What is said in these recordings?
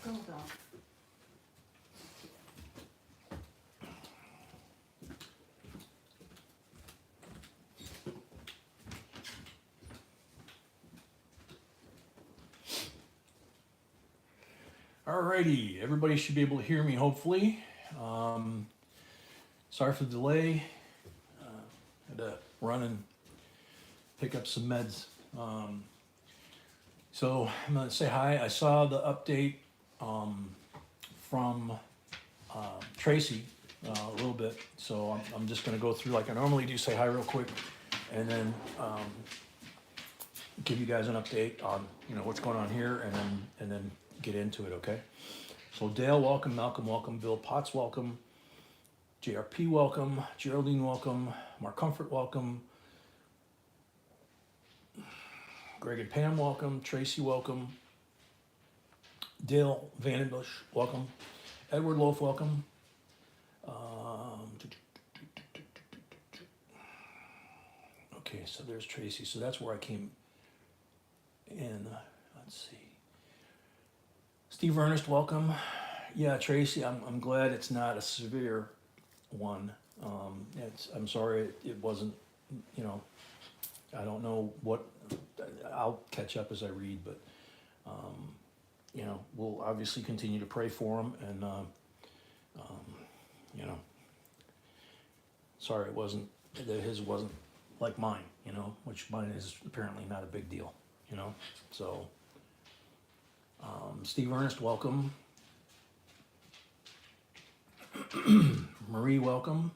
Hold on. Alrighty, everybody should be able to hear me hopefully. Sorry for the delay. Had to run and pick up some meds. So I'm gonna say hi. I saw the update from Tracy a little bit, so I'm just gonna go through like I normally do, say hi real quick, and then give you guys an update on what's going on here, and then get into it. Okay. So Dale, welcome. Malcolm, welcome. Bill Potts, welcome. JRP, welcome. Geraldine, welcome. Mark Comfort, welcome. Greg and Pam, welcome. Tracy, welcome. Dale Vandenbush, welcome. Edward Loaf, welcome. Okay, so there's Tracy. So that's where I came in. Let's see. Steve Ernest, welcome. Yeah, Tracy, I'm glad it's not a severe one. I'm sorry it wasn't, I don't know what, I'll catch up as I read, but, we'll obviously continue to pray for him, and, sorry that his wasn't like mine, which mine is apparently not a big deal, so, Steve Ernest, welcome. Marie, welcome.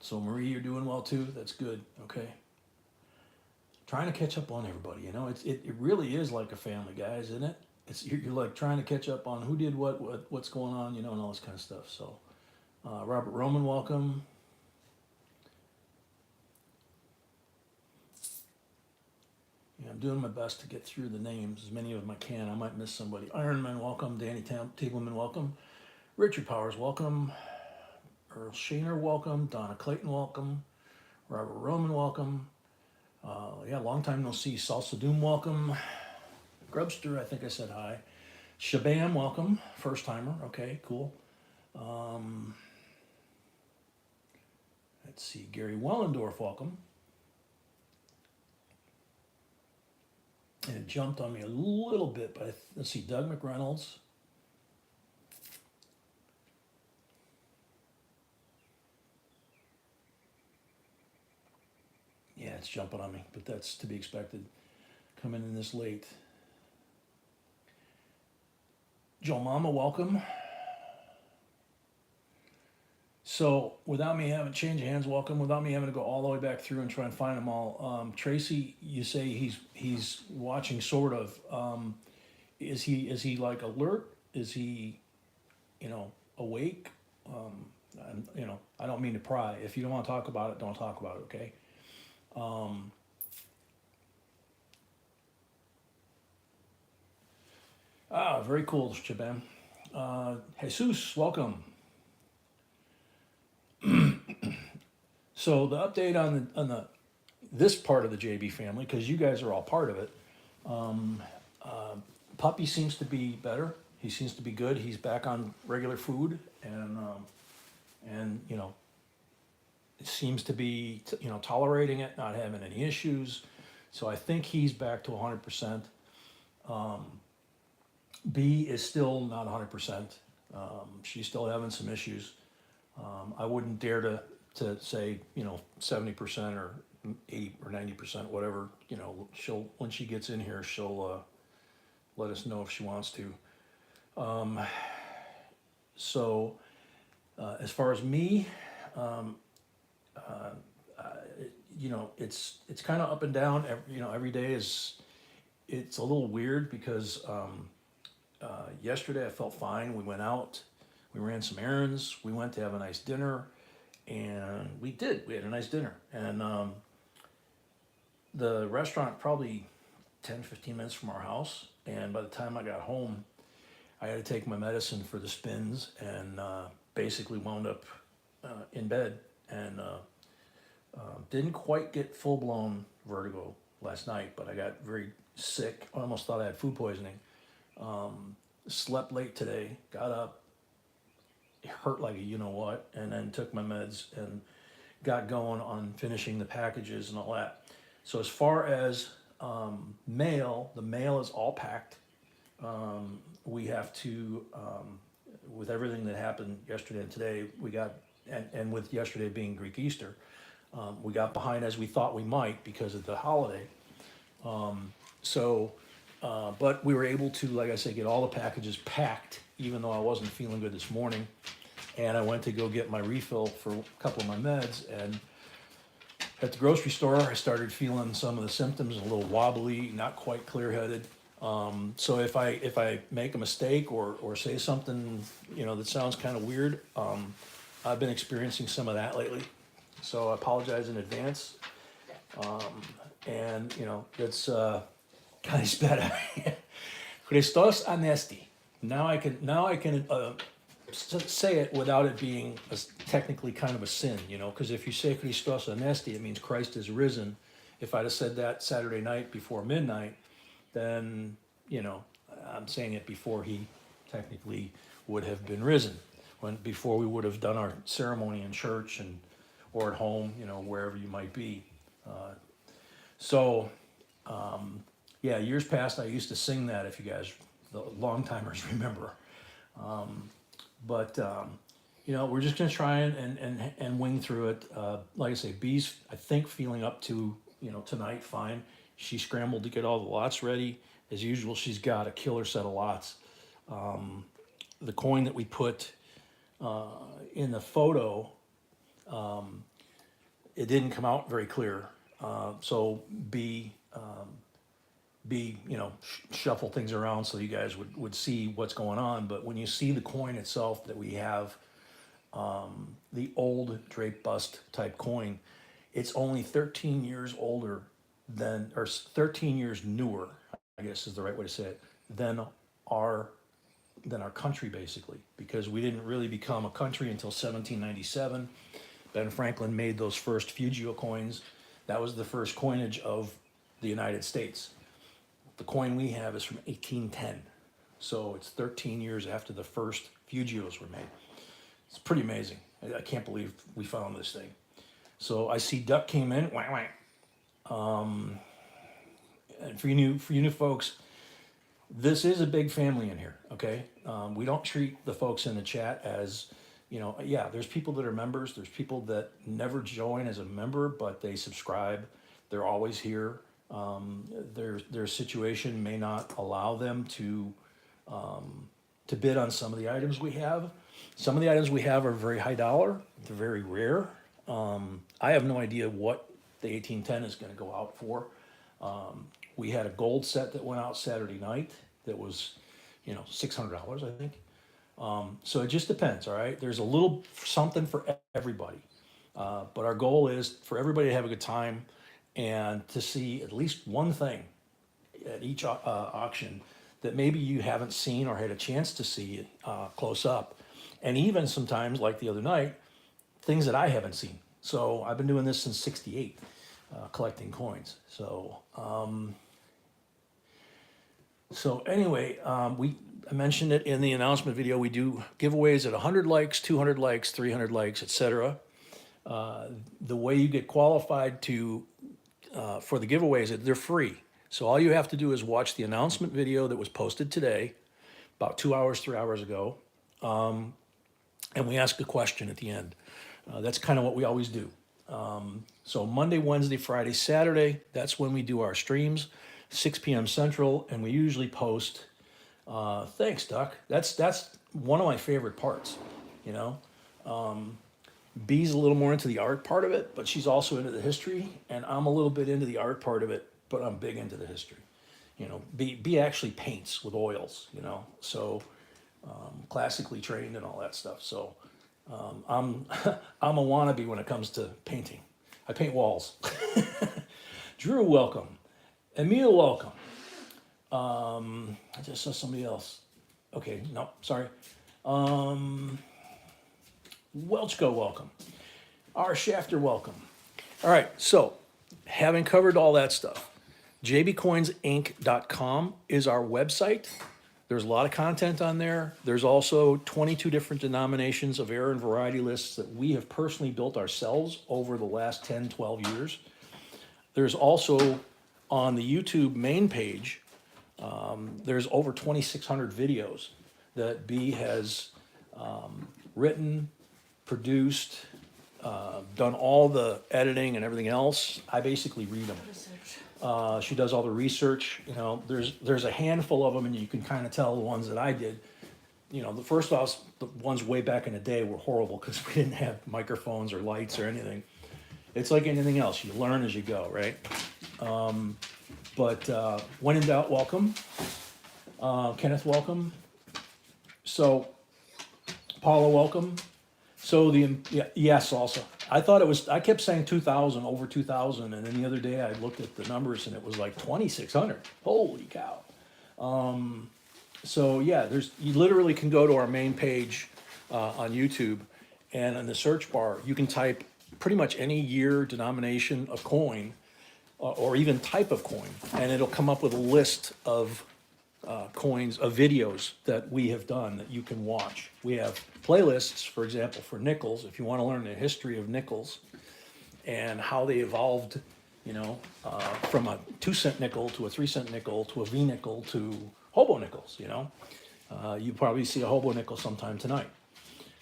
So Marie, you're doing well too. That's good. Okay. Trying to catch up on everybody. It really is like a family, guys, isn't it? You're like trying to catch up on who did what's going on, and all this kind of stuff. So, Robert Roman, welcome. Yeah, I'm doing my best to get through the names, as many of them I can. I might miss somebody. Ironman, welcome. Danny Tableman, welcome. Richard Powers, welcome. Earl Shaner, welcome. Donna Clayton, welcome. Robert Roman, welcome. Long time no see. Salsa Doom, welcome. Grubster, I think I said hi. Shabam, welcome. First timer. Okay, cool. Let's see. Gary Wellendorf, welcome. And it jumped on me a little bit, but let's see. Doug McReynolds. Yeah, it's jumping on me, but that's to be expected coming in this late. Joe Mama, welcome. So without me having change of hands, welcome. Without me having to go all the way back through and try and find them all. Tracy, you say he's watching sort of. Is he like alert? Is he, awake? I don't mean to pry. If you don't want to talk about it, don't talk about it. Okay. Very cool, Chabam. Jesus, welcome. So the update on this part of the JB family, because you guys are all part of it. Puppy seems to be better. He seems to be good. He's back on regular food, and seems to be tolerating it, not having any issues. So I think he's back to 100%. B is still not 100%. She's still having some issues. I wouldn't dare to say 70% or 80 or 90%, whatever. She'll, when she gets in here, she'll let us know if she wants to. As far as me, it's kind of up and down. Every day it's a little weird because yesterday I felt fine. We went out, we ran some errands, we went to have a nice dinner, and we had a nice dinner. And the restaurant probably 10-15 minutes from our house, and by the time I got home, I had to take my medicine for the spins, and basically wound up in bed and didn't quite get full blown vertigo last night, but I got very sick. I almost thought I had food poisoning. Slept late today, got up, hurt like a you know what, and then took my meds and got going on finishing the packages and all that. So as far as mail, the mail is all packed. We have to, with everything that happened yesterday and today, we got, and with yesterday being Greek Easter, we got behind as we thought we might because of the holiday. So, but we were able to, like I said, get all the packages packed, even though I wasn't feeling good this morning. And I went to go get my refill for a couple of my meds. And at the grocery store, I started feeling some of the symptoms, a little wobbly, not quite clear-headed. So if I make a mistake or say something, that sounds kind of weird, I've been experiencing some of that lately. So I apologize in advance. And it's kind of sped. Christos anesti. Now I can say it without it being technically kind of a sin, because if you say Christos anesti, it means Christ is risen. If I'd have said that Saturday night before midnight, then I'm saying it before he technically would have been risen, before we would have done our ceremony in church or at home, wherever you might be. Yeah, years past I used to sing that, if you guys, the long timers, remember. But we're just gonna try and wing through it. Like I say, B's I think feeling up to tonight fine. She scrambled to get all the lots ready. As usual, she's got a killer set of lots. The coin that we put in the photo, it didn't come out very clear. So shuffle things around so you guys would see what's going on. But when you see the coin itself that we have, the old drape bust type coin, it's only 13 years older or 13 years newer, I guess is the right way to say it, than our country, basically, because we didn't really become a country until 1797. Ben Franklin made those first Fugio coins. That was the first coinage of the United States. The coin we have is from 1810. So it's 13 years after the first Fugios were made. It's pretty amazing. I can't believe we found this thing. So I see Duck came in. And for you new folks, this is a big family in here, okay? We don't treat the folks in the chat as, there's people that are members. There's people that never join as a member, but they subscribe. They're always here. Their situation may not allow them to bid on some of the items we have. Some of the items we have are very high dollar. They're very rare. I have no idea what the 1810 is going to go out for. We had a gold set that went out Saturday night that was, $600, I think. So it just depends, all right? There's a little something for everybody. But our goal is for everybody to have a good time and to see at least one thing at each auction that maybe you haven't seen or had a chance to see close up. And even sometimes, like the other night, things that I haven't seen. So I've been doing this since '68, collecting coins. So anyway, I mentioned it in the announcement video. We do giveaways at 100 likes, 200 likes, 300 likes, etc. The way you get qualified for the giveaways, they're free. So all you have to do is watch the announcement video that was posted today, about 2 hours, 3 hours ago, and we ask a question at the end. That's kind of what we always do. So Monday, Wednesday, Friday, Saturday, that's when we do our streams, 6 p.m. Central, and we usually post. Thanks, Duck. That's one of my favorite parts. Bee's a little more into the art part of it, but she's also into the history, and I'm a little bit into the art part of it, but I'm big into the history. Bee actually paints with oils. So classically trained and all that stuff. So I'm a wannabe when it comes to painting. I paint walls. Drew, welcome. Emil, welcome. I just saw somebody else. Okay, no, sorry. Welchco, welcome. R. Shafter, welcome. All right, so having covered all that stuff, jbcoinsinc.com is our website. There's a lot of content on there. There's also 22 different denominations of error and variety lists that we have personally built ourselves over the last 10, 12 years. There's also on the YouTube main page, there's over 2,600 videos that B has written, produced, done all the editing and everything else. I basically read them. She does all the research. You know, there's a handful of them, and you can kind of tell the ones that I did. You know, the first ones, the ones way back in the day, were horrible because we didn't have microphones or lights or anything. It's like anything else; you learn as you go, right? But when in doubt, welcome. Kenneth, welcome. So, Paula, welcome. So yes, also. I thought it was, I kept saying 2,000, over 2,000, and then the other day I looked at the numbers and it was like 2,600. Holy cow. So yeah, you literally can go to our main page on YouTube, and in the search bar, you can type pretty much any year, denomination of coin, or even type of coin, and it'll come up with a list of coins, of videos that we have done that you can watch. We have playlists, for example, for nickels, if you want to learn the history of nickels and how they evolved, you know, from a 2-cent nickel to a 3-cent nickel to a V nickel to hobo nickels, you know. You probably see a hobo nickel sometime tonight.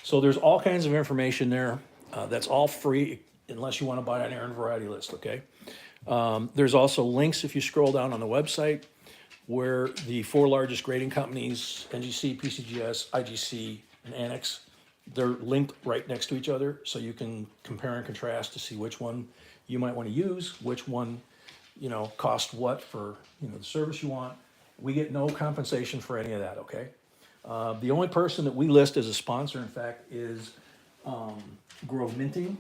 So there's all kinds of information there. That's all free unless you want to buy an error and variety list, okay? There's also links if you scroll down on the website where the 4 largest grading companies, NGC, PCGS, IGC, and Annex, they're linked right next to each other, so you can compare and contrast to see which one you might want to use, which one, you know, cost what for, you know, the service you want. We get no compensation for any of that, okay? The only person that we list as a sponsor, in fact, is Grove Minting.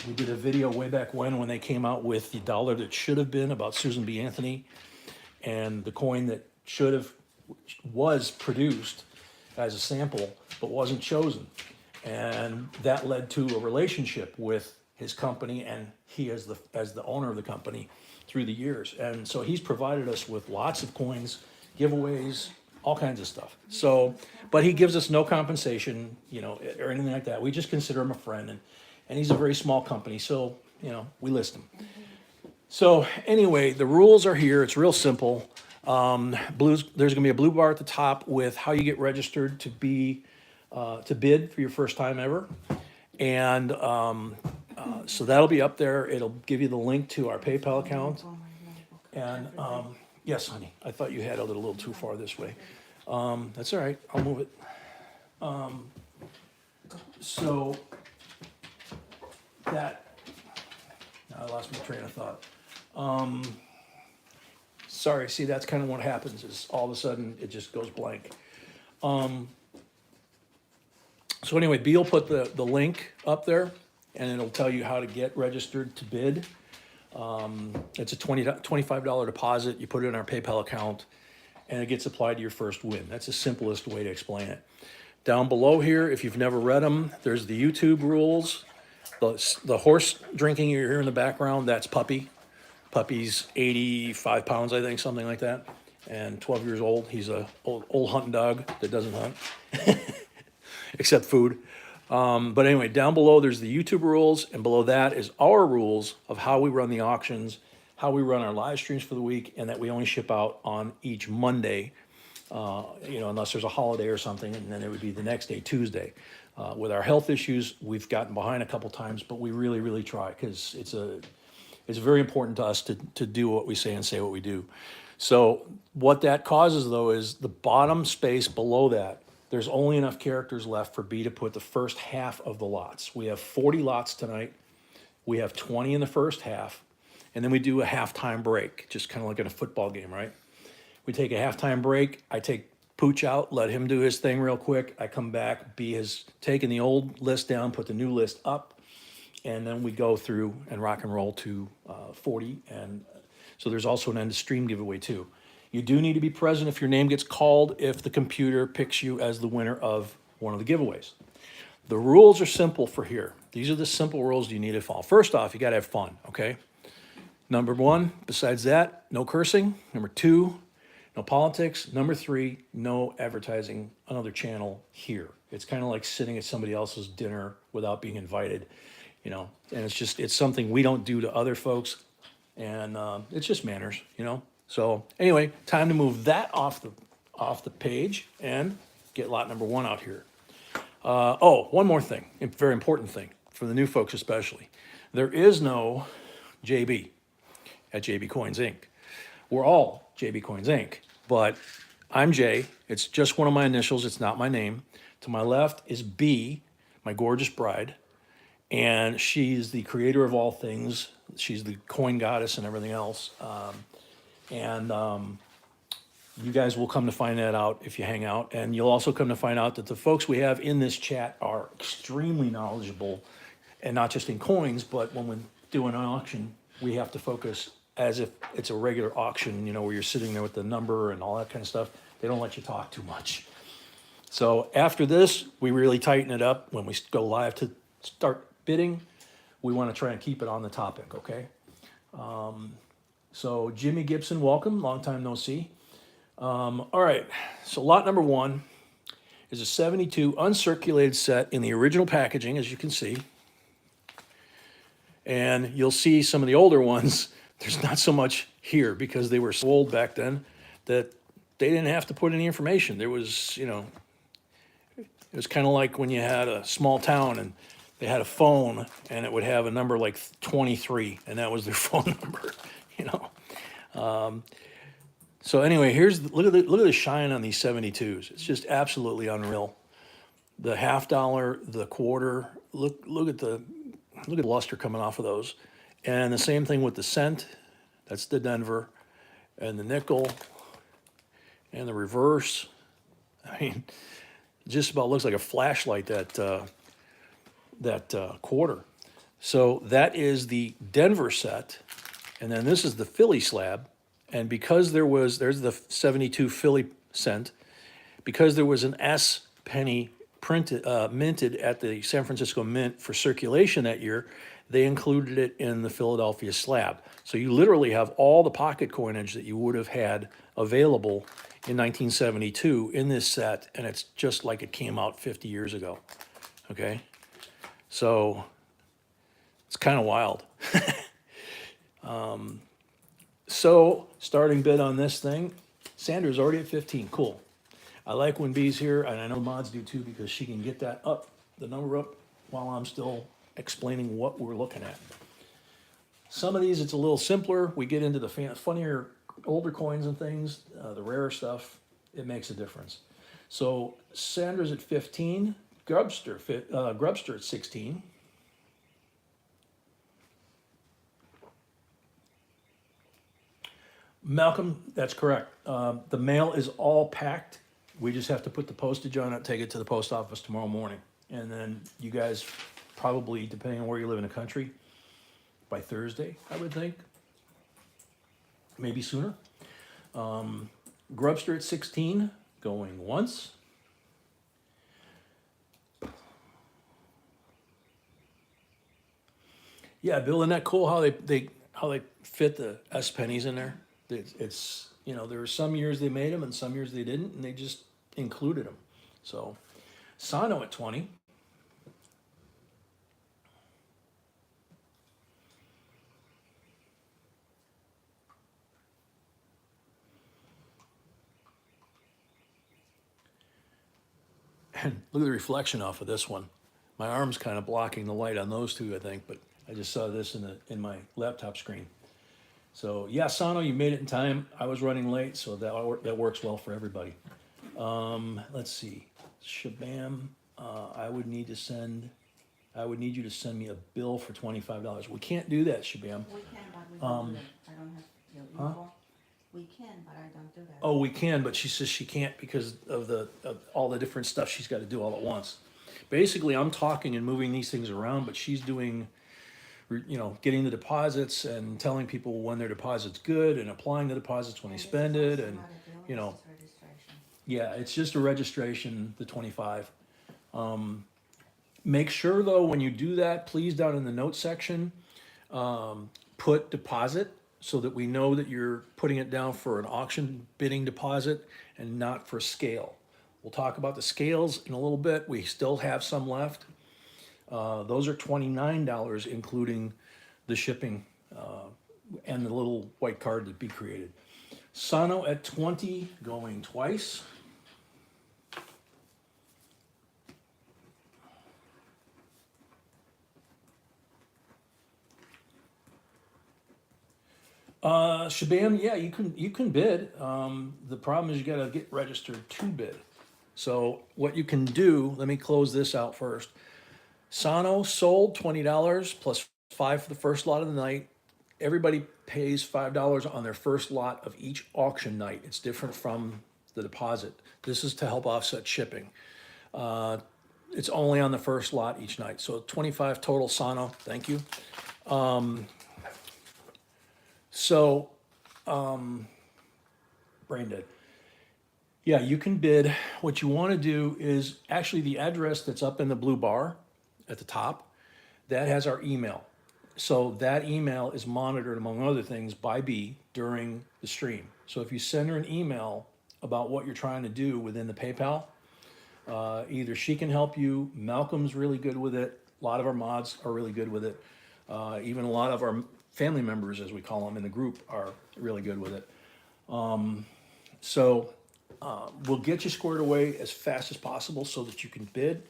We did a video way back when they came out with the dollar that should have been about Susan B. Anthony, and the coin that was produced as a sample but wasn't chosen, and that led to a relationship with his company and he as the owner of the company through the years. And so he's provided us with lots of coins, giveaways, all kinds of stuff. So, but he gives us no compensation, you know, or anything like that. We just consider him a friend, and he's a very small company, so, you know, we list him. So anyway, the rules are here. It's real simple. There's going to be a blue bar at the top with how you get registered to bid for your first time ever, and so that'll be up there. It'll give you the link to our PayPal account. And yes, honey, I thought you had it a little too far this way. That's all right. I'll move it. So that. I lost my train of thought. Sorry, see, that's kind of what happens is all of a sudden it just goes blank. So anyway, B will put the link up there, and it'll tell you how to get registered to bid. It's a $25 deposit. You put it in our PayPal account, and it gets applied to your first win. That's the simplest way to explain it. Down below here, if you've never read them, there's the YouTube rules. The horse drinking you hear in the background, that's Puppy. Puppy's 85 pounds, I think, something like that, and 12 years old. He's a old hunting dog that doesn't hunt, except food. But anyway, down below there's the YouTube rules, and below that is our rules of how we run the auctions, how we run our live streams for the week, and that we only ship out on each Monday, you know, unless there's a holiday or something, and then it would be the next day, Tuesday. With our health issues, we've gotten behind a couple times, but we really, really try because it's very important to us to do what we say and say what we do. So what that causes, though, is the bottom space below that, there's only enough characters left for B to put the first half of the lots. We have 40 lots tonight. We have 20 in the first half, and then we do a halftime break, just kind of like in a football game, right? We take a halftime break. I take Pooch out, let him do his thing real quick. I come back. B has taken the old list down, put the new list up, and then we go through and rock and roll to 40. And so there's also an end of stream giveaway too. You do need to be present if your name gets called, if the computer picks you as the winner of one of the giveaways. The rules are simple for here. These are the simple rules you need to follow. First off, you got to have fun, okay? Number one, besides that, no cursing. Number two, no politics. Number three, no advertising another channel here. It's kind of like sitting at somebody else's dinner without being invited, you know? And it's something we don't do to other folks. And it's just manners, you know? So anyway, time to move that off the page and get lot number one out here. One more thing, a very important thing for the new folks especially. There is no JB at JB Coins Inc. We're all JB Coins Inc., but I'm J. It's just one of my initials. It's not my name. To my left is B, my gorgeous bride, and she's the creator of all things. She's the coin goddess and everything else. You guys will come to find that out if you hang out. And you'll also come to find out that the folks we have in this chat are extremely knowledgeable, and not just in coins, but when we do an auction, we have to focus as if it's a regular auction, you know, where you're sitting there with the number and all that kind of stuff. They don't let you talk too much. So after this, we really tighten it up. When we go live to start bidding, we want to try and keep it on the topic, okay? So Jimmy Gibson, welcome, long time no see. All right, so lot number one is a 72 uncirculated set in the original packaging, as you can see. And you'll see some of the older ones, there's not so much here because they were so old back then that they didn't have to put any information. There was, you know, it was kind of like when you had a small town and they had a phone and it would have a number like 23 and that was their phone number, you know. So anyway, look at the shine on these 72s. It's just absolutely unreal. The $50, the quarter, look at the luster coming off of those. And the same thing with the cent, that's the Denver, and the nickel, and the reverse. I mean, just about looks like a flashlight, that quarter. So that is the Denver set, and then this is the Philly slab. And because there's the 72 Philly cent, because there was an S penny minted at the San Francisco Mint for circulation that year, they included it in the Philadelphia slab. So you literally have all the pocket coinage that you would have had available in 1972 in this set, and it's just like it came out 50 years ago, okay? So it's kind of wild. So starting bid on this thing, Sandra's already at 15, cool. I like when B's here, and I know mods do too, because she can get that up, the number up, while I'm still explaining what we're looking at. Some of these, it's a little simpler. We get into the funnier, older coins and things, the rarer stuff, it makes a difference. So Sandra's at 15, Grubster at 16. Malcolm, that's correct. The mail is all packed. We just have to put the postage on it, take it to the post office tomorrow morning. And then you guys probably, depending on where you live in the country, by Thursday, I would think. Maybe sooner. Grubster at 16, going once. Yeah, Bill, isn't that cool how they fit the S pennies in there? It's you know, there were some years they made them and some years they didn't, and they just included them. So Sano at 20. And look at the reflection off of this one. My arm's kind of blocking the light on those two, I think, but I just saw this in my laptop screen. So yeah, Sano, you made it in time. I was running late, so that works well for everybody. Let's see, Shabam. I would need you to send me a bill for $25. We can't do that, Shabam. We can, but we don't do it. I don't have your info. We can, but I don't do that. Oh, we can, but she says she can't because of all the different stuff she's got to do all at once. Basically, I'm talking and moving these things around, but she's doing, you know, getting the deposits and telling people when their deposit's good and applying the deposits when they spend it, and you know, yeah, it's just a registration, the 25. Make sure though, when you do that, please down in the notes section, put deposit so that we know that you're putting it down for an auction bidding deposit and not for scale. We'll talk about the scales in a little bit. We still have some left. Those are $29, including the shipping and the little white card to be created. Sano at 20, going twice. Shabam, yeah, you can bid. The problem is you gotta get registered to bid. So what you can do, let me close this out first. Sano sold $20 plus 5 for the first lot of the night. Everybody pays $5 on their first lot of each auction night. It's different from the deposit. This is to help offset shipping. It's only on the first lot each night. So 25 total Sano, thank you. Brain dead. Yeah, you can bid. What you want to do is actually the address that's up in the blue bar at the top, that has our email. So that email is monitored, among other things, by B during the stream. So if you send her an email about what you're trying to do within the PayPal, either she can help you, Malcolm's really good with it, a lot of our mods are really good with it, even a lot of our family members, as we call them in the group, are really good with it. We'll get you squared away as fast as possible so that you can bid.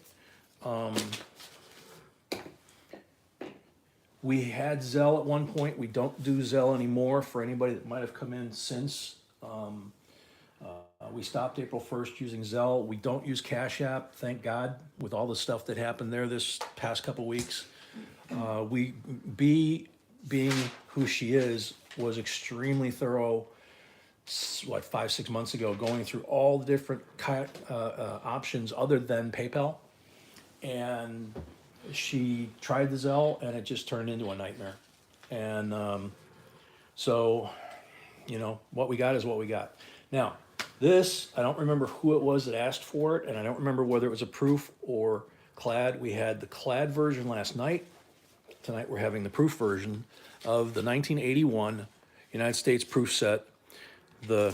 We had Zelle at one point. We don't do Zelle anymore for anybody that might have come in since. We stopped April 1st using Zelle. We don't use Cash App, thank God, with all the stuff that happened there this past couple weeks. B, being who she is, was extremely thorough, 5-6 months ago, going through all the different options other than PayPal. And she tried the Zelle and it just turned into a nightmare. And what we got is what we got. Now, this, I don't remember who it was that asked for it, and I don't remember whether it was a proof or clad. We had the clad version last night. Tonight we're having the proof version of the 1981 United States proof set. The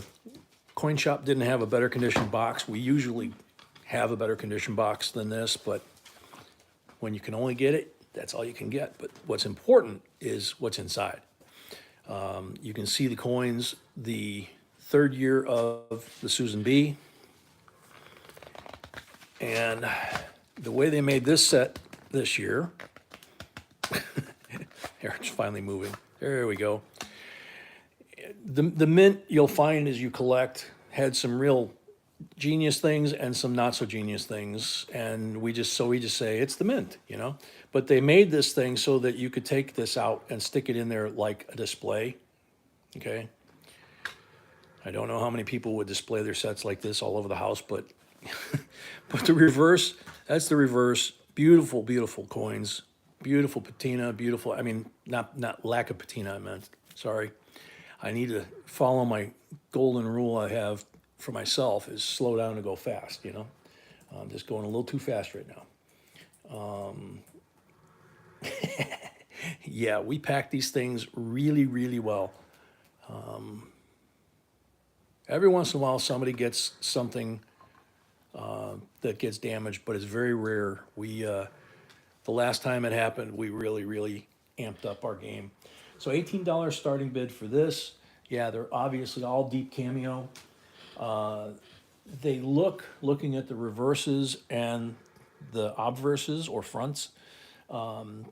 coin shop didn't have a better condition box. We usually have a better condition box than this, but when you can only get it, that's all you can get. But what's important is what's inside. You can see the coins, the third year of the Susan B. And the way they made this set this year, here, it's finally moving. There we go. The mint you'll find as you collect had some real genius things and some not so genius things, and we just say it's the mint, But they made this thing so that you could take this out and stick it in there like a display. Okay. I don't know how many people would display their sets like this all over the house, but but the reverse, that's the reverse. Beautiful, beautiful coins. Beautiful patina, beautiful. I mean, not lack of patina, I meant. Sorry. I need to follow my golden rule I have for myself is slow down and go fast, I'm just going a little too fast right now. Yeah, we pack these things really, really well. Every once in a while, somebody gets something that gets damaged, but it's very rare. The last time it happened, we really, really amped up our game. So $18 starting bid for this. Yeah, they're obviously all deep cameo. They looking at the reverses and the obverses or fronts.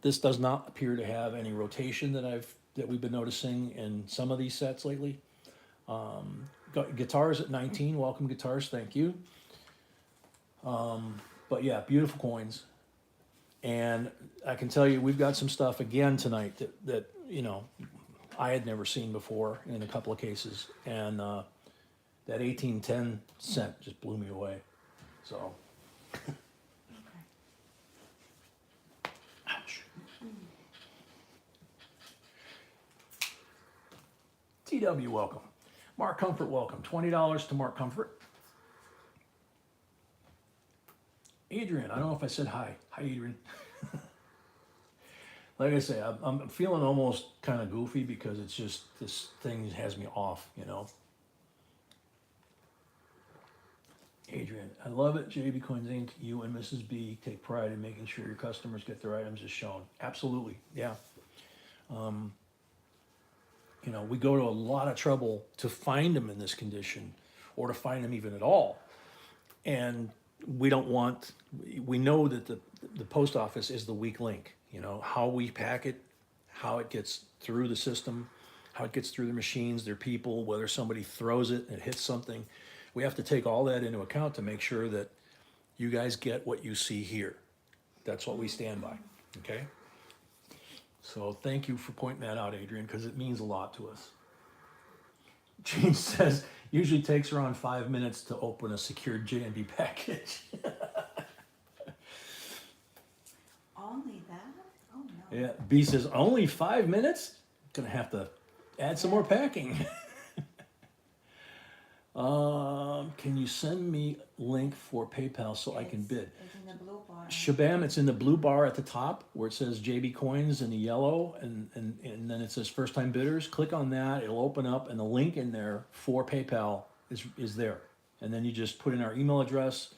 This does not appear to have any rotation that we've been noticing in some of these sets lately. Guitars at 19, welcome guitars, thank you. But yeah, beautiful coins. And I can tell you, we've got some stuff again tonight that I had never seen before in a couple of cases. And that 1810 cent just blew me away. So. Ouch. TW, welcome. Mark Comfort, welcome. $20 to Mark Comfort. Adrian. I don't know if I said hi. Hi, Adrian. Like I say, I'm feeling almost kind of goofy because it's just this thing has me off, you know. Adrian, I love it. JB Coins Inc. You and Mrs. B take pride in making sure your customers get their items as shown. Absolutely, yeah. You know, we go to a lot of trouble to find them in this condition, or to find them even at all. And we don't want. We know that the post office is the weak link. You know, how we pack it, how it gets through the system, how it gets through the machines, their people, whether somebody throws it and it hits something. We have to take all that into account to make sure that you guys get what you see here. That's what we stand by, okay? So thank you for pointing that out, Adrian, because it means a lot to us. James says, usually takes around 5 minutes to open a secured JNB package. Only that? Oh, no. Yeah, B says, only 5 minutes? Gonna have to add some more packing. Can you send me link for PayPal so I can bid? It's in the blue bar. Shabam, it's in the blue bar at the top where it says JB Coins in the yellow, and then it says first time bidders. Click on that, it'll open up, and the link in there for PayPal is there. And then you just put in our email address.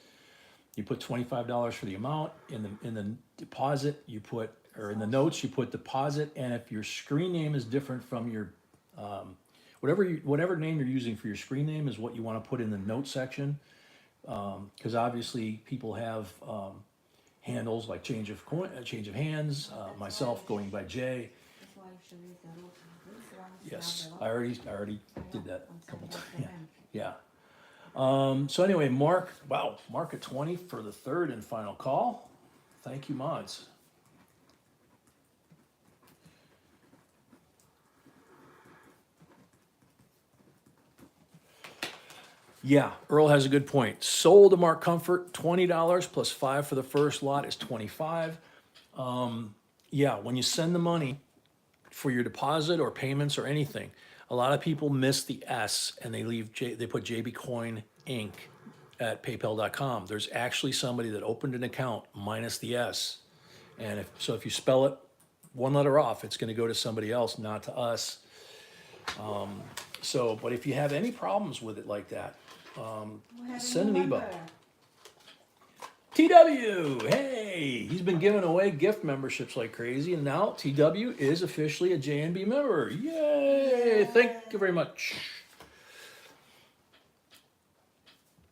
You put $25 for the amount. In the deposit, you put, or in the notes, you put deposit. And if your screen name is different from your, whatever name you're using for your screen name is what you want to put in the note section. Because obviously people have handles like change of hands, myself going by J. That's why you should read the rules. These ones Yes, down I below. already did that I'm a couple sorry, times. that's Yeah. So anyway, Mark at 20 for the third and final call. Thank you, mods. Yeah, Earl has a good point. Sold to Mark Comfort, $20 plus 5 for the first lot is 25. Yeah, when you send the money for your deposit or payments or anything, a lot of people miss the S and they they put JB Coin Inc. at paypal.com. There's actually somebody that opened an account minus the S. And if you spell it one letter off, it's gonna go to somebody else, not to us. But if you have any problems with it like that, We have a send new an email. member. TW, hey, he's been giving away gift memberships like crazy, and now TW is officially a JNB member. Yay! Thank you very much.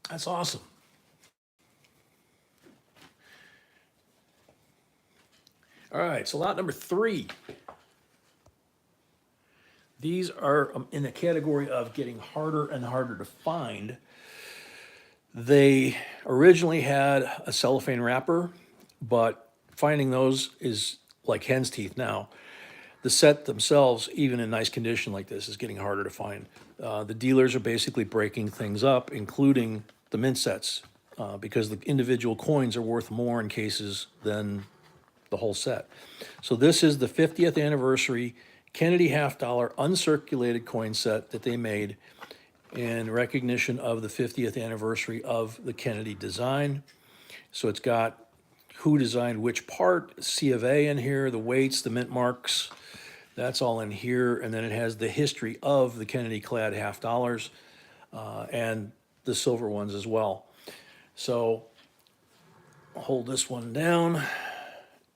That's awesome. All right, so lot number 3. These are in the category of getting harder and harder to find. They originally had a cellophane wrapper, but finding those is like hen's teeth now. The set themselves, even in nice condition like this, is getting harder to find. The dealers are basically breaking things up, including the mint sets, because the individual coins are worth more in cases than the whole set. So this is the 50th anniversary Kennedy half-dollar uncirculated coin set that they made in recognition of the 50th anniversary of the Kennedy design. So it's got who designed which part, C of A in here, the weights, the mint marks, that's all in here. And then it has the history of the Kennedy clad half dollars and the silver ones as well. So I'll hold this one down,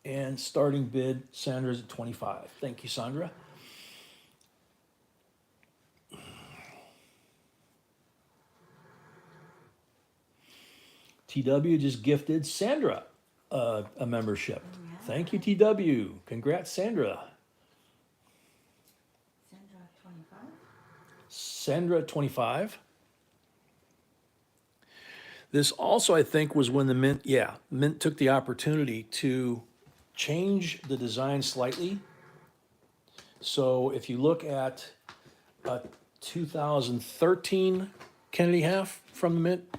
and starting bid, Sandra's at 25. Thank you, Sandra. TW just gifted Sandra a membership. Yeah. Thank you, TW. Congrats, Sandra. Sandra 25. Sandra 25. This also, I think, was when the Mint took the opportunity to change the design slightly. So if you look at a 2013 Kennedy half from the Mint,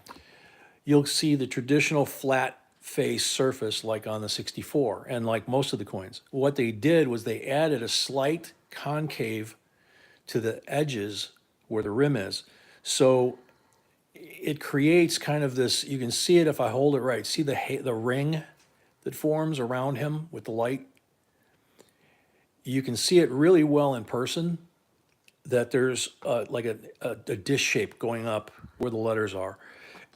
you'll see the traditional flat face surface like on the 64 and like most of the coins. What they did was they added a slight concave to the edges where the rim is. So it creates kind of this, you can see it if I hold it right. See the ring that forms around him with the light? You can see it really well in person, that there's like a dish shape going up where the letters are.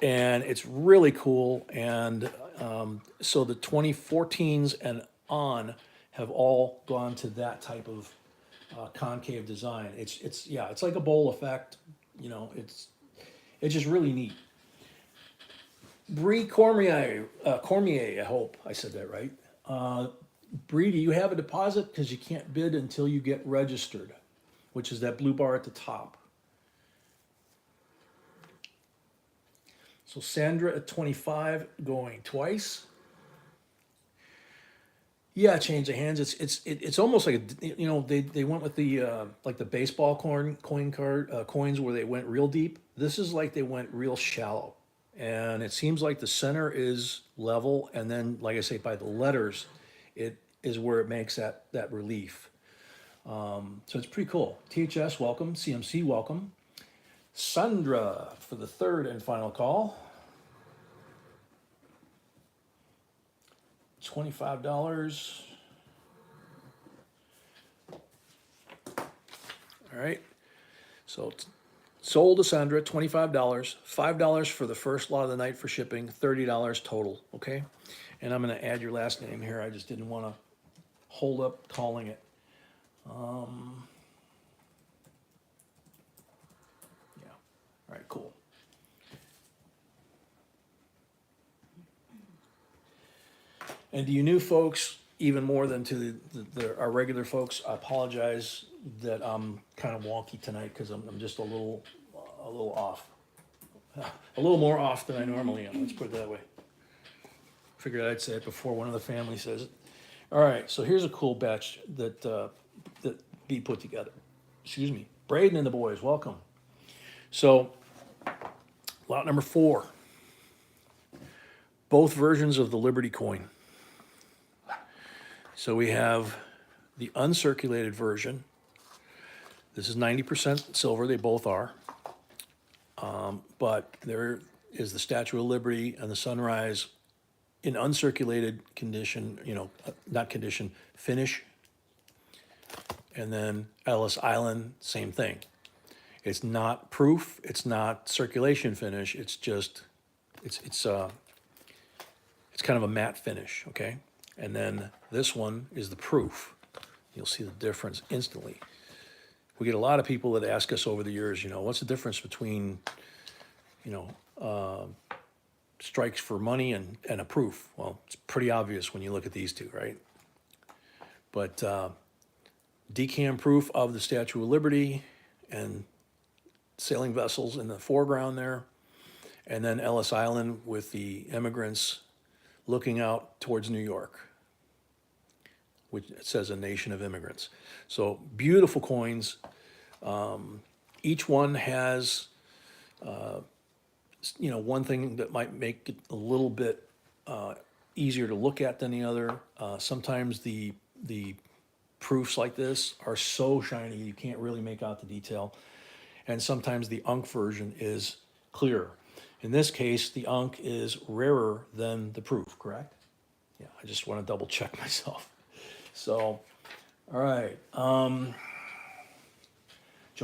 And it's really cool. And so the 2014s and on have all gone to that type of concave design. It's like a bowl effect. You know, it's just really neat. Bree Cormier, I hope I said that right. Bree, do you have a deposit? Because you can't bid until you get registered, which is that blue bar at the top. So Sandra at 25 going twice. Yeah, change of hands. It's almost like they went with the like the baseball coins where they went real deep. This is like they went real shallow, and it seems like the center is level, and then like I say, by the letters, it is where it makes that relief. So it's pretty cool. THS welcome, CMC welcome. Sandra for the third and final call. $25. All right. So sold to Sandra, $25. $5 for the first lot of the night for shipping, $30 total. Okay. And I'm going to add your last name here. I just didn't want to hold up calling it. Yeah. All right, cool. And to you new folks, even more than to our regular folks, I apologize that I'm kind of wonky tonight because I'm just a little off. A little more off than I normally am, let's put it that way. Figured I'd say it before one of the family says it. All right, so here's a cool batch that B put together. Excuse me. Braden and the boys, welcome. So, lot number 4. Both versions of the Liberty coin. So we have the uncirculated version. This is 90% silver, they both are. But there is the Statue of Liberty and the sunrise in uncirculated condition, not condition, finish. And then Ellis Island, same thing. It's not proof, it's not circulation finish, it's just, it's kind of a matte finish, okay? And then this one is the proof. You'll see the difference instantly. We get a lot of people that ask us over the years, what's the difference between, strikes for money and a proof? Well, it's pretty obvious when you look at these two, right? But decam proof of the Statue of Liberty and sailing vessels in the foreground there. And then Ellis Island with the immigrants looking out towards New York, which it says a nation of immigrants. So beautiful coins. Each one has, one thing that might make it a little bit easier to look at than the other. Sometimes the proofs like this are so shiny you can't really make out the detail. And sometimes the Unk version is clearer. In this case, the Unk is rarer than the proof, correct? Yeah, I just want to double check myself. So, all right. Joe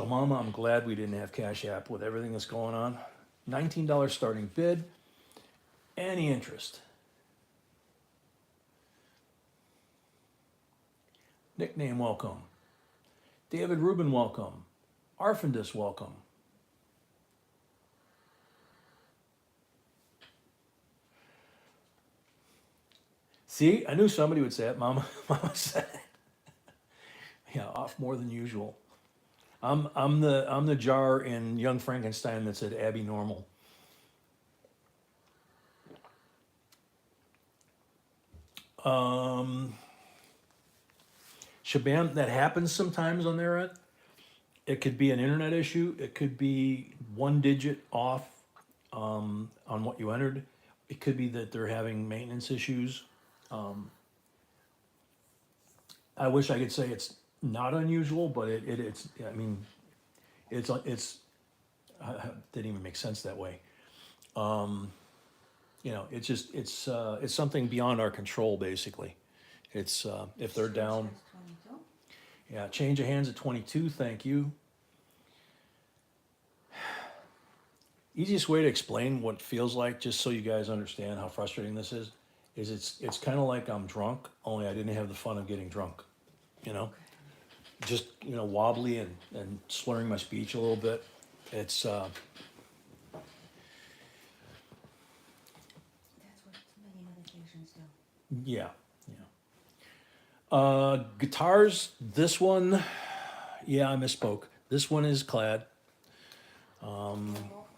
Mama, I'm glad we didn't have Cash App with everything that's going on. $19 starting bid. Any interest? Nickname welcome. David Rubin welcome. Arfindus welcome. See, I knew somebody would say it. Mama said it. Yeah, off more than usual. I'm the jar in Young Frankenstein that said Abby Normal. Shabam, that happens sometimes on their end. It could be an internet issue. It could be one digit off on what you entered. It could be that they're having maintenance issues. I wish I could say it's not unusual, but it's. I mean, it's didn't even make sense that way. You know, it's something beyond our control, basically. It's, if they're down, Change as 22. yeah, change of hands at 22, thank you. Easiest way to explain what it feels like, just so you guys understand how frustrating this is it's kind of like I'm drunk, only I didn't have the fun of getting drunk, you know? Just, you know, wobbly and slurring my speech a little bit. It's, That's what many medications do. yeah, yeah. Guitars, this one, yeah, I misspoke. This one is clad. They're both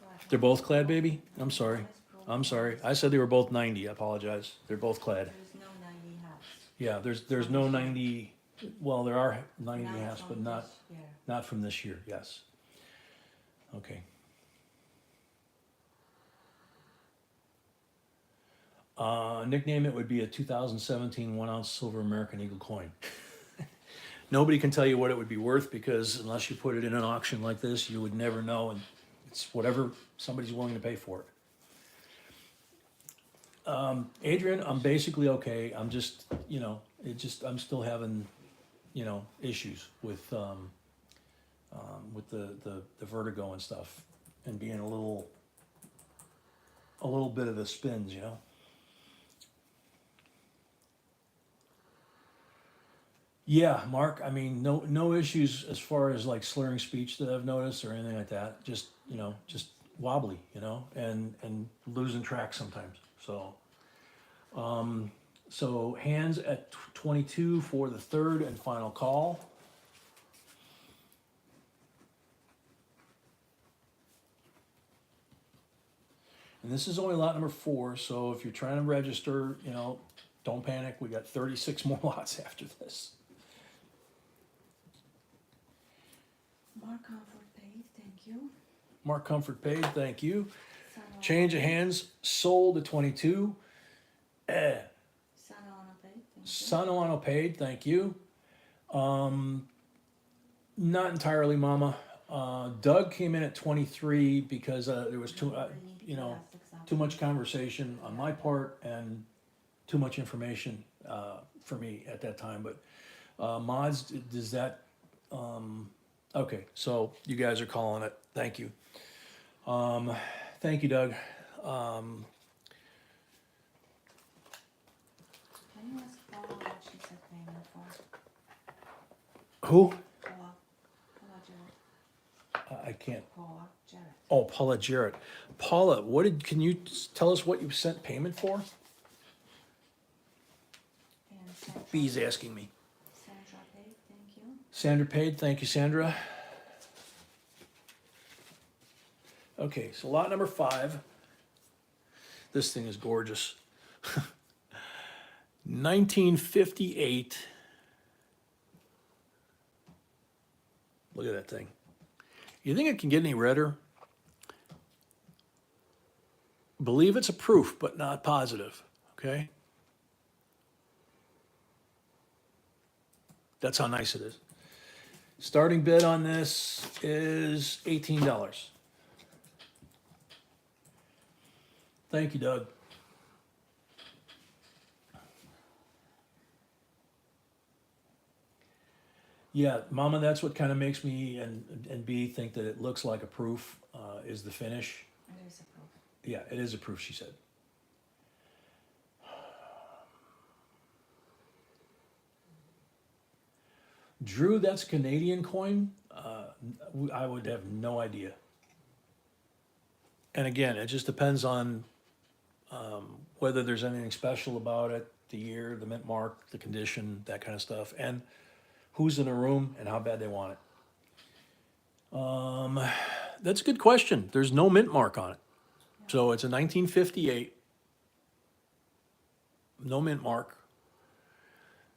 glad. They're both clad, baby? I'm sorry. One is proof, I'm sorry. one is- I said they were both 90. I apologize. They're both clad. There's no 90 hats. Yeah, there's no 90, well, there are 90 Not hats, but from not, this year. not from this year, yes. Okay. Nickname it would be a 2017 1 ounce silver American Eagle coin. Nobody can tell you what it would be worth because unless you put it in an auction like this, you would never know, and it's whatever somebody's willing to pay for it. Adrian, I'm basically okay. I'm just, you know, I'm still having, you know, issues with the vertigo and stuff, and being a little bit of the spins, you know. Yeah, Mark, I mean, no issues as far as like slurring speech that I've noticed or anything like that. Just, you know, just wobbly, you know, and losing track sometimes. So hands at 22 for the third and final call. And this is only lot number 4, so if you're trying to register, you know, don't panic. We got 36 more lots after this. Mark Comfort paid, thank you. Mark Comfort paid, thank you. Son of- Change of hands, sold at 22. Son of paid, thank you. Sanoano paid, thank you. Not entirely, Mama. Doug came in at 23 because there was you know, too much conversation on my part and too much information for me at that time. But mods, does that? Okay, so you guys are calling it. Thank you. Thank you, Doug. Can you ask Paula what she said payment for? Who? Paula Jarrett. I can't. Paula Jarrett. Oh, Paula Jarrett. Paula, can you tell us what you sent payment for? And Sandra. B's asking me. Sandra paid, thank you. Sandra paid, thank you, Sandra. Okay, so lot number 5. This thing is gorgeous. 1958. Look at that thing. You think it can get any redder? Believe it's a proof, but not positive, okay? That's how nice it is. Starting bid on this is $18. Thank you, Doug. Yeah, Mama, that's what kind of makes me and B think that it looks like a proof, is the finish. It is approved. Yeah, it is a proof, she said. Drew, that's a Canadian coin. I would have no idea. And again, it just depends on whether there's anything special about it, the year, the mint mark, the condition, that kind of stuff, and who's in the room and how bad they want it. That's a good question. There's no mint mark on it. So it's a 1958. No mint mark.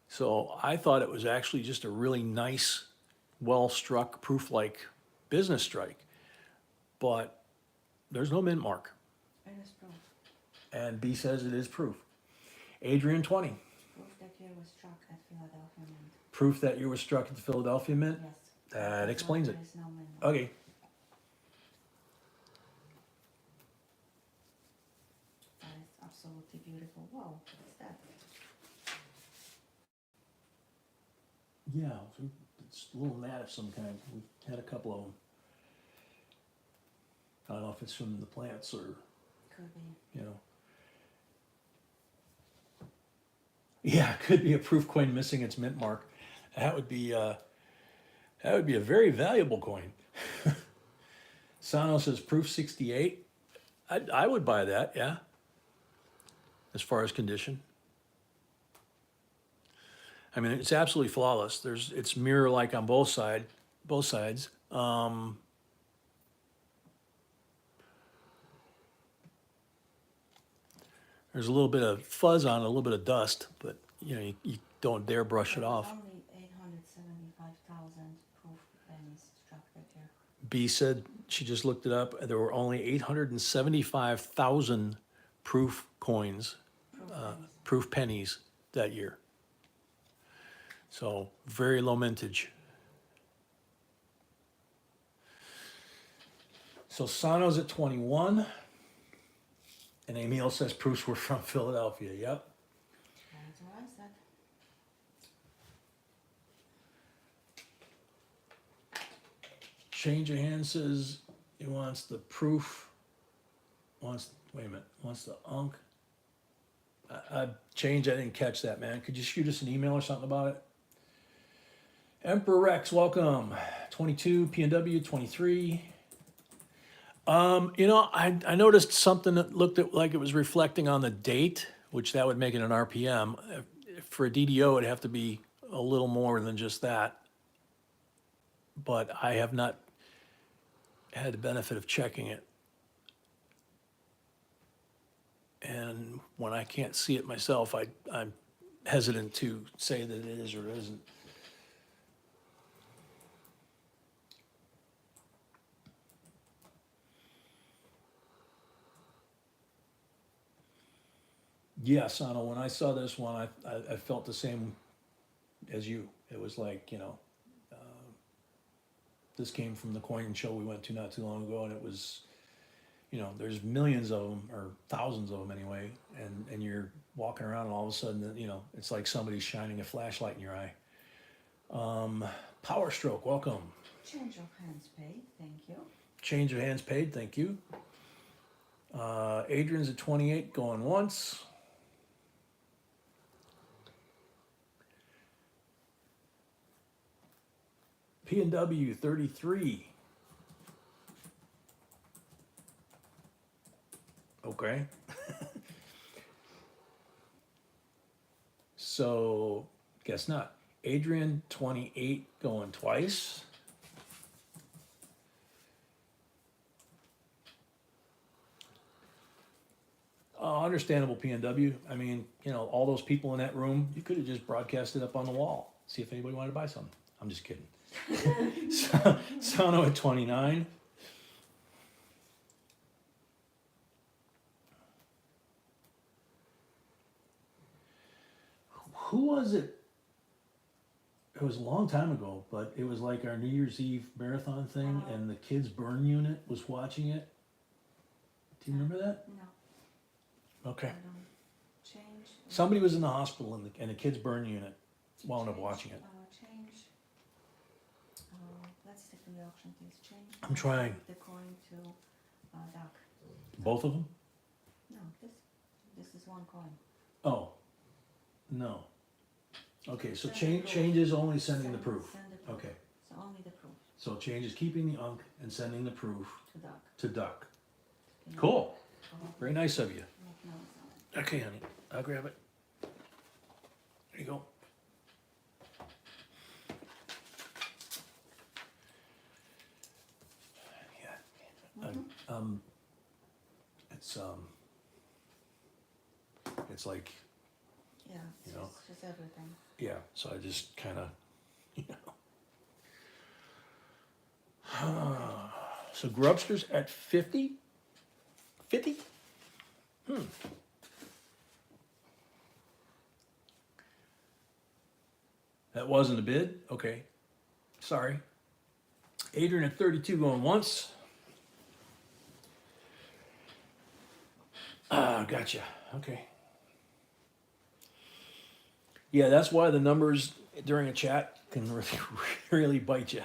So I thought it was actually just a really nice, well-struck, proof-like business strike. But there's no mint mark. It is proof. And B says it is proof. Adrian, 20. Proof that year was struck at Philadelphia Mint. Proof that you were struck at the Philadelphia Mint? Yes. That explains it. There is no mint mark. Okay. Yeah, it's a little gnat of some kind. We've had a couple of them. I don't know if it's from the plants or, Could be. you know. Yeah, it could be a proof coin missing its mint mark. That would be a very valuable coin. Sano says proof 68. I would buy that, yeah. As far as condition. I mean, it's absolutely flawless. It's mirror like on both sides. There's a little bit of fuzz on it, a little bit of dust, but you don't dare brush it off. Only 875,000 proof pennies structured here. B said she just looked it up. There were only 875,000 proof coins, proof pennies that year. So very low mintage. So Sano's at 21. And Emil says proofs were from Philadelphia. Yep. That's what I said. Change of hands says he wants the proof. Wants the unk. Change, I didn't catch that, man. Could you shoot us an email or something about it? Emperor Rex, welcome. 22, PNW, 23. I noticed something that looked like it was reflecting on the date, which that would make it an RPM. For a DDO, it'd have to be a little more than just that. But I have not had the benefit of checking it. And when I can't see it myself, I'm hesitant to say that it is or isn't. Yes, Anna, when I saw this one, I felt the same as you. It was like, this came from the coin show we went to not too long ago, and it was, there's millions of them, or thousands of them anyway, and you're walking around and all of a sudden, it's like somebody's shining a flashlight in your eye. Power Stroke, welcome. Change of hands paid, thank you. Change of hands paid, thank you. Adrian's at 28, going once. P&W 33. Okay. So, guess not. Adrian 28 going twice. Understandable PNW. I mean, all those people in that room, you could have just broadcast it up on the wall. See if anybody wanted to buy some. I'm just kidding. Sano at 29. Who was it? It was a long time ago, but it was like our New Year's Eve marathon thing, and the kids' burn unit was watching it. Do you remember that? No. Okay. I don't change. Somebody was in the hospital, and the kids' burn unit wound up watching it. Change. Let's take the auction, please. Change. I'm trying. The coin to duck. Both of them? No, this is one coin. Oh, no. Okay, so Send the proof. change is only sending the proof. Send the proof. Okay, So only the proof so change is keeping the unk and sending the proof to duck. to duck. Can you Cool. go ahead Very nice of you. and make notes on it? Okay, honey, I'll grab it. There you go. Yeah. It's like, Yeah, it's just everything. yeah, so I just kind of, So Grubster's at 50? 50? That wasn't a bid? Okay. Sorry. Adrian at 32 going once. Gotcha. Okay. Yeah, that's why the numbers during a chat can really, really bite you.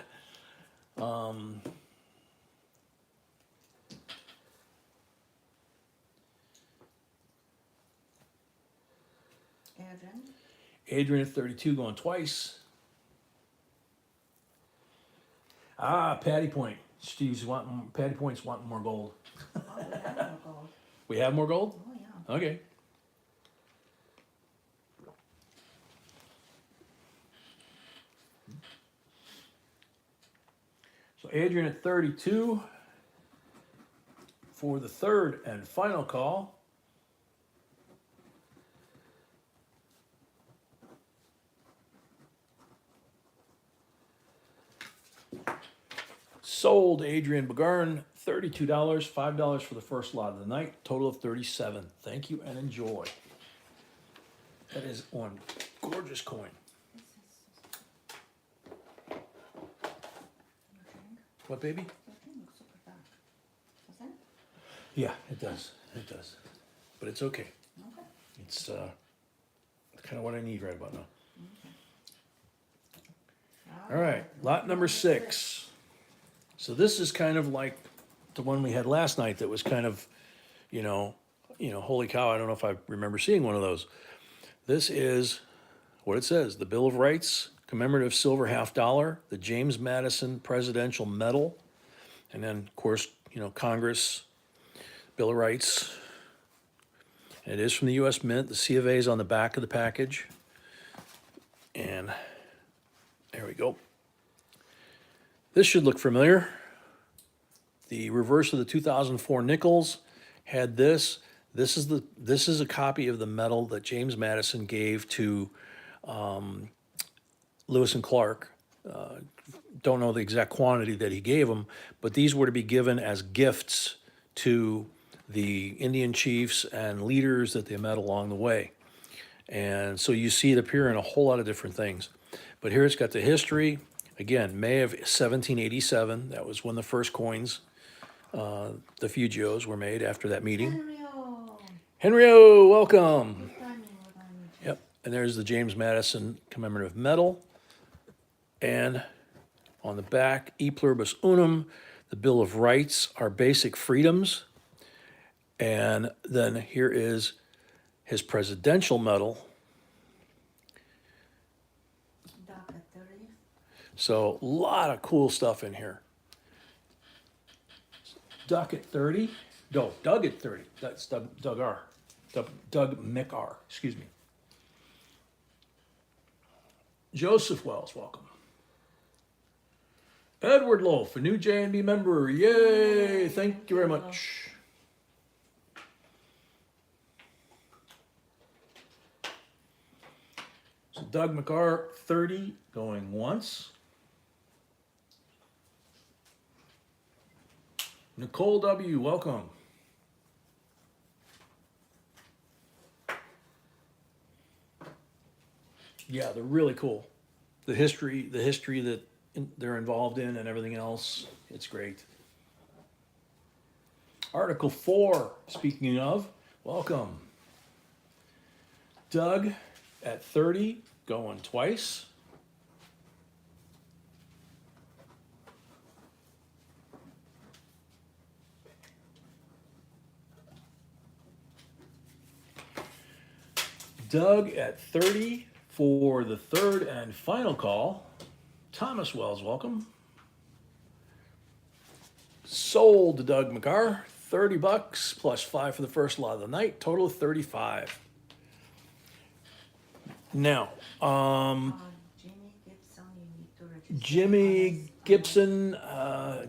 Adrian, Adrian at 32 going twice. Patty Point. Steve's wanting, Patty Point's wanting more gold. oh, we have more gold. We have more gold? Oh, yeah. Okay. So Adrian at 32 for the third and final call. Sold Adrian Begarn, $32, $5 for the first lot of the night, total of 37. Thank you and enjoy. That is one gorgeous coin. This is your drink. What, baby? Your drink looks super dark. Doesn't it? Yeah, it does. It does. But it's okay. Okay. It's kind of what I need right about now. Okay. All right, lot number 6. So this is kind of like the one we had last night that was kind of, holy cow, I don't know if I remember seeing one of those. This is what it says, the Bill of Rights, commemorative silver $50, the James Madison Presidential Medal, and then, of course, Congress, Bill of Rights. And it is from the U.S. Mint. The C of A is on the back of the package. And there we go. This should look familiar. The reverse of the 2004 nickels had this. This is a copy of the medal that James Madison gave to Lewis and Clark. Don't know the exact quantity that he gave them, but these were to be given as gifts to the Indian chiefs and leaders that they met along the way. And so you see it appear in a whole lot of different things. But here it's got the history. Again, May of 1787, that was when the first coins, the Fugios, were made after that meeting. Henrio, welcome. Yep, and there's the James Madison commemorative medal. And on the back, E pluribus unum, the Bill of Rights, our basic freedoms. And then here is his presidential medal. Docket 30. So a lot of cool stuff in here. Duck at 30. No, Doug at 30. That's Doug R. Doug McR. Excuse me. Joseph Wells, welcome. Edward Loaf, a new J&B member. Yay! Thank you very much. So Doug McR, 30, going once. Nicole W., welcome. Yeah, they're really cool. The history that they're involved in and everything else, it's great. Article 4, speaking of, welcome. Doug at 30, going twice. Doug at 30 for the third and final call. Thomas Wells, welcome. Sold to Doug McCarr, $30 plus 5 for the first lot of the night, total of 35. Now, Jimmy Gibson, you need to register. Jimmy Gibson,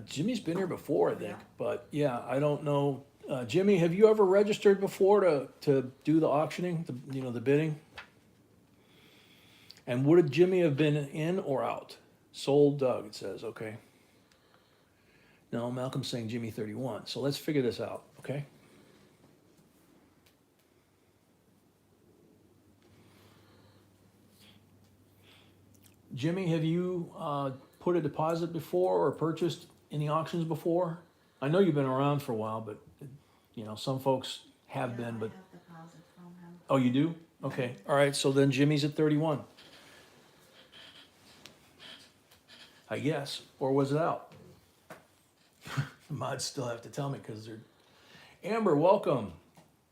Jimmy's been here before, I think, but yeah, I don't know. Jimmy, have you ever registered before to do the auctioning, the bidding? And would Jimmy have been in or out? Sold Doug, it says, okay. No, Malcolm's saying Jimmy 31. So let's figure this out, okay? Jimmy, have you put a deposit before or purchased any auctions before? I know you've been around for a while, but some folks have been, but. I have deposit from him. Oh, you do? Okay, all right, so then Jimmy's at 31. I guess. Or was it out? The mods still have to tell me because they're... Amber, welcome.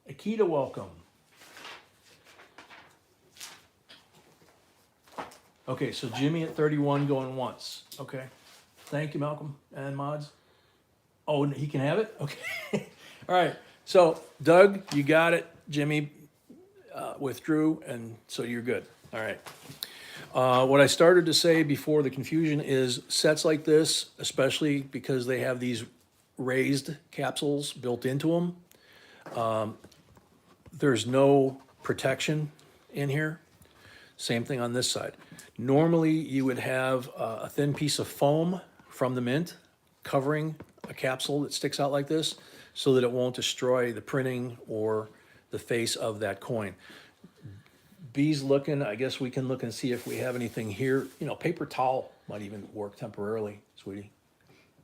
Akita, welcome. Okay, so Jimmy at 31 going once. Okay. Thank you, Malcolm and mods. Oh, he can have it? Okay. All right. So, Doug, you got it. Jimmy withdrew, and so you're good. All right. What I started to say before the confusion is sets like this, especially because they have these raised capsules built into them, there's no protection in here. Same thing on this side. Normally, you would have a thin piece of foam from the mint covering a capsule that sticks out like this so that it won't destroy the printing or the face of that coin. B's looking, I guess we can look and see if we have anything here. You know, paper towel might even work temporarily, sweetie.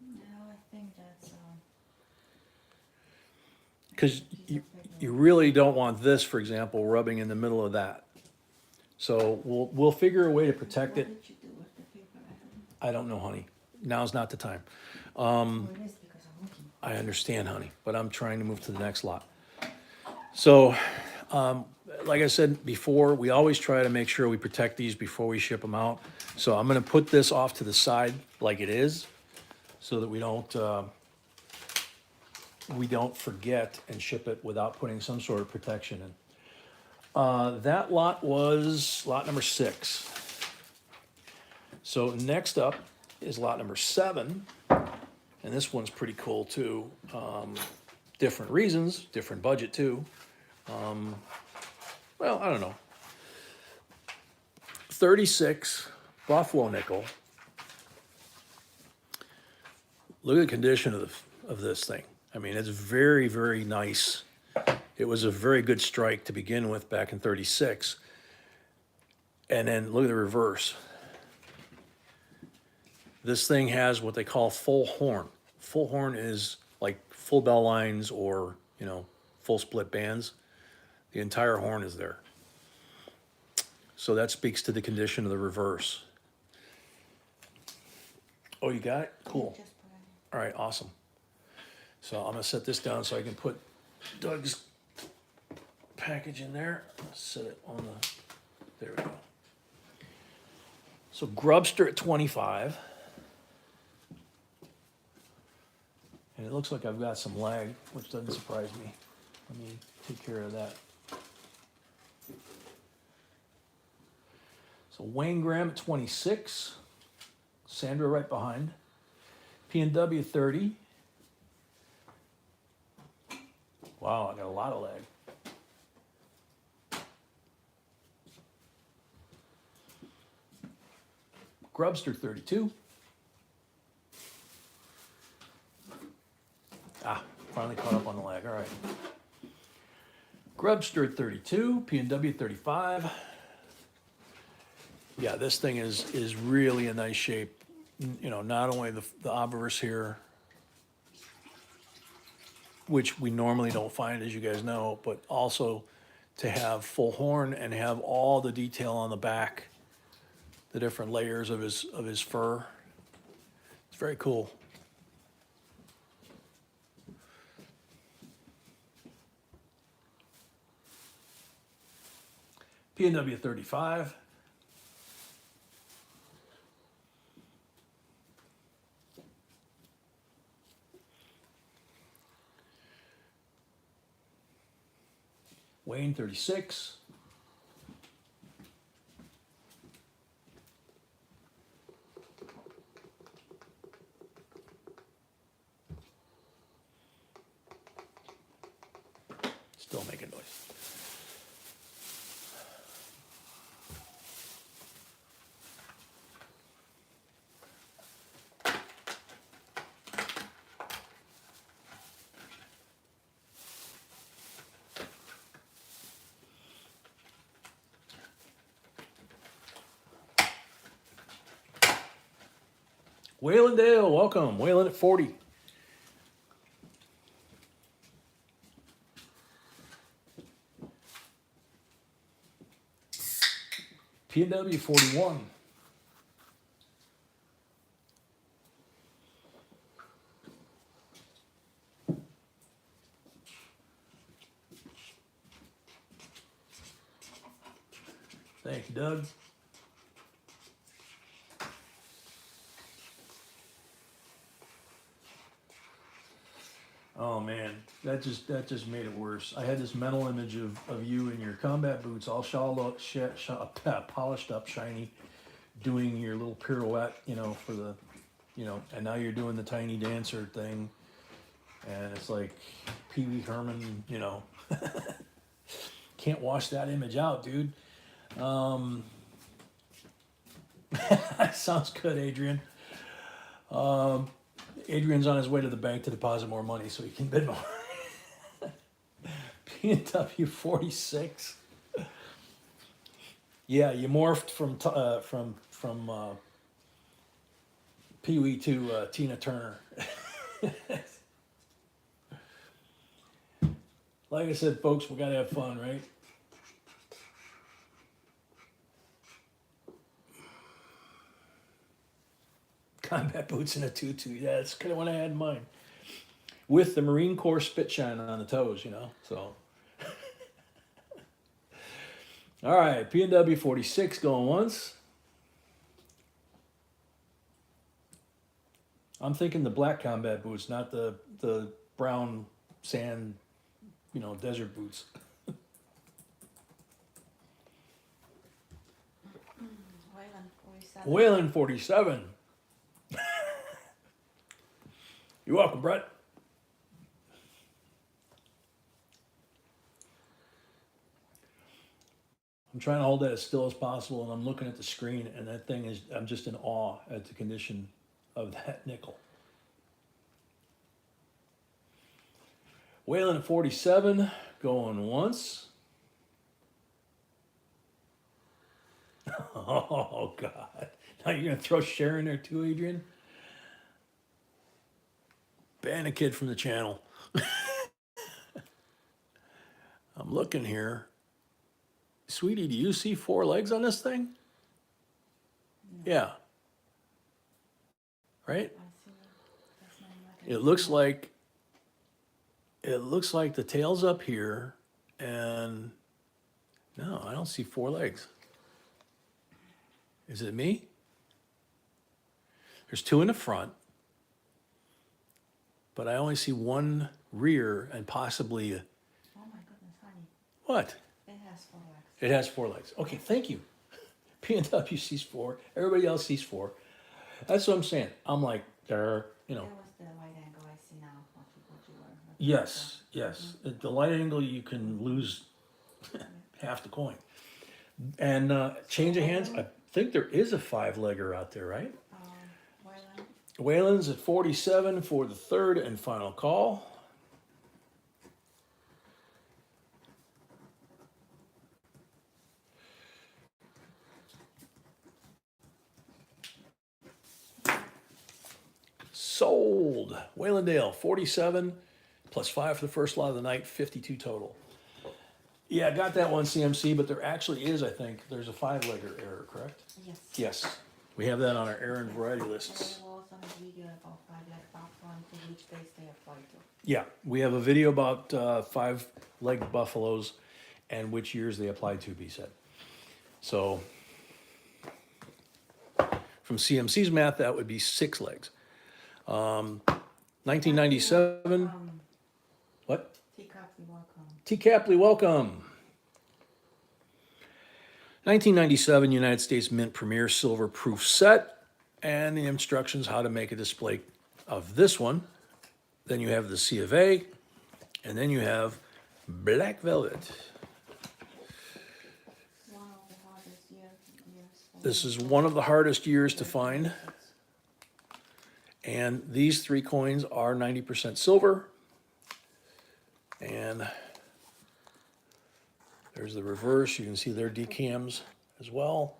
No, I think that's, Because you really don't want this, for example, rubbing in the middle of that. So we'll figure a way to protect what it. did you do with the paper? I don't know, honey. Now's not the time. Oh, it is because I'm looking. I understand, honey, but I'm trying to move to the next lot. So, like I said before, we always try to make sure we protect these before we ship them out. So I'm gonna put this off to the side like it is so that we don't forget and ship it without putting some sort of protection in. That lot was lot number 6. So next up is lot number 7. And this one's pretty cool too. Different reasons, different budget too. Well, I don't know. 36 Buffalo nickel. Look at the condition of this thing. I mean, it's very, very nice. It was a very good strike to begin with back in 36. And then look at the reverse. This thing has what they call full horn. Full horn is like full bell lines or, you know, full split bands. The entire horn is there. So that speaks to the condition of the reverse. Oh, you got it? Cool. Just put it in. All right, awesome. So I'm gonna set this down so I can put Doug's package in there. Set it on the, there we go. So Grubster at 25. And it looks like I've got some lag, which doesn't surprise me. Let me take care of that. So Wayne Graham at 26. Sandra right behind. P&W 30. Wow, I got a lot of lag. Grubster 32. Finally caught up on the lag, all right. Grubster 32, P&W 35. Yeah, this thing is really in nice shape. You know, not only the obverse here, which we normally don't find, as you guys know, but also to have full horn and have all the detail on the back, the different layers of his fur. It's very cool. P&W 35. Wayne 36. Still making noise. Waylon Dale, welcome. Waylon at 40. P&W 41. Thank you, Doug. Oh man, that just made it worse. I had this mental image of you in your combat boots, all polished up, shiny, doing your little pirouette, for the, and now you're doing the tiny dancer thing, and it's like Pee Wee Herman, can't wash that image out, dude. Sounds good, Adrian. Adrian's on his way to the bank to deposit more money so he can bid more. P&W 46. Yeah, you morphed from Pee Wee to Tina Turner. Like I said, folks, we gotta have fun, right? Combat boots and a tutu. Yeah, that's kind of what I had in mind. With the Marine Corps spit shine on the toes, so. All right, P&W 46 going once. I'm thinking the black combat boots, not the brown sand, desert boots. Wayland 47. You're welcome, Brett. I'm trying to hold that as still as possible, and I'm looking at the screen, and that thing is, I'm just in awe at the condition of that nickel. Wayland 47, going once. Oh, God. Now you're going to throw Cher in there too, Adrian? Ban a kid from the channel. I'm looking here. Sweetie, do you see 4 legs on this thing? No. Yeah. Right? It looks like the tail's up here, and no, I don't see 4 legs. Is it me? There's 2 in the front, but I only see 1 rear and possibly Oh my goodness, honey. What? It has 4 legs. It has 4 legs. Okay, thank you. P&W sees 4. Everybody else sees 4. That's what I'm saying. I'm like, That was the wide angle I see now. What you were. Yes, yes. Mm-hmm. At the light angle, you can lose half the coin. And change of hands, I think there is a 5-legger out there, right? Wayland. Wayland's at 47 for the third and final call. Sold. Waylandale, 47 plus 5 for the first lot of the night, 52 total. Yeah, I got that one, CMC, but there actually is, I think, there's a 5-legger error, correct? Yes. Yes. We have that on our error and variety lists. And we also have a video about 5-leg buffalo and to which base they apply to. Yeah, we have a video about 5-leg buffaloes and which years they apply to, be said. So from CMC's math, that would be 6 legs. 1997. What? T. Capley, welcome. T. Capley, welcome. 1997 United States Mint Premier Silver Proof Set, and the instructions how to make a display of this one. Then you have the C of A, and then you have Black Velvet. One of the hardest years. This is one of the hardest years to find. And these 3 coins are 90% silver. And there's the reverse. You can see their decams as well.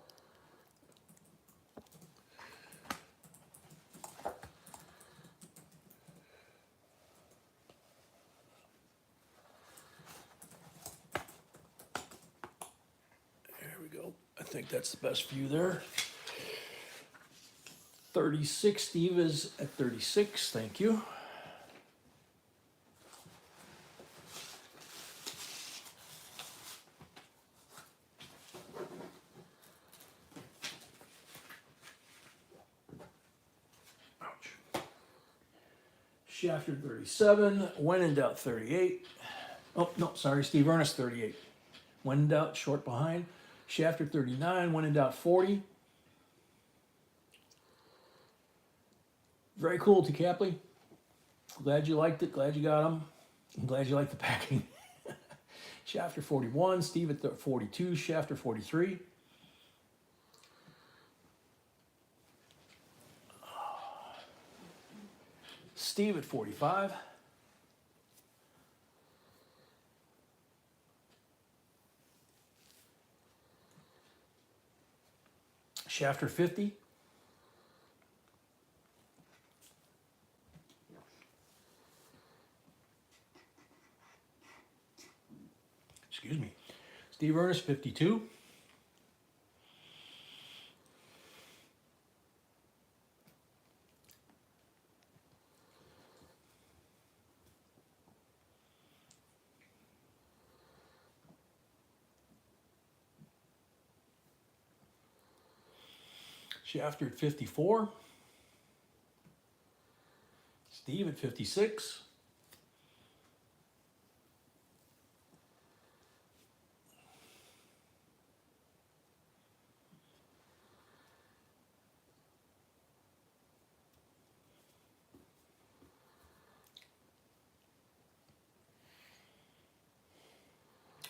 There we go. I think that's the best view there. 36, Steve is at 36, thank you. Shafter 37, when in doubt 38. Oh, no, sorry, Steve Ernest 38. When in doubt, short behind. Shafter 39, when in doubt 40. Very cool, T. Capley. Glad you liked it, glad you got them. I'm glad you liked the packing. Shafter 41, Steve at 42, Shafter 43. Steve at 45. Shafter 50. Excuse me. Steve Ernest 52. Shafter at 54. Steve at 56.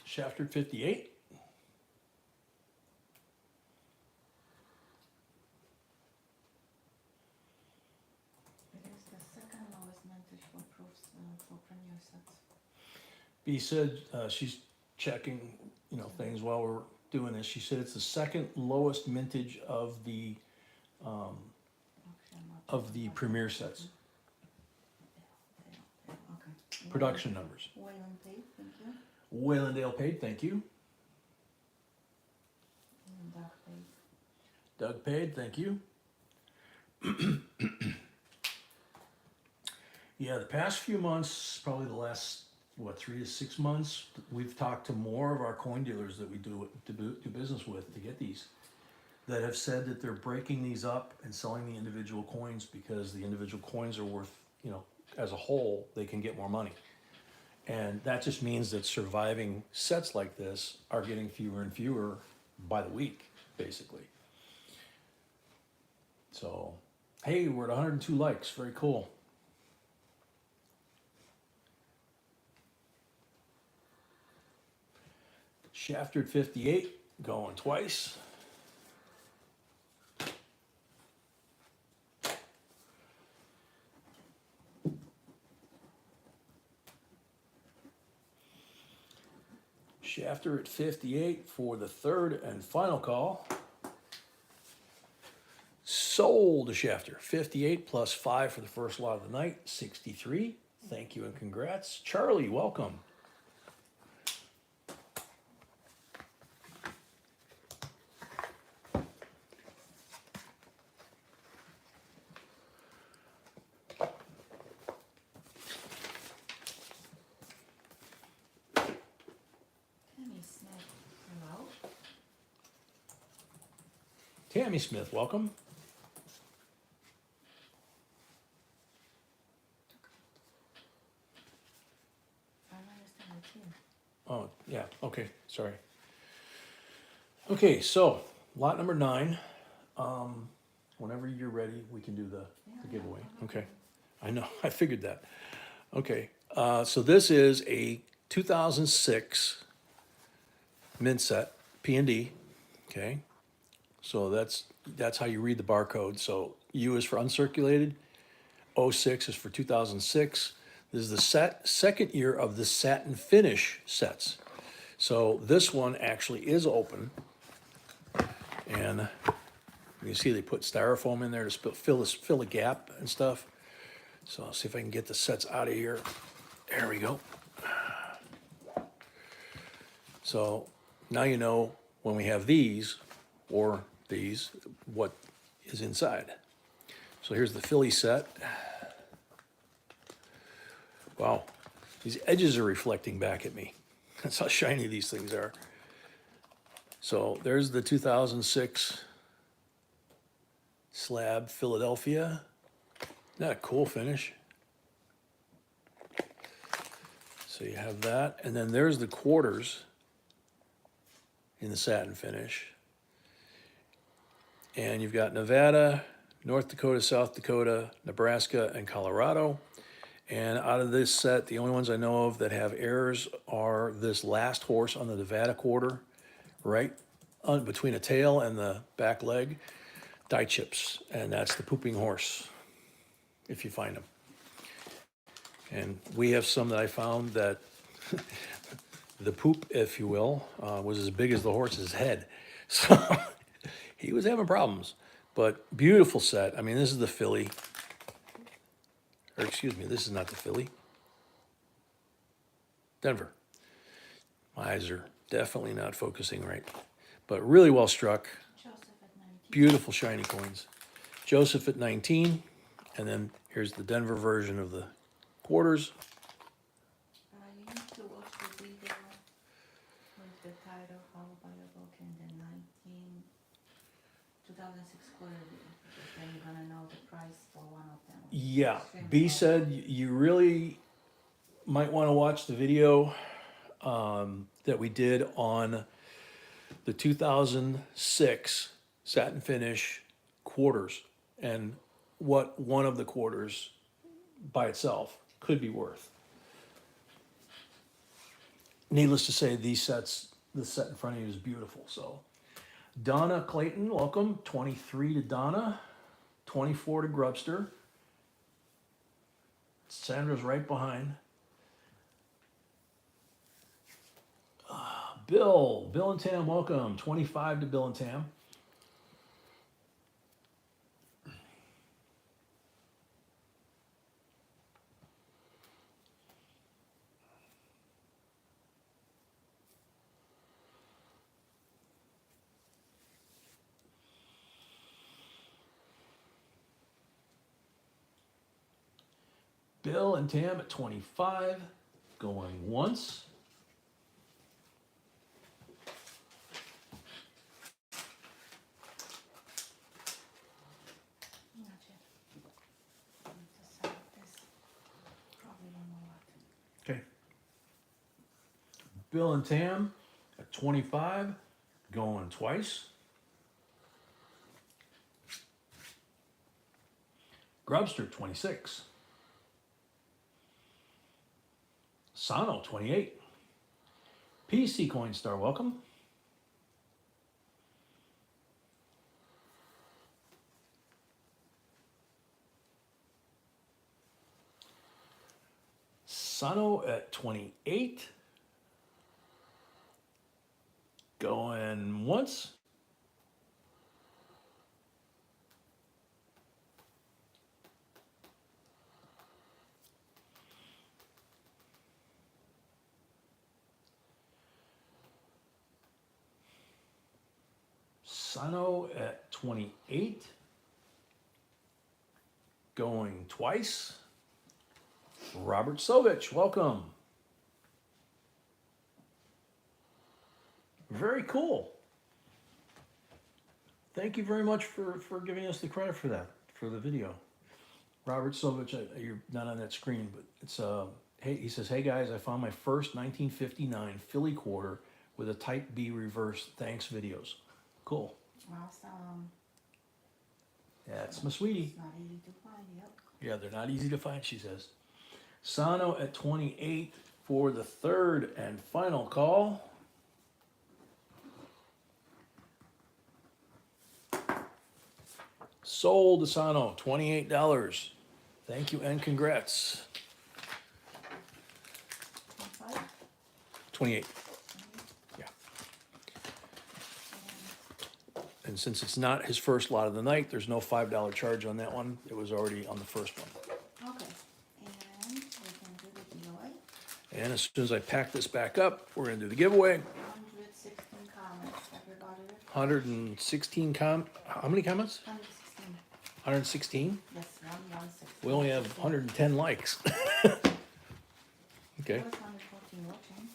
Shafter at 58. It is the second lowest mintage for proofs for premier sets. B said she's checking, things while we're doing this. She said it's the second lowest mintage of the premier sets. Okay. Production numbers. Wayland paid, thank you. Waylandale paid, thank you. And Doug paid. Doug paid, thank you. Yeah, the past few months, probably the last 3 to 6 months, we've talked to more of our coin dealers that we do business with to get these, that have said that they're breaking these up and selling the individual coins because the individual coins are worth, as a whole, they can get more money. And that just means that surviving sets like this are getting fewer and fewer by the week, basically. So, hey, we're at 102 likes, very cool. Shafter at 58, going twice. Shafter at 58 for the third and final call. Sold to Shafter. 58 plus 5 for the first lot of the night. 63. Thank you and congrats. Charlie, welcome. Tammy Smith, welcome. I don't understand it here. Oh, yeah, okay, sorry. Okay, so lot number 9. Whenever you're ready, we can do the giveaway. Okay, I know, I figured that. Okay, so this is a 2006 mint set, P&D, okay? So that's how you read the barcode. So U is for uncirculated, 06 is for 2006. This is the second year of the satin finish sets. So this one actually is open. And you can see they put styrofoam in there to fill a gap and stuff. So I'll see if I can get the sets out of here. There we go. So now you know when we have these, or these, what is inside. So here's the Philly set. Wow, these edges are reflecting back at me. That's how shiny these things are. So there's the 2006 slab Philadelphia. Isn't that a cool finish? So you have that, and then there's the quarters in the satin finish. And you've got Nevada, North Dakota, South Dakota, Nebraska, and Colorado. And out of this set, the only ones I know of that have errors are this last horse on the Nevada quarter, right between a tail and the back leg, die chips. And that's the pooping horse, if you find them. And we have some that I found that the poop, if you will, was as big as the horse's head. So he was having problems. But beautiful set. I mean, this is the filly. Or excuse me, this is not the filly. Denver. My eyes are definitely not focusing right. But really well struck. Joseph at 19. Beautiful shiny coins. Joseph at 19. And then here's the Denver version of the quarters. You need to watch the video with the title How to Buy a Book in the 2006 quarterly. Then you're gonna know the price for one of them. Yeah, Extremely B low. said you really might want to watch the video that we did on the 2006 satin finish quarters and what one of the quarters by itself could be worth. Needless to say, these sets, the set in front of you is beautiful. So, Donna Clayton, welcome. 23 to Donna, 24 to Grubster. Sandra's right behind. Bill and Tam, welcome. 25 to Bill and Tam. Bill and Tam at 25, going once. Not yet. I need to set up this. Probably don't know what. Okay. Bill and Tam at 25, going twice. Grubster, 26. Sano, 28. PC Coinstar, welcome. Sano at 28. Going once. Sano at 28. Going twice. Robert Sovich, welcome. Very cool. Thank you very much for giving us the credit for that, for the video. Robert Sovich, you're not on that screen, but it's hey, he says, hey guys, I found my first 1959 Philly quarter with a Type B reverse. Thanks videos. Cool. Awesome. That's my sweetie. It's not easy to find, yep. Yeah, they're not easy to find, she says. Sano at 28 for the third and final call. Sold to Sano, $28. Thank you and congrats. 25? 28. Yeah. And since it's not his first lot of the night, there's no $5 charge on that one. It was already on the first one. Okay, and we can do the giveaway. And as soon as I pack this back up, we're going to do the giveaway. 116 comments, everybody. 116 how many comments? 116. 116? Yes, 116. We only have 110 likes. Okay. There was 114 watching.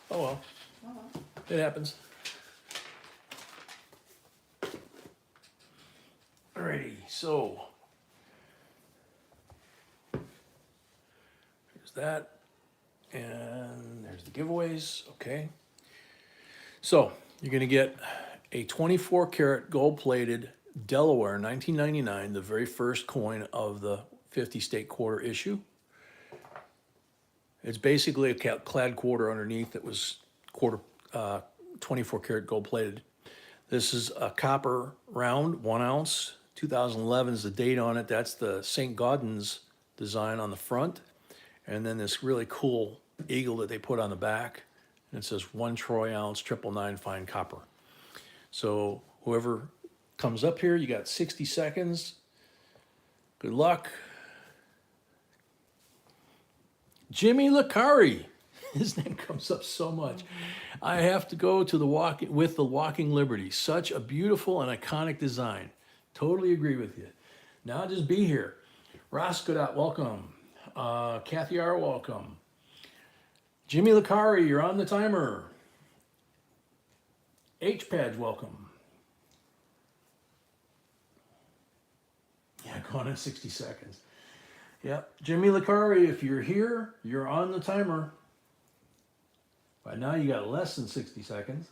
Oh well, Oh well. it happens. Alrighty, so here's that. And there's the giveaways, okay. So you're gonna get a 24 karat gold plated Delaware 1999, the very first coin of the 50 state quarter issue. It's basically a clad quarter underneath that was 24 karat gold plated. This is a copper round, 1 ounce. 2011 is the date on it. That's the St. Gaudens design on the front. And then this really cool eagle that they put on the back. And it says 1 troy ounce, 999 fine copper. So whoever comes up here, you got 60 seconds. Good luck. Jimmy Licari. His name comes up so much. I have to go to the Walking Liberty. Such a beautiful and iconic design. Totally agree with you. Now just be here. Ross Godot, welcome. Kathy R, welcome. Jimmy Licari, you're on the timer. H-Pad, welcome. Yeah, going in 60 seconds. Yep, Jimmy Licari, if you're here, you're on the timer. By now you got less than 60 seconds.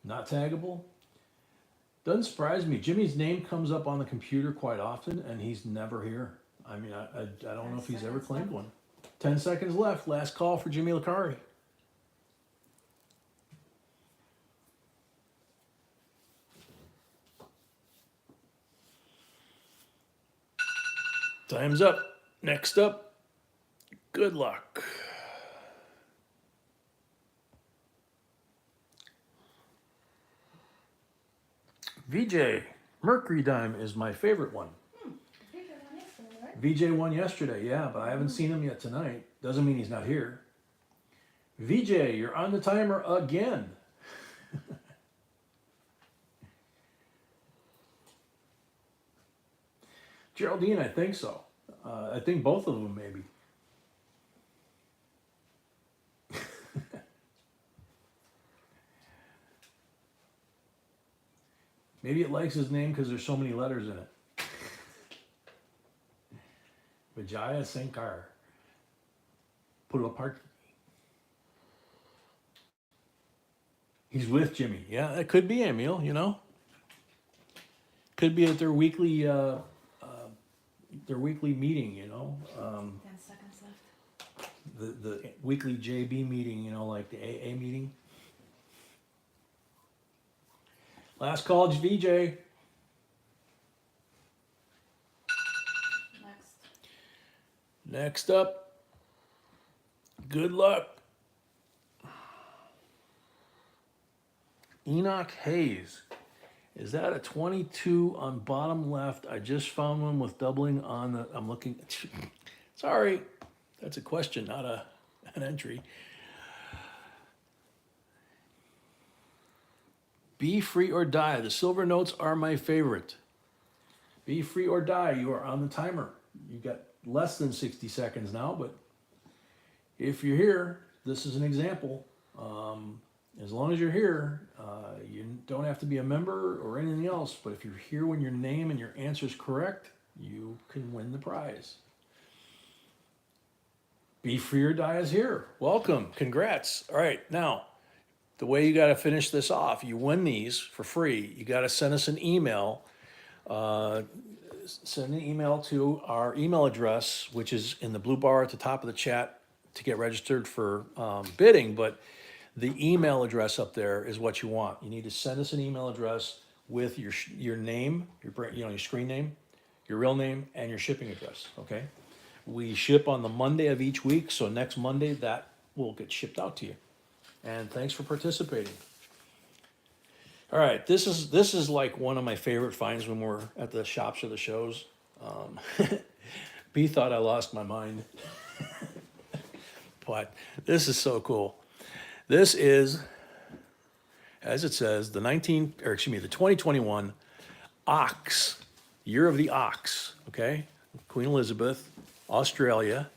Not taggable? Doesn't surprise me. Jimmy's name comes up on the computer quite often, and he's never here. I mean, I don't know if he's ever claimed one. 10 seconds left. Last call for Jimmy Licari. Time's up. Next up, good luck. VJ, Mercury Dime is my favorite one. VJ won yesterday, yeah, but I haven't seen him yet tonight. Doesn't mean he's not here. VJ, you're on the timer again. Geraldine, I think so. I think both of them, maybe. Maybe it likes his name because there's so many letters in it. Vijaya Sankar. Put it apart. He's with Jimmy. Yeah, it could be Emil, you know. Could be at their weekly meeting, you know. 10 seconds left. The weekly JB meeting, you know, like the AA meeting. Last call, VJ. Next up, good luck. Enoch Hayes. Is that a 22 on bottom left? I just found one with doubling on the, I'm looking, sorry, that's a question, not an entry. Be free or die. The silver notes are my favorite. Be free or die. You are on the timer. You got less than 60 seconds now, but if you're here, this is an example. As long as you're here, you don't have to be a member or anything else, but if you're here when your name and your answer is correct, you can win the prize. Be free or die is here. Welcome. Congrats. All right, now, the way you got to finish this off, you win these for free. You got to send us an email. Send an email to our email address, which is in the blue bar at the top of the chat to get registered for bidding. But the email address up there is what you want. You need to send us an email address with your name, your screen name, your real name, and your shipping address. Okay. We ship on the Monday of each week, so next Monday that will get shipped out to you. And thanks for participating. All right, this is like one of my favorite finds when we're at the shops or the shows. B thought I lost my mind, but this is so cool. This is, as it says, the 2021 Ox, Year of the Ox. Okay, Queen Elizabeth, Australia,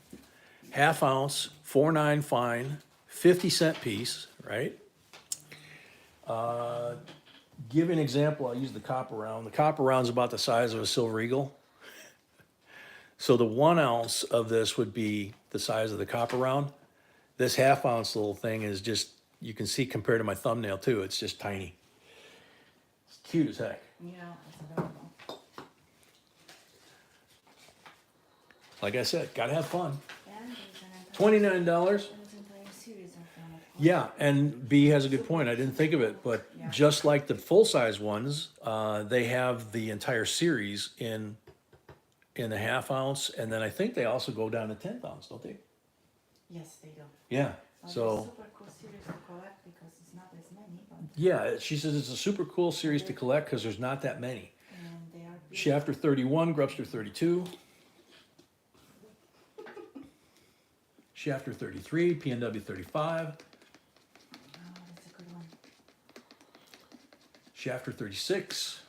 half ounce, 4.9 fine. 50-cent piece, right? give you an example, I'll use the copper round. The copper round's about the size of a silver eagle. So the 1 ounce of this would be the size of the copper round. This half ounce little thing is just, you can see compared to my thumbnail too, it's just tiny. It's cute as heck. Yeah, it's adorable. Like I said, gotta have fun. And there's an entire, $29. there's an entire series of them. Of course. Yeah, and B has a good point. I didn't think of it, but Yeah. just like the full-size ones, they have the entire series in the half ounce, and then I think they also go down to 10th ounce, don't they? Yes, they do. Yeah. But it's So super cool series to collect because it's not as many, but yeah, she says it's a super cool series to collect because there's not that many. and they are big. Shafter 31, Grubster 32. Shafter 33, PNW 35. Oh, that's a good one. Shafter 36.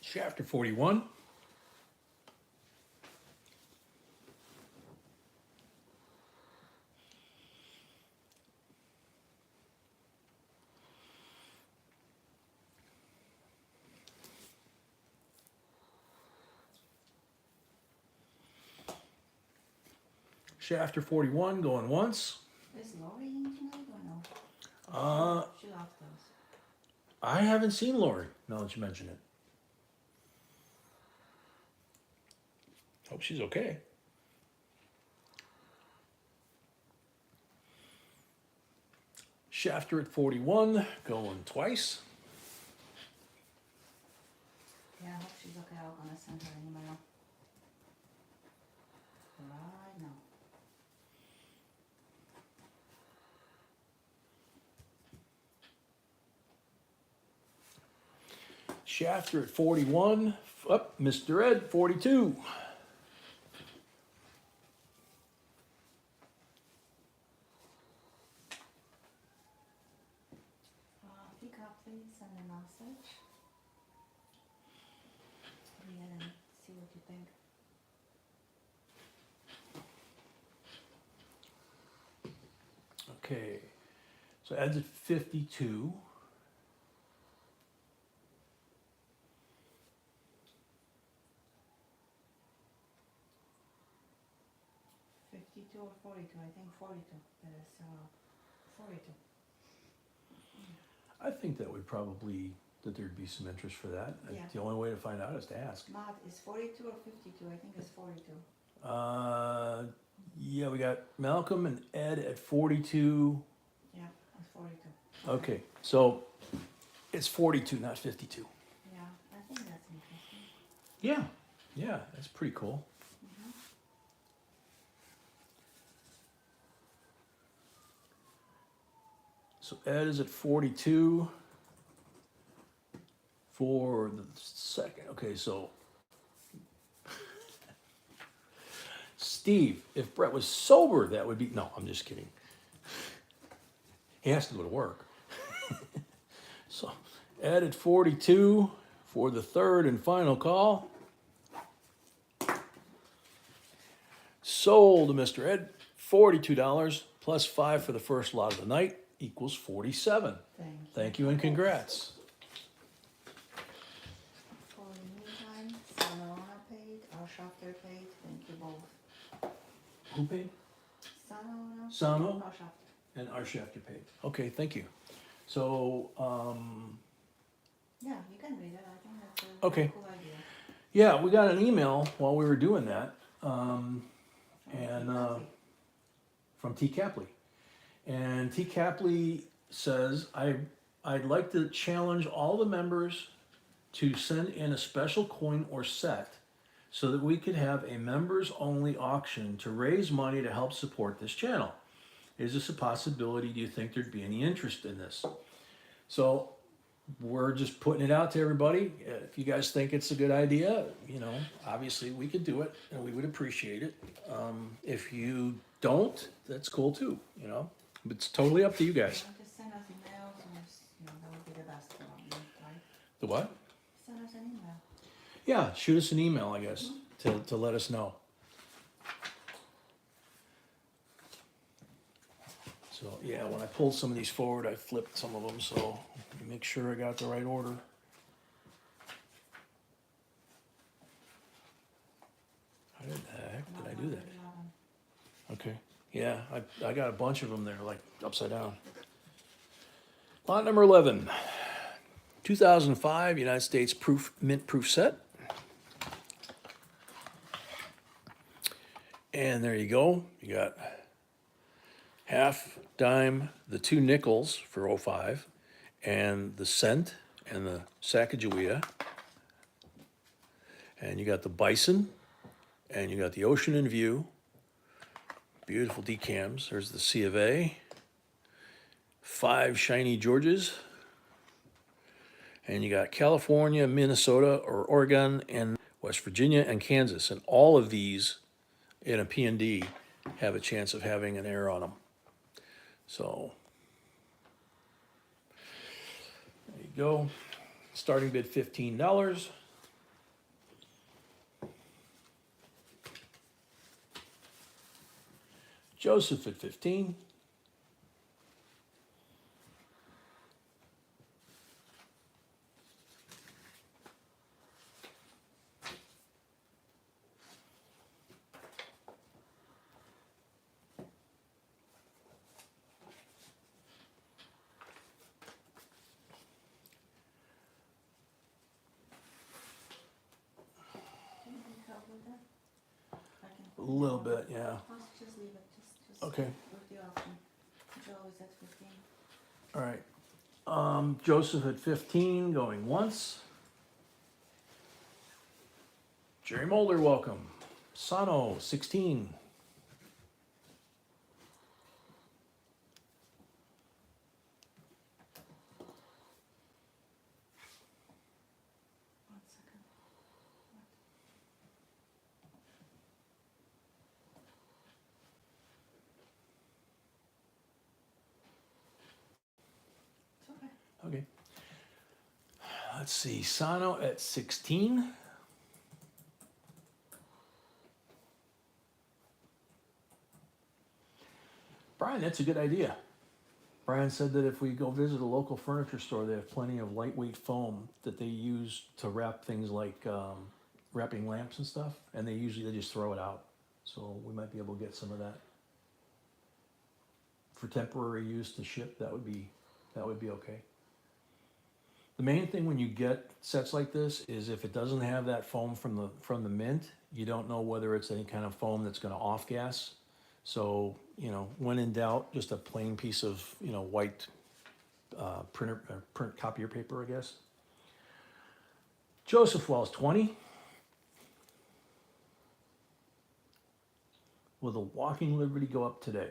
Shafter 41. Shafter 41 going once. Is Lori in tonight or no? She loves those. I haven't seen Lori, now that you mention it. Hope she's okay. Shafter at 41, going twice. Yeah, I hope she's okay. I'm gonna send her an email right now. Shafter at 41, up, Mr. Ed, 42. Pick up, please, send a message. Read and see what you think. Okay, so Ed's at 52. $52 or 42? I think 42. There's 42. I think that would probably, that there'd be some interest for that. Yeah. The only way to find out is to ask. Matt, is 42 or 52? I think it's 42. Yeah, we got Malcolm and Ed at 42. Yeah, it's 42. Okay, so it's 42, not 52. Yeah, I think that's interesting. Yeah, that's pretty cool. Mhm. So Ed is at 42 for the second. Okay, so Steve, if Brett was sober, that would be, no, I'm just kidding. He has to go to work. So Ed at 42 for the third and final call. Sold to Mr. Ed, $42 plus 5 for the first lot of the night equals 47. Thank you and congrats. For the meantime, Sanona paid, our shopper paid. Thank you both. Who paid? Sanona, Sano our shopper. and our Shafter paid. Okay, thank you. So, Yeah, you can read it. I think that's a Okay. cool idea. yeah, we got an email while we were doing that, from T. Capley. And T. Capley says, I'd like to challenge all the members to send in a special coin or set so that we could have a members only auction to raise money to help support this channel. Is this a possibility? Do you think there'd be any interest in this? So we're just putting it out to everybody. If you guys think it's a good idea, obviously we could do it and we would appreciate it. If you don't, that's cool too, It's totally up to you guys. Just send us emails and that would be the best one, right? The what? Send us an email. Yeah, shoot us an email, I guess, to let us know. So, yeah, when I pulled some of these forward, I flipped some of them, so make sure I got the right order. How the heck did I do that? Okay, yeah, I got a bunch of them there, like upside down. Lot number 11, 2005 United States mint proof set. And there you go. You got half dime, the 2 nickels for 05, and the cent and the Sacagawea. And you got the bison, and you got the ocean in view. Beautiful decams. There's the C of A. 5 shiny Georges. And you got California, Minnesota, or Oregon, and West Virginia, and Kansas. And all of these in a P&D have a chance of having an error on them. So, there you go. Starting bid $15. Joseph at 15. A little bit, yeah. Let's just leave it. Just Okay. with the option. Joe is at 15. All right. Joseph at 15, going once. Jerry Mulder, welcome. Sano, 16. One second. It's okay. Okay. Let's see. Sano at 16. Brian, that's a good idea. Brian said that if we go visit a local furniture store, they have plenty of lightweight foam that they use to wrap things like wrapping lamps and stuff, and they just throw it out. So we might be able to get some of that for temporary use to ship. That would be okay. The main thing when you get sets like this is if it doesn't have that foam from the mint, you don't know whether it's any kind of foam that's going to off gas. So, when in doubt, just a plain piece of, white print copier paper, I guess. Joseph Wells, 20. Will the Walking Liberty go up today?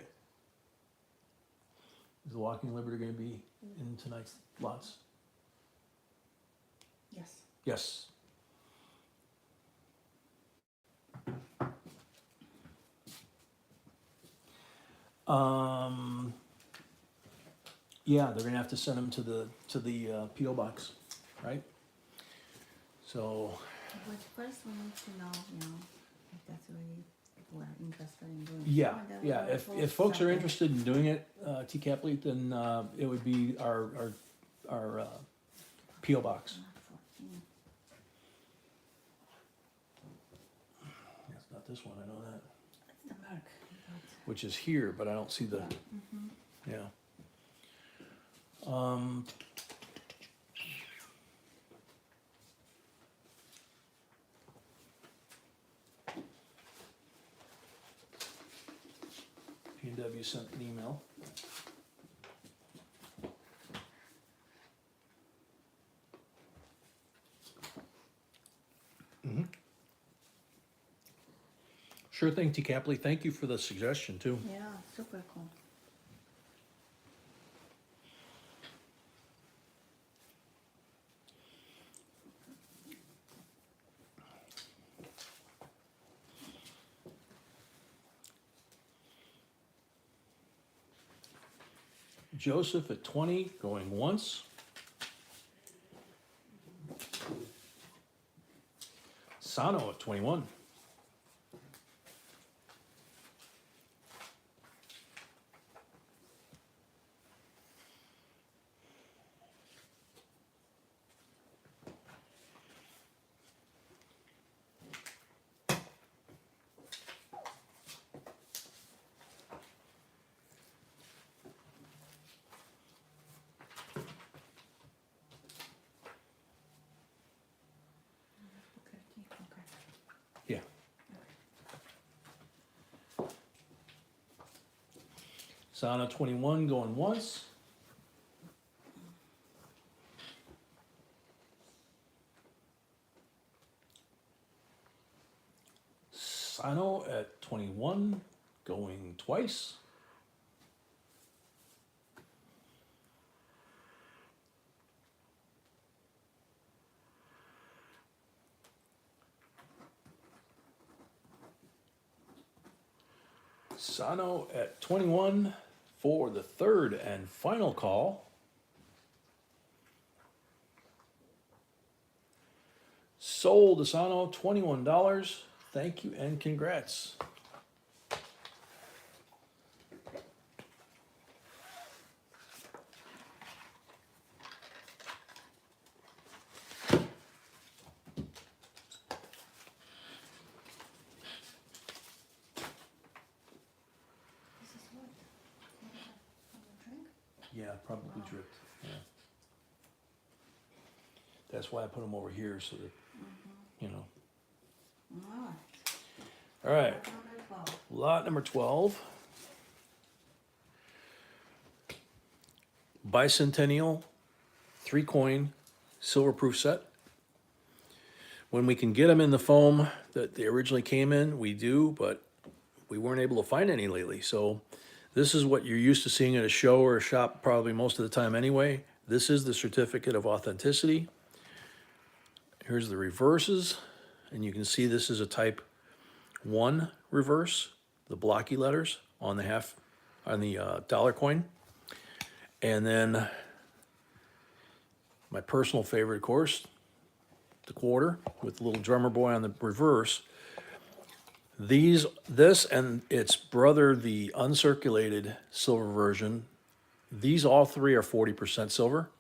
Is the Walking Liberty going to be in tonight's lots? Yes. Yes. Yeah, they're gonna have to send them to the PO box, right? So But first we need to know, if that's really people are interested in doing. yeah, So then yeah. we'll If post folks are something. interested in doing it, TCAP Lead, then it would be our PO box. Not 14. It's not this one, I know that. It's the mark. Which is here, but I don't see the Mm-hmm. yeah. P&W sent an email. Sure thing, T. Capley. Thank you for the suggestion too. Yeah, super cool. Joseph at 20, going once. Sano at 21. Okay. Yeah. Sano 21, going once. Sano at 21, going twice. Sano at 21 for the third and final call. Sold to Sano, $21. Thank you and congrats. This is what? Drink? Yeah, probably dripped. Yeah. That's why I put them over here so that, you know. Alright. All right, Number 12. lot number 12. Bicentennial 3-coin silver proof set. When we can get them in the foam that they originally came in, we do, but we weren't able to find any lately. So this is what you're used to seeing at a show or a shop probably most of the time anyway. This is the certificate of authenticity. Here's the reverses, and you can see this is a type 1 reverse, the blocky letters on the dollar coin. And then my personal favorite, of course, the quarter with the little drummer boy on the reverse. This and its brother, the uncirculated silver version, these all three are 40% silver.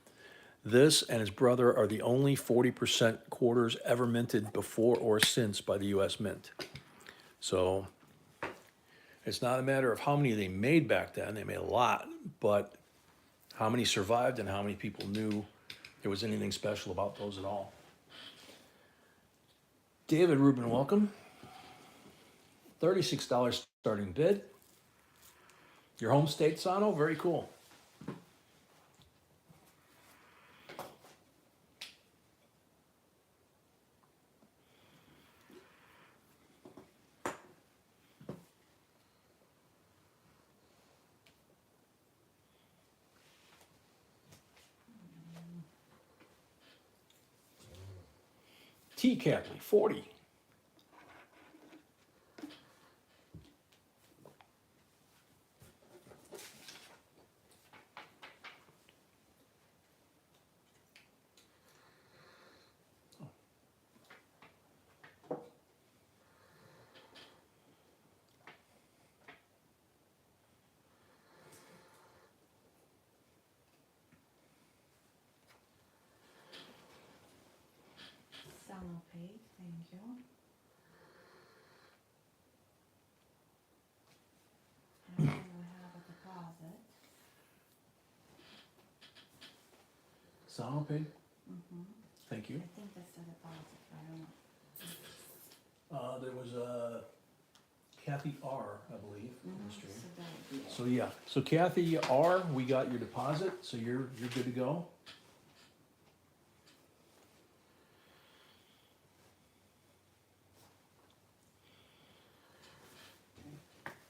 This and its brother are the only 40% quarters ever minted before or since by the US Mint. So it's not a matter of how many they made back then, they made a lot, but how many survived and how many people knew there was anything special about those at all. David Rubin, welcome. $36 starting bid. Your home state, Sano, very cool. T. Capley, 40. Unpaid, thank you. And then we have a deposit. Sano paid? Thank you. I think that's the deposit, I don't know. There was a Kathy R, I believe, in the stream. So that would be it. So yeah, so Kathy R, we got your deposit, so you're good to go.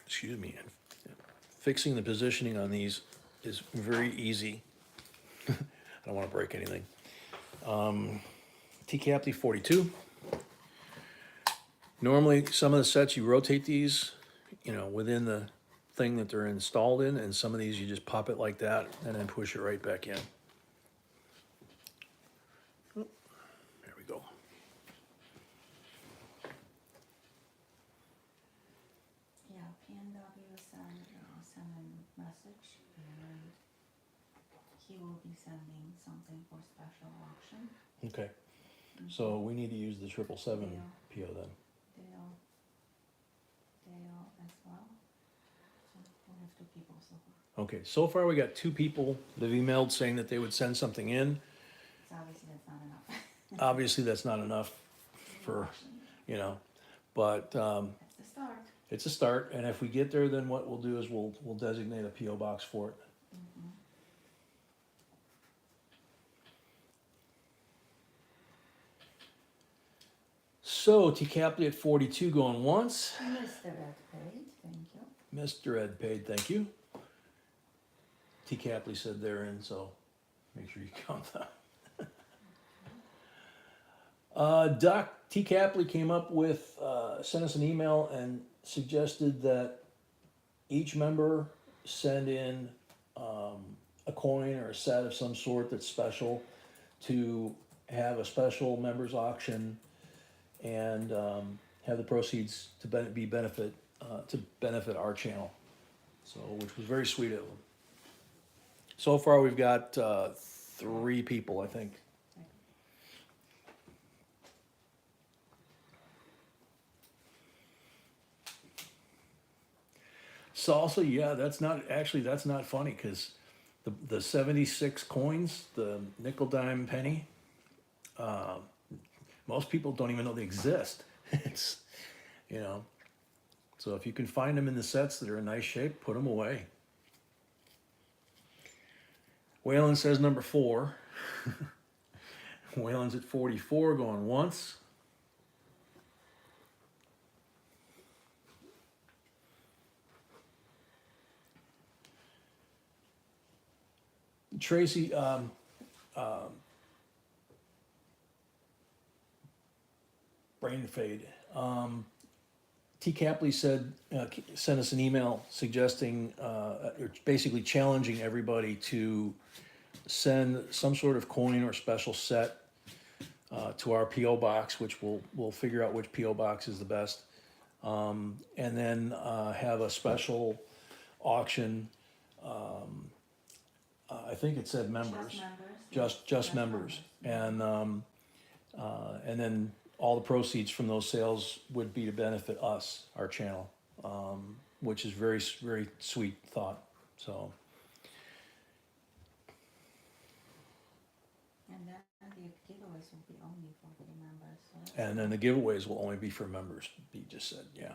Excuse me. Fixing the positioning on these is very easy. I don't want to break anything. T. Capley 42. Normally, some of the sets you rotate these, you know, within the thing that they're installed in, and some of these you just pop it like that and then push it right back in. Oh, there we go. Yeah, PNW send a message, and he will be sending something for special auction. Okay, so we need to use the 777 PO then. Dale as well. So we'll have 2 people so far. Okay, so far we got 2 people that have emailed saying that they would send something in. So obviously that's not enough. Obviously, that's not enough for, you know, but That's the start. it's a start, and if we get there, then what we'll do is we'll designate a PO box for it. Mm-hmm. So T Capley at 42 going once. Mr. Ed Paid, thank you. Mr. Ed Paid, thank you. T Capley said they're in, so make sure you count that. Doc T Capley came up with, sent us an email and suggested that each member send in a coin or a set of some sort that's special to have a special members auction and have the proceeds to benefit our channel. So, which was very sweet of them. So far, we've got 3 people, I think. Salsa, yeah, that's not funny because the 76 coins, the nickel, dime, penny, most people don't even know they exist. It's, you know, so if you can find them in the sets that are in nice shape, put them away. Waylon says number 4. Waylon's at 44 going once. Tracy, brain fade. T. Capley said, sent us an email suggesting, or basically challenging everybody to send some sort of coin or special set to our PO box, which we'll figure out which PO box is the best, and then have a special auction. I think it said members, just members, and then all the proceeds from those sales would be to benefit us, our channel, which is very, very sweet thought. So. And then the giveaways will be only for the members. So And then the giveaways will only be for members, he just said, yeah.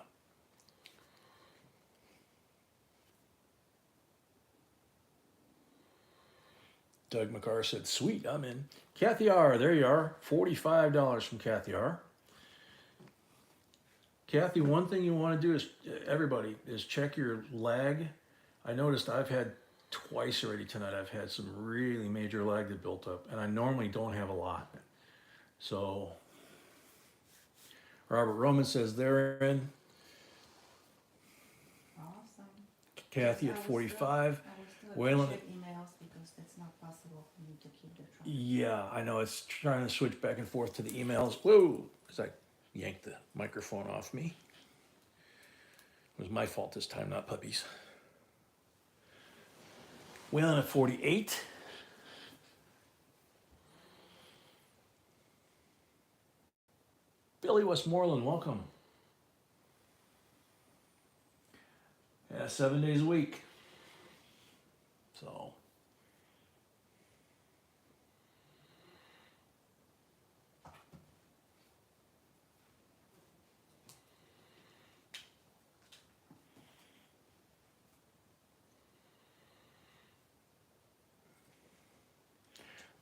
Doug McCarr said, sweet, I'm in. Kathy R., there you are, $45 from Kathy R. Kathy, one thing you want to do is, everybody, is check your lag. I noticed I've had twice already tonight, I've had some really major lag that built up, and I normally don't have a lot. So, Robert Roman says they're in. awesome. Kathy at 45. I will Waylon- still appreciate emails because that's not possible for me to keep the track. Yeah, I know, it's trying to switch back and forth to the emails. Whoa, because I yanked the microphone off me. It was my fault this time, not Puppy's. Waylon at 48. Billy Westmoreland, welcome. Yeah, 7 days a week. So.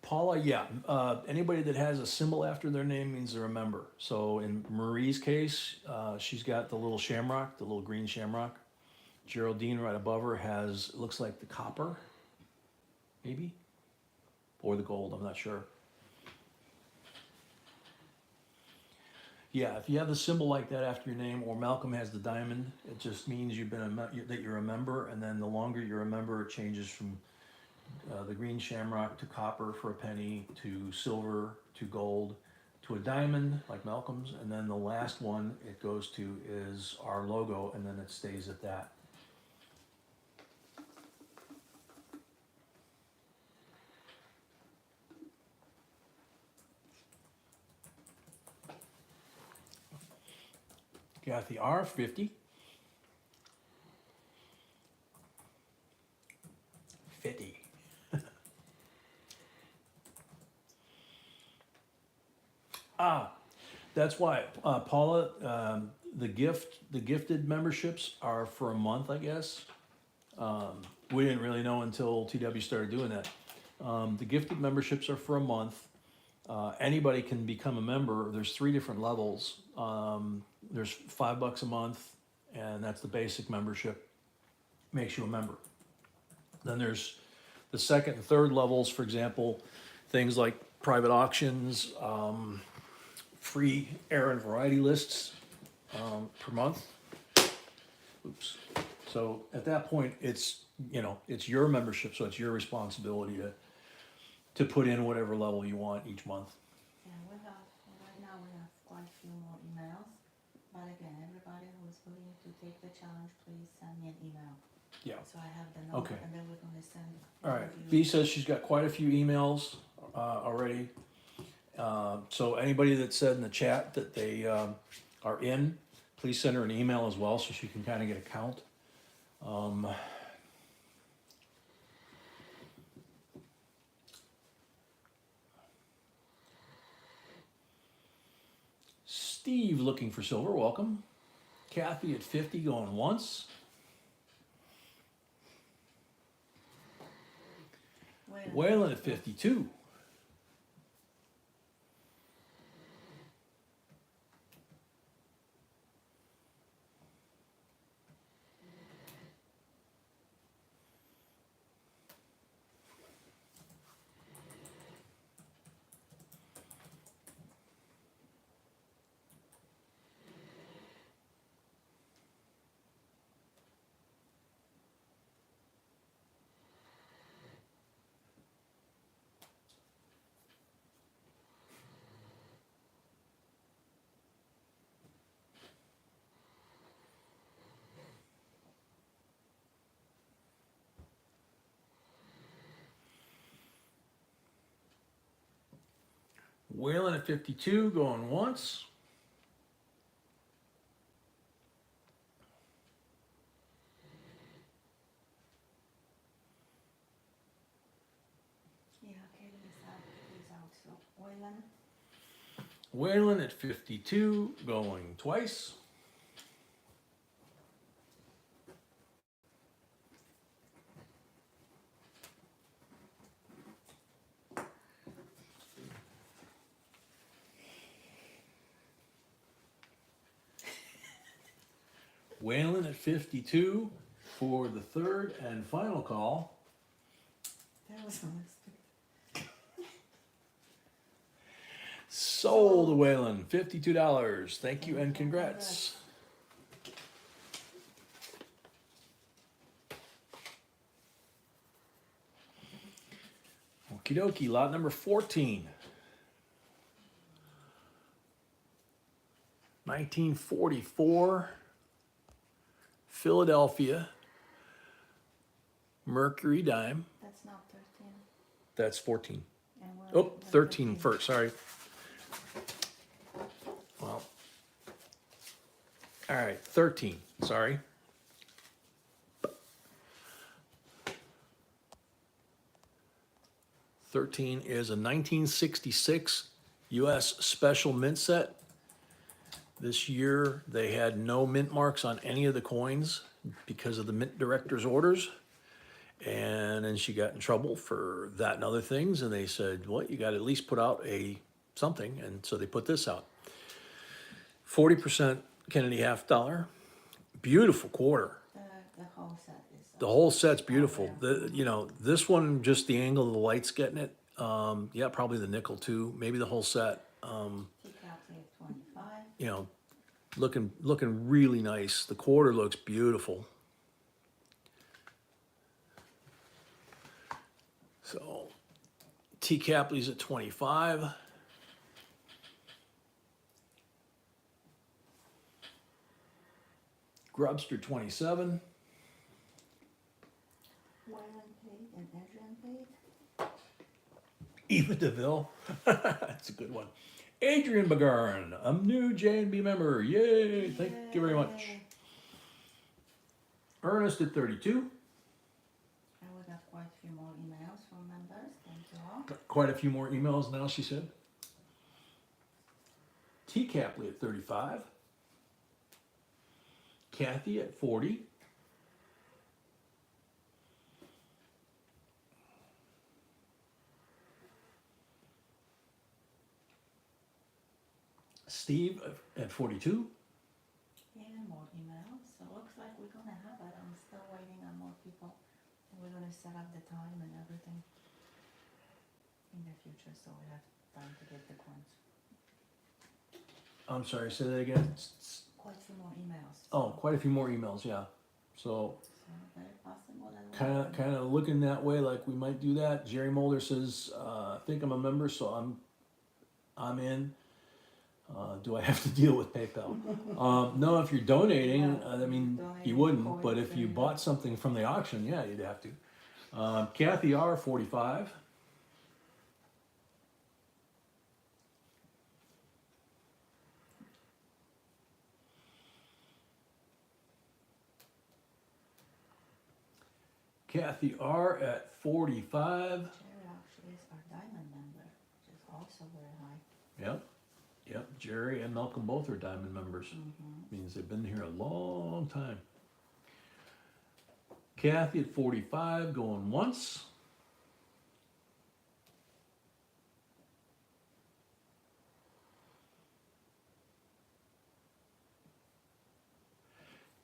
Paula, yeah. Anybody that has a symbol after their name means they're a member. So in Marie's case, she's got the little shamrock, the little green shamrock. Geraldine right above her has, looks like the copper, maybe, or the gold, I'm not sure. Yeah, if you have the symbol like that after your name, or Malcolm has the diamond, it just means you've been that you're a member, and then the longer you're a member, it changes from the green shamrock to copper for a penny to silver to gold to a diamond like Malcolm's, and then the last one it goes to is our logo, and then it stays at that. Kathy R, 50. 50. That's why, Paula, the gifted memberships are for a month, I guess. We didn't really know until TW started doing that. The gifted memberships are for a month. Anybody can become a member. There's 3 different levels. There's $5 a month, and that's the basic membership. Makes you a member. Then there's the second and third levels, for example, things like private auctions, free error and variety lists per month. Oops. So at that point, it's it's your membership, so it's your responsibility to put in whatever level you want each month. Yeah, right now we have quite a few more emails, but again, everybody who is willing to take the challenge, please send me an email. Yeah. So I have the number, Okay. and then we're gonna send. All right. B says she's got quite a few emails already. So anybody that said in the chat that they are in, please send her an email as well so she can kind of get a count. Steve looking for silver, welcome. Kathy at 50 going once. Waylon at 52. Waylon at 52 going once. Yeah, okay, he's out, so Waylon. Waylon at 52 going twice. Waylon at 52 for the third and final call. That was unexpected. Sold, Waylon, $52. Thank you and congrats. Okie dokie, lot number 14. 1944, Philadelphia, Mercury dime. That's not 13. That's 14. And we're Oh, at 13 first, sorry. Well, all right, 13, sorry. $13 is a 1966 U.S. special mint set. This year, they had no mint marks on any of the coins because of the mint director's orders. And then she got in trouble for that and other things. And they said, well, you got to at least put out something. And so they put this out. 40% Kennedy half dollar. Beautiful quarter. The whole set is. The whole set's beautiful. This one, just the angle of the light's getting it. Yeah, probably the nickel too. Maybe the whole set. He calculated 25. you know, looking really nice. The quarter looks beautiful. So T. Capley's at 25. Grubster 27. Why Unpaid and Adrian Paid? Eva DeVille. That's a good one. Adrian Bagarn, a new J&B member. Yay! Thank you very much. Yay. Ernest at 32. And we got quite a few more emails from members. Thank you all. Got quite a few more emails now, she said. T. Capley at 35. Kathy at 40. Steve at 42. Even more emails. So looks like we're gonna have it. I'm still waiting on more people. And we're gonna set up the time and everything in the future, so we have time to get the coins. I'm sorry, say that again. Quite a few more emails. Oh, quite a few more emails, yeah. So So very possible that we'll kind of looking that way, like we might do that. Jerry Mulder says, I think I'm a member, so I'm in. Do I have to deal with PayPal? No, if you're donating, I mean, you Donating wouldn't, but coins if you and- bought something from the auction, yeah, you'd have to. Kathy R, 45. Kathy R at 45. Jerry actually is our diamond member, which is also very high. Yep, Jerry and Malcolm both are diamond members. Means they've been here a long time. Kathy at 45, going once.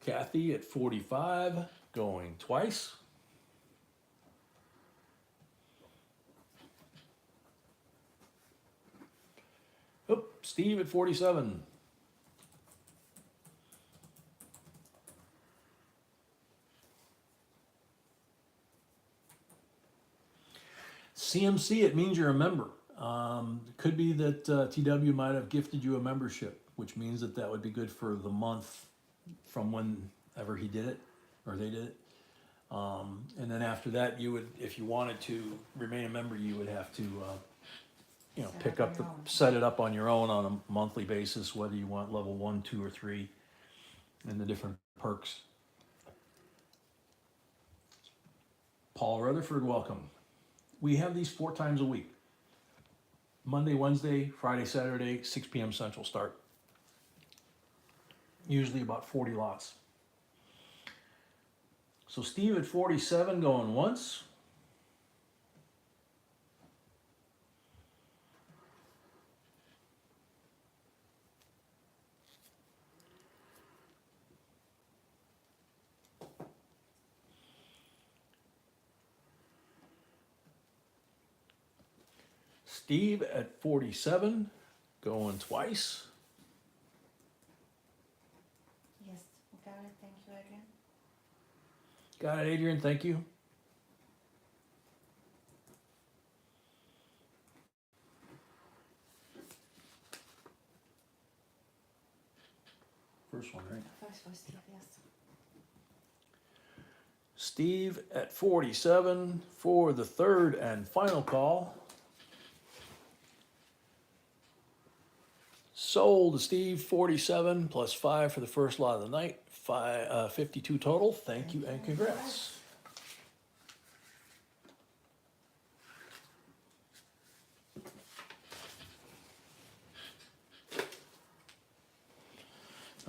Kathy at 45, going twice. Oop, Steve at 47. CMC, it means you're a member. Could be that TW might have gifted you a membership, which means that would be good for the month from whenever he did it or they did it. And then after that, you would, if you wanted to remain a member, you would have to, set it up on your own on a monthly basis, whether you want level 1, 2, or 3, and the different perks. Paul Rutherford, welcome. We have these 4 times a week. Monday, Wednesday, Friday, Saturday, 6 p.m. Central start. Usually about 40 lots. So Steve at 47 going once. Steve at 47 going twice. Yes, we got it. Thank you, Adrian. Got it, Adrian. Thank you. First one, right? First was Steve, yes. Steve at 47 for the third and final call. Sold to Steve, 47 plus 5 for the first lot of the night. 52 total. Thank you and congrats.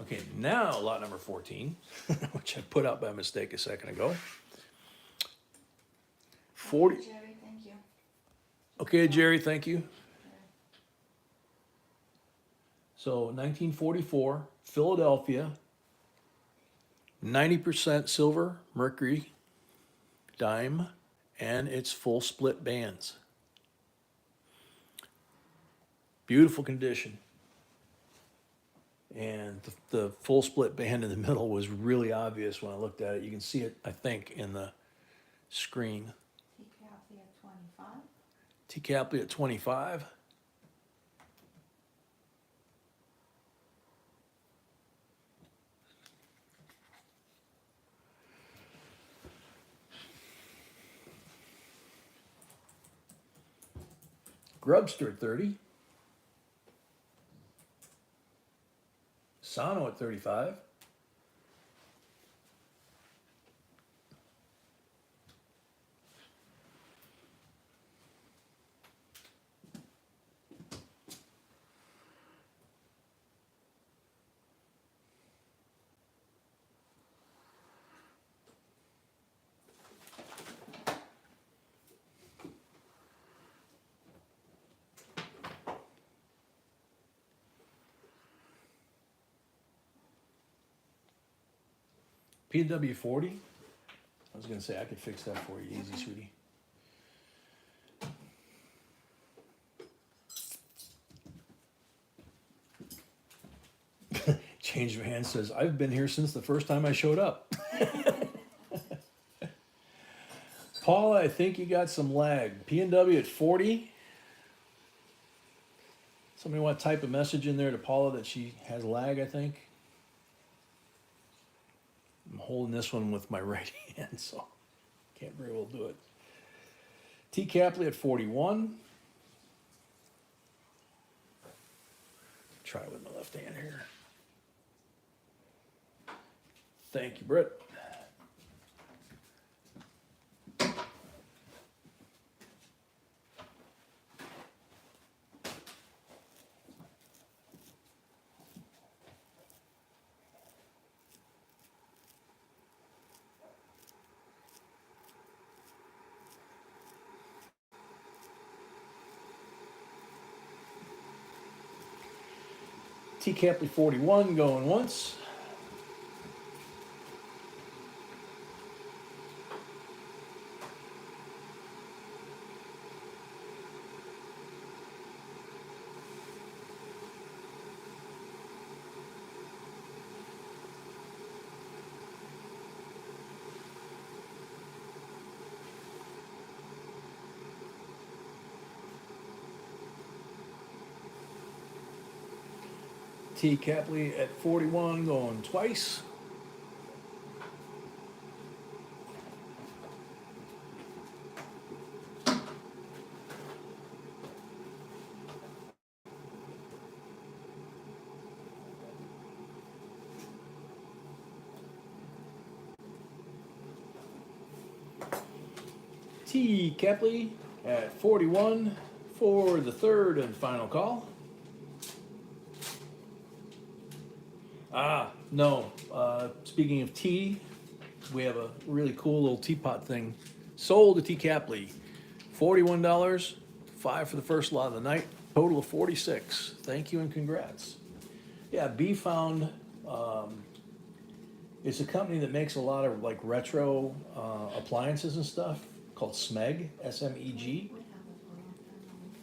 Okay, now lot number 14, which I put out by mistake a second ago. 40. Jerry, thank you. Okay, Jerry, thank you. So 1944, Philadelphia, 90% silver, mercury, dime, and it's full split bands. Beautiful condition. And the full split band in the middle was really obvious when I looked at it. You can see it, I think, in the screen. TCAP at 25. T-Capley at 25. Grubster at 30. Sano at 35. P&W 40. I was going to say, I could fix that for you. Easy, sweetie. Change of hands says, I've been here since the first time I showed up. Paula, I think you got some lag. P&W at 40. Somebody want to type a message in there to Paula that she has lag, I think. I'm holding this one with my right hand, so can't very well do it. T. Capley at 41. Try with my left hand here. Thank you, Britt. T. Capley 41 going once. T. Capley at 41 going twice. T. Capley at 41 for the third and final call. No. Speaking of tea, we have a really cool little teapot thing sold to T. Capley. $41, 5 for the first lot of the night, total of 46. Thank you and congrats. Yeah, B Found, it's a company that makes a lot of like retro appliances and stuff called SMEG, S-M-E-G.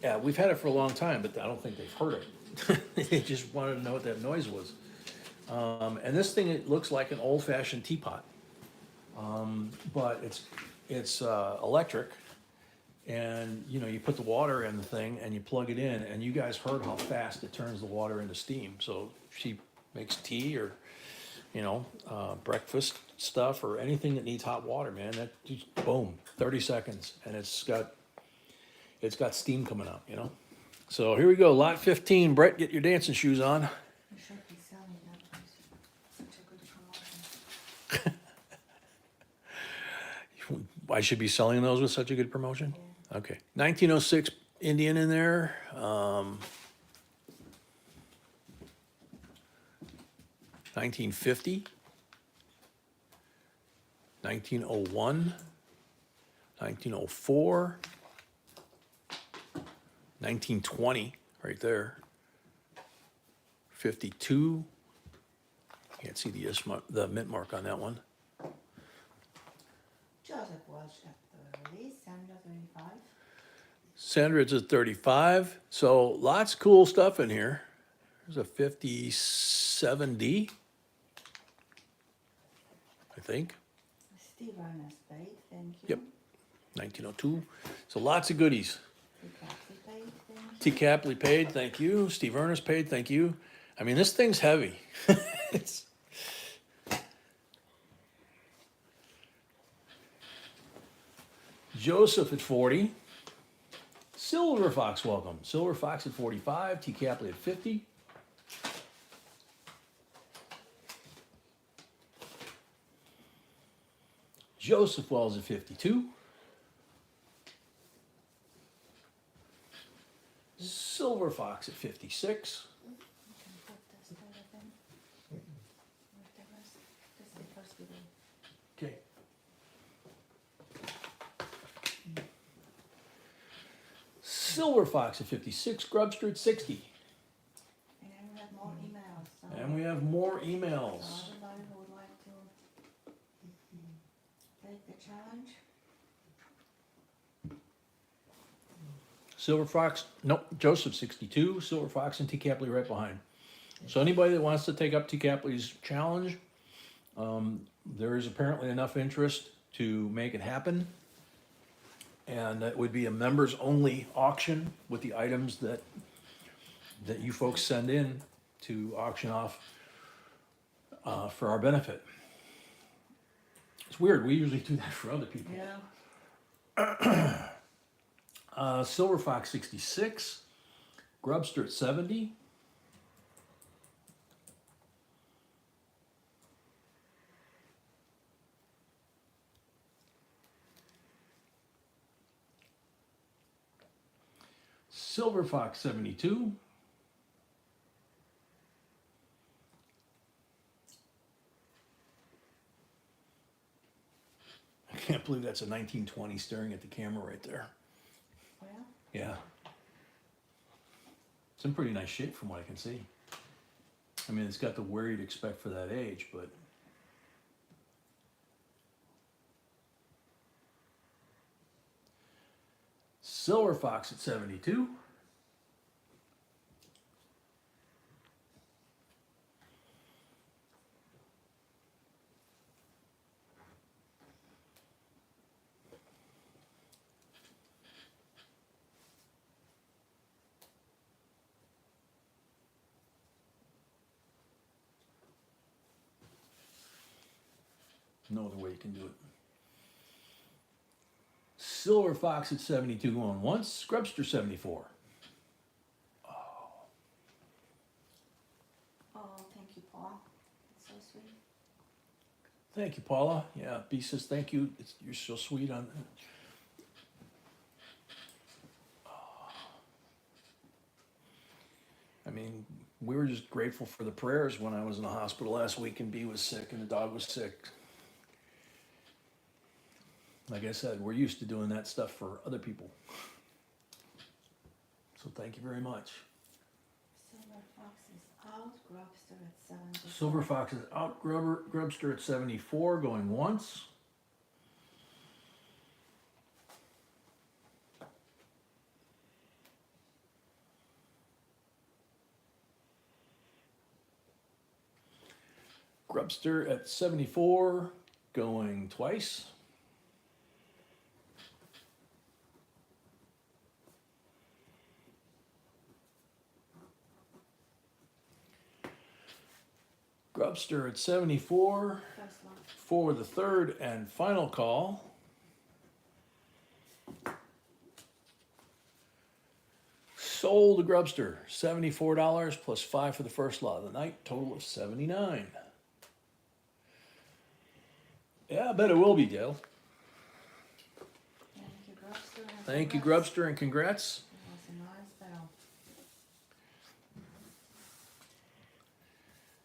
Yeah, we've had it for a long time, but I don't think they've heard it. They just wanted to know what that noise was. And this thing, it looks like an old-fashioned teapot, but it's electric, and you know, you put the water in the thing and you plug it in, and you guys heard how fast it turns the water into steam. So she makes tea or breakfast stuff or anything that needs hot water, man. That just boom, 30 seconds, and it's got steam coming out, you know. So here we go, lot 15. Brett, get your dancing shoes on. You should be selling that place. Such a good promotion. I should be selling those with such a good promotion? Yeah. Okay. 1906 Indian in there. 1950. 1901. 1904. 1920, right there. 52. Can't see the mint mark on that one. Joseph Welsh at 30, Sandra 35. Sandra's at 35. So lots of cool stuff in here. There's a 57D, I think. Steve Ernest paid, thank you. Yep. 1902. So lots of goodies. Caply paid, thank T. you. Capley paid, thank you. Steve Ernest paid, thank you. I mean, this thing's heavy. It's, Joseph at 40. Silver Fox, welcome. Silver Fox at 45. T. Capley at 50. Joseph Wells at 52. Silver Fox at 56. You can put this part of them with the rest. This is the first video. Okay. Silver Fox at 56. Grubster at 60. And then we have more emails, so. And we have more So emails. everybody who would like to take the challenge, Silver Fox, nope, Joseph 62. Silver Fox and T. Capley right behind. So anybody that wants to take up T. Capley's challenge, there is apparently enough interest to make it happen. And it would be a members only auction with the items that you folks send in to auction off for our benefit. It's weird, we usually do that for other people. yeah, Silver Fox 66, Grubster at 70. Silver Fox 72. I can't believe that's a 1920 staring at the camera right there. well, Yeah. It's in pretty nice shape from what I can see. I mean, it's got the wear you'd expect for that age, but. Silver Fox at 72. No other way you can do it. Silver Fox at 72 going once. Grubster 74. oh, thank you, Paul, it's so sweet. Thank you, Paula. Yeah, B says thank you. You're so sweet on. I mean, we were just grateful for the prayers when I was in the hospital last week and B was sick and the dog was sick. Like I said, we're used to doing that stuff for other people. So thank you very much. Silver Fox is out, Grubster at 74. Silver Fox is out. Grubster at 74 going once. Grubster at 74 going twice. Grubster at 74 First one. for the third and final call. Sold to Grubster, $74 plus $5 for the first lot of the night, total of $79. Yeah, I bet it will be, Dale. Thank you, Grubster. and Thank you, congrats. Grubster, and congrats. That was a nice bell.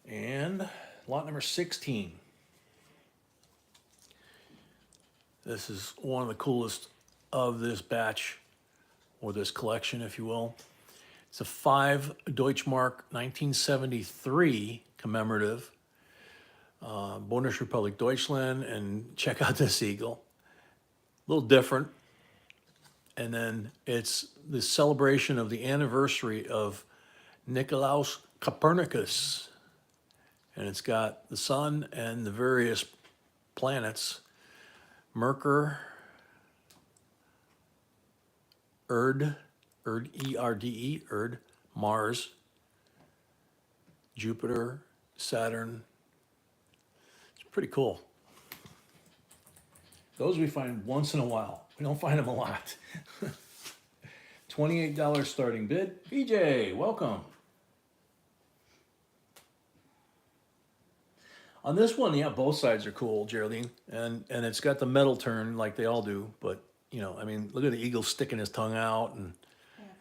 And lot number 16. This is one of the coolest of this batch, or this collection, if you will. It's a 5 Deutschmark 1973 commemorative, Bundesrepublik Deutschland, and check out this eagle. A little different. And then it's the celebration of the anniversary of Nikolaus Copernicus. And it's got the sun and the various planets. Mercury, E-R-D-E, Erd, Mars, Jupiter, Saturn. It's pretty cool. Those we find once in a while. We don't find them a lot. $28 starting bid. BJ, welcome. On this one, yeah, both sides are cool, Geraldine. And it's got the metal turn like they all do. But, you know, I mean, look at the eagle sticking his tongue out. And Adrian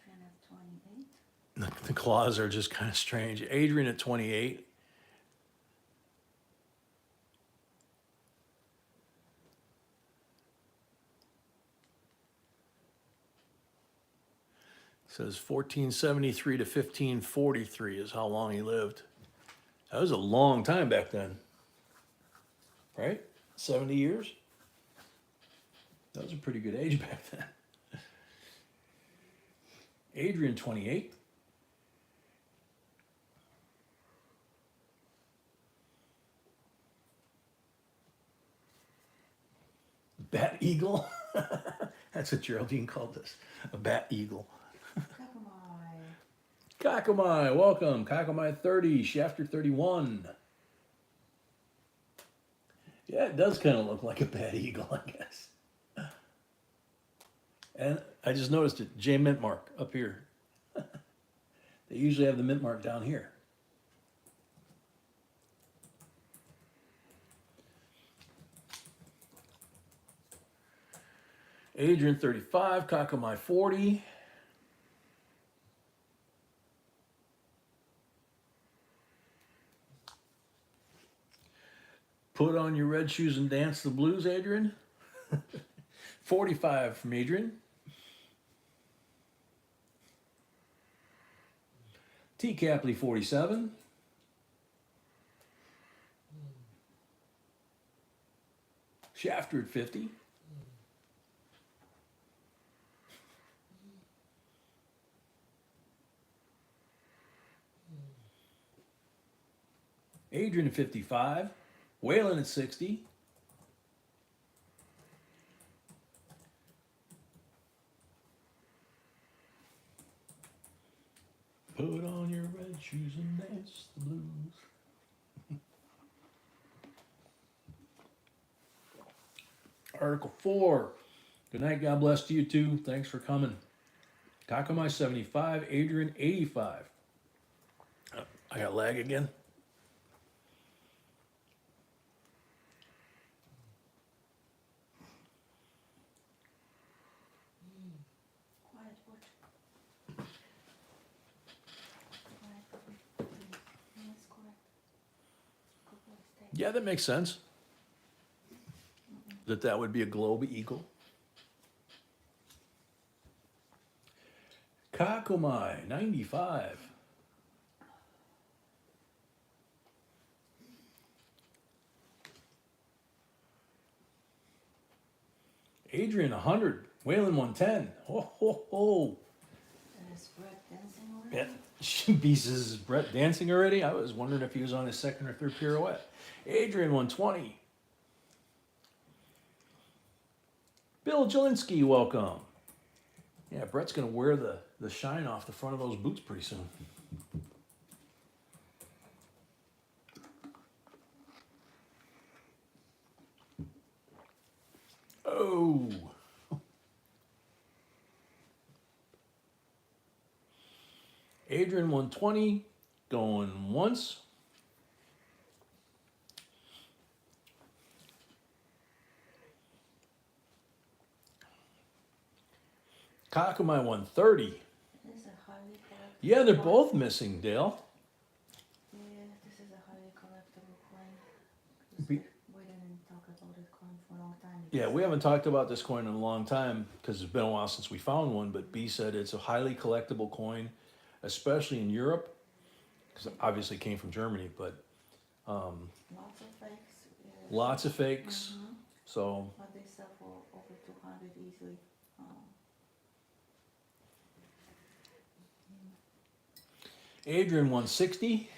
at 28. the claws are just kind of strange. Adrian at 28. Says 1473 to 1543 is how long he lived. That was a long time back then. Right? 70 years? That was a pretty good age back then. Adrian, 28. Bat eagle? That's what Geraldine called this. A bat eagle. Kakamai, welcome. Kakamai 30, Shafter 31. Yeah, it does kind of look like a bat eagle, I guess. And I just noticed it, J mint mark up here. They usually have the mint mark down here. Adrian 35, Kakamai 40. Put on your red shoes and dance the blues, Adrian. 45 from Adrian. T. Capley, 47. Shafter at 50. Adrian at 55. Waylon at 60. Put on your red shoes and dance the blues. Article 4. Good night, God bless to you too. Thanks for coming. Kakamai 75, Adrian 85. I got lag again. Yeah, that makes sense. That would be a globe eagle. Kakumai, 95. Adrian, 100. Waylon, 110. Ho, ho, ho. Is Brett dancing already? Yeah. B says, is Brett dancing already? I was wondering if he was on his second or third pirouette. Adrian, 120. Bill Jelinski, welcome. Yeah, Brett's going to wear the shine off the front of those boots pretty soon. Oh. Adrian, 120. Going once. Kakamai 130. Is a highly collectible. Yeah, they're coin. both missing, Dale. Yeah, this is a highly collectible coin. Be- We didn't talk about this coin for a long time. Yeah, we haven't talked about this coin in a long time because it's been a while since we found one, but B said it's a highly collectible coin, especially in Europe, because it obviously came from Germany, but Lots of fakes. lots of fakes. Mhm. So, But they sell for over 200 easily. Adrian 160.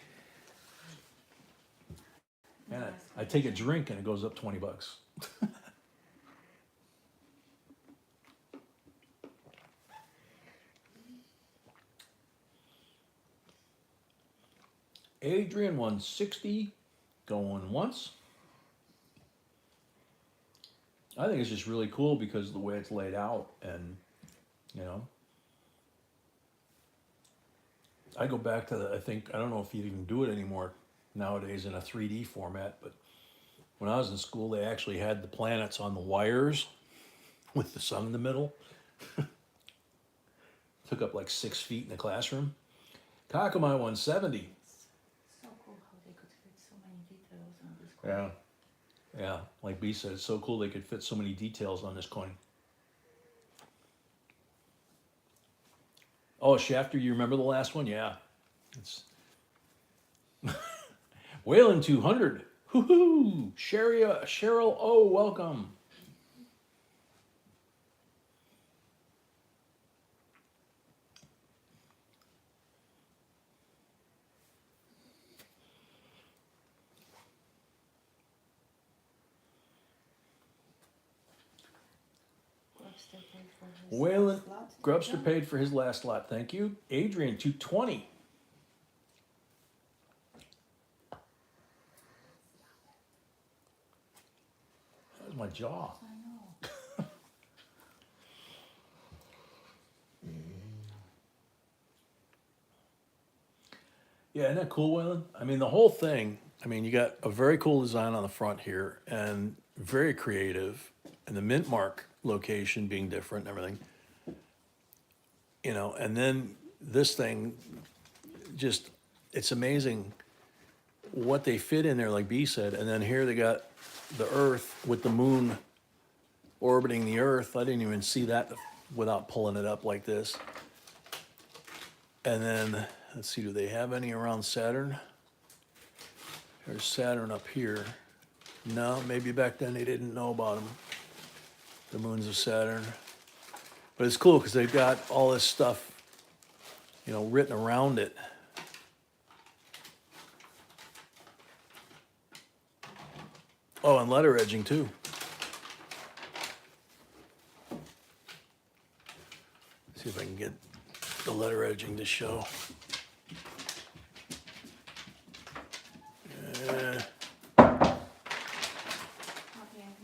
And Nice. I take a drink and it goes up $20. Adrian 160 going once. I think it's just really cool because of the way it's laid out, and you know, I go back to the, I don't know if you even do it anymore nowadays in a 3D format, but when I was in school, they actually had the planets on the wires with the sun in the middle. Took up like 6 feet in the classroom. Kakamai 170. So cool how they could fit so many details on this coin. Yeah, like B said, it's so cool they could fit so many details on this coin. Oh, Shafter, you remember the last one? Yeah. It's Whalen 200. Hoo-hoo! Cheryl O, welcome. Grubster paid for his Whalen, last lot. Grubster paid for his last lot. Thank you. Adrian 220. That was my jaw. I know. Yeah, isn't that cool, Waylon? I mean, the whole thing, I mean, you got a very cool design on the front here and very creative, and the mint mark location being different and everything. You know, and then this thing just, it's amazing what they fit in there, like B said. And then here they got the Earth with the moon orbiting the Earth. I didn't even see that without pulling it up like this. And then, let's see, do they have any around Saturn? There's Saturn up here. No, maybe back then they didn't know about them, the moons of Saturn. But it's cool because they've got all this stuff, you know, written around it. Oh, and letter edging too. See if I can get the letter edging to show. Okay,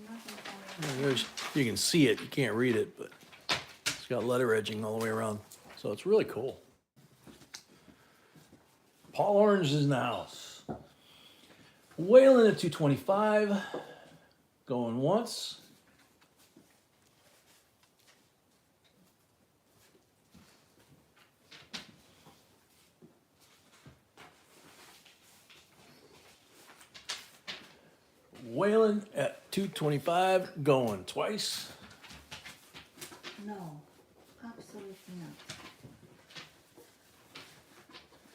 nothing for There's, you can see it, you can't read it, but it's got letter edging all the way around. So it's really cool. Paul Orange is in the house. Whalen at 225. Going once. Whalen at 225, going twice. No, absolutely not.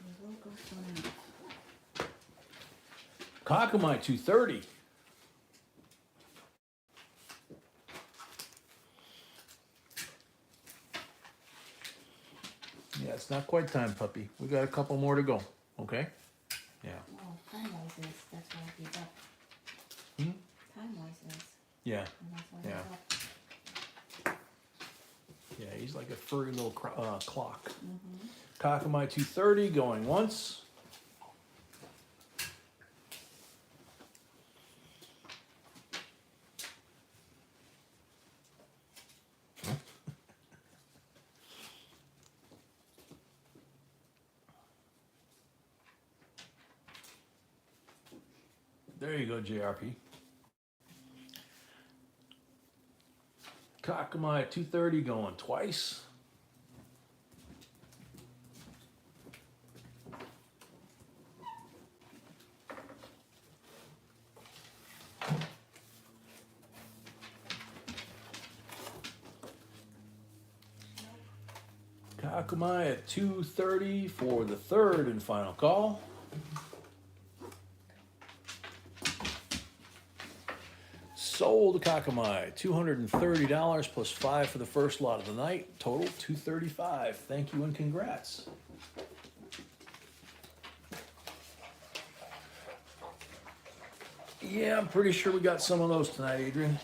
We will go soon enough. Kakamai 230. Yeah, it's not quite time, puppy. We got a couple more to go. Okay? Yeah. No, time-wise is, that's why he's up. Hmm? Time-wise is, Yeah. and that's why Yeah. he's up. Yeah, he's like a furry little clock. Mm-hmm. Kakamai 230 going once. There you go, JRP. Kakamai 230 going twice. Kakamai at 230 for the third and final call. Sold Kakamai, $230 plus 5 for the first lot of the night. Total $235. Thank you and congrats. Yeah, I'm pretty sure we got some of those tonight, Adrian.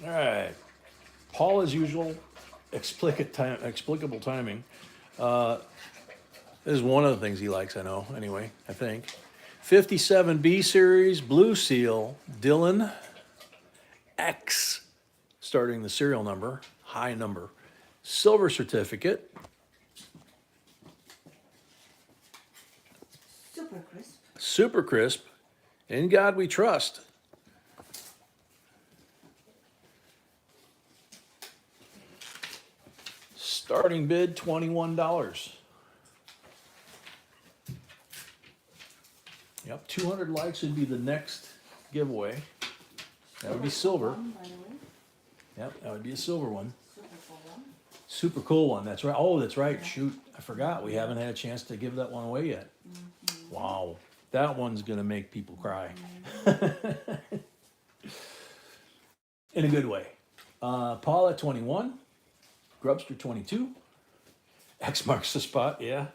All right. Paul, as usual, explicable timing. This is one of the things he likes, I know, anyway, I think. 57B series, Blue Seal, Dylan X, starting the serial number, high number. Silver certificate, Super crisp. super crisp, in God we trust. Starting bid, $21. Yep, 200 likes would be the next giveaway. That would be silver. One, by the way. Yep, that would be a silver one. Super cool one. Super cool one, that's right. Oh, that's right, shoot, I forgot. We haven't had a chance to give that one away yet. Wow, that one's gonna make people cry. In a good way. Paul at 21, Grubster 22, X marks the spot, yeah.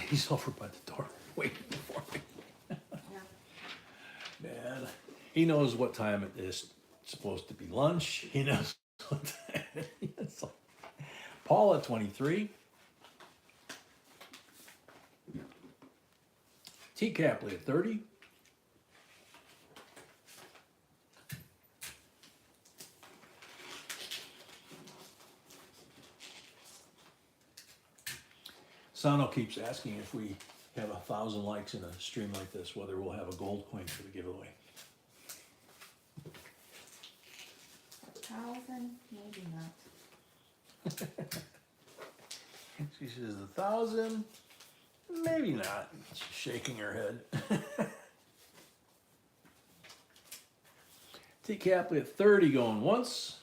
He's over by the door waiting for me. Yeah. Man, he knows what time it is supposed to be lunch. He knows what time it is. Paul at 23. T. Capley at 30. Sano keeps asking if we have 1,000 likes in a stream like this, whether we'll have a gold coin for the giveaway. 1,000, maybe not. She says 1,000, maybe not. She's shaking her head. T. Capley at 30 going once.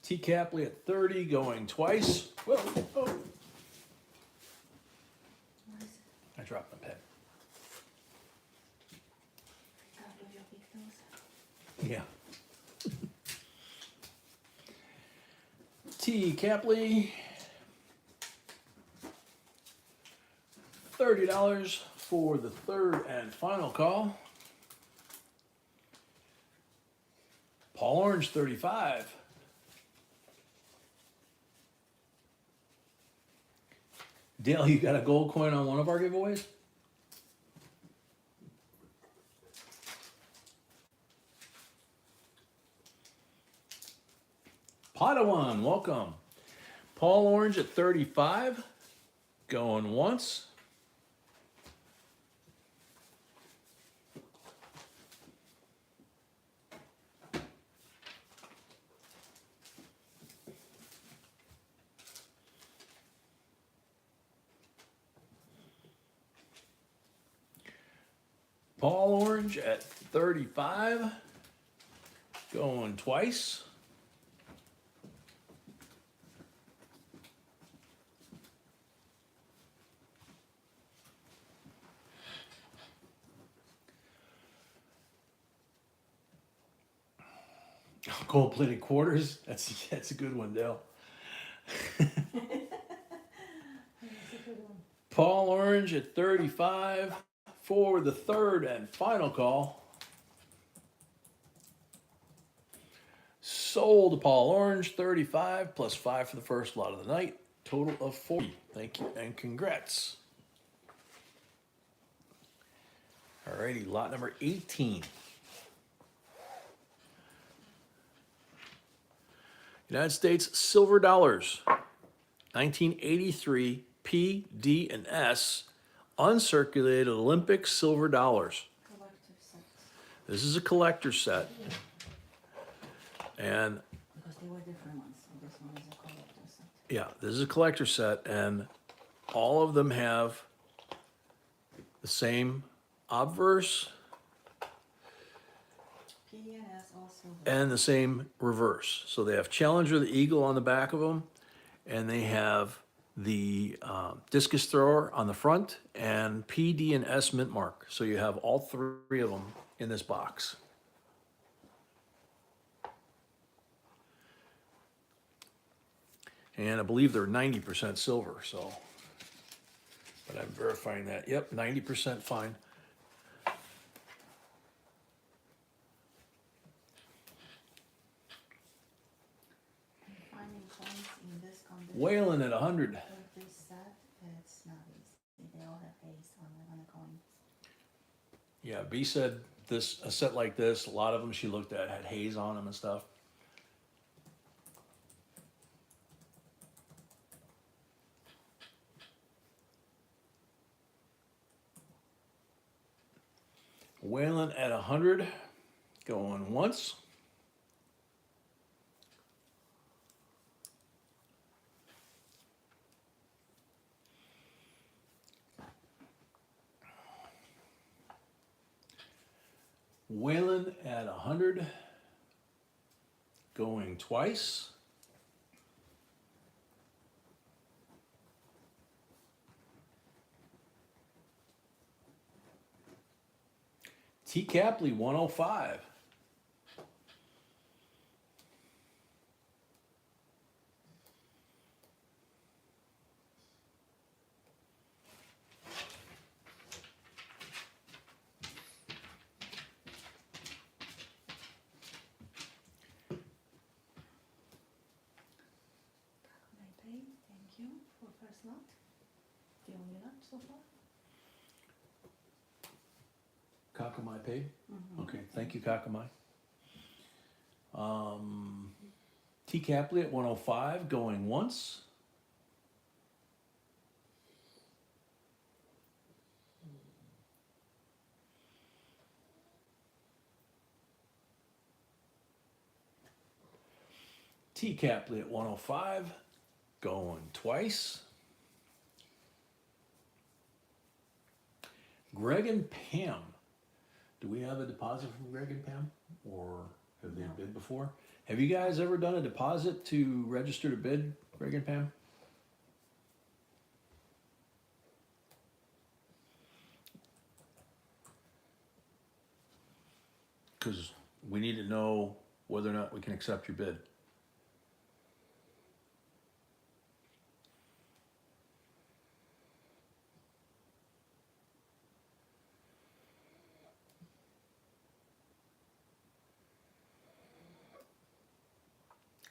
T. Capley at 30 going twice. Whoa, oh. What is it? I dropped my pen. Out of your big nose. Yeah. T. Capley, $30 for the third and final call. Paul Orange, 35. Dale, you got a gold coin on one of our giveaways? Padawan, welcome. Paul Orange at 35, going once. Paul Orange at 35, going twice. Gold-plated quarters. That's a good one, Dale. That's a good one. Paul Orange at 35 for the third and final call. Sold Paul Orange, 35 plus 5 for the first lot of the night. Total of 40. Thank you and congrats. Alrighty, lot number 18. United States silver dollars, 1983 P, D, and S, uncirculated Olympic silver dollars. Collector set. This is a collector set. And Because they were different ones. So this one is a collector set. yeah, this is a collector set, and all of them have the same obverse. P and S all silver. and the same reverse. So they have Challenger, the eagle on the back of them, and they have the discus thrower on the front, and P, D, and S mint mark. So you have all three of them in this box. And I believe they're 90% silver, so, but I'm verifying that. Yep, 90% fine. And finding coins in this condition. Whalen at 100. With this set, it's not easy. They all have haze on the coin. Yeah, B said this, a set like this, a lot of them she looked at had haze on them and stuff. Whalen at 100, going once. Whalen at 100, going twice. T. Capley 105. Unpaid, thank you for first lot. The only lot so far. Kakamai paid? Mhm. Okay, thank you, Kakamai. T. Capley at 105, going once. T. Capley at 105, going twice. Greg and Pam. Do we have a deposit from Greg and Pam? Or have they No. bid before? Have you guys ever done a deposit to register to bid, Greg and Pam? Because we need to know whether or not we can accept your bid.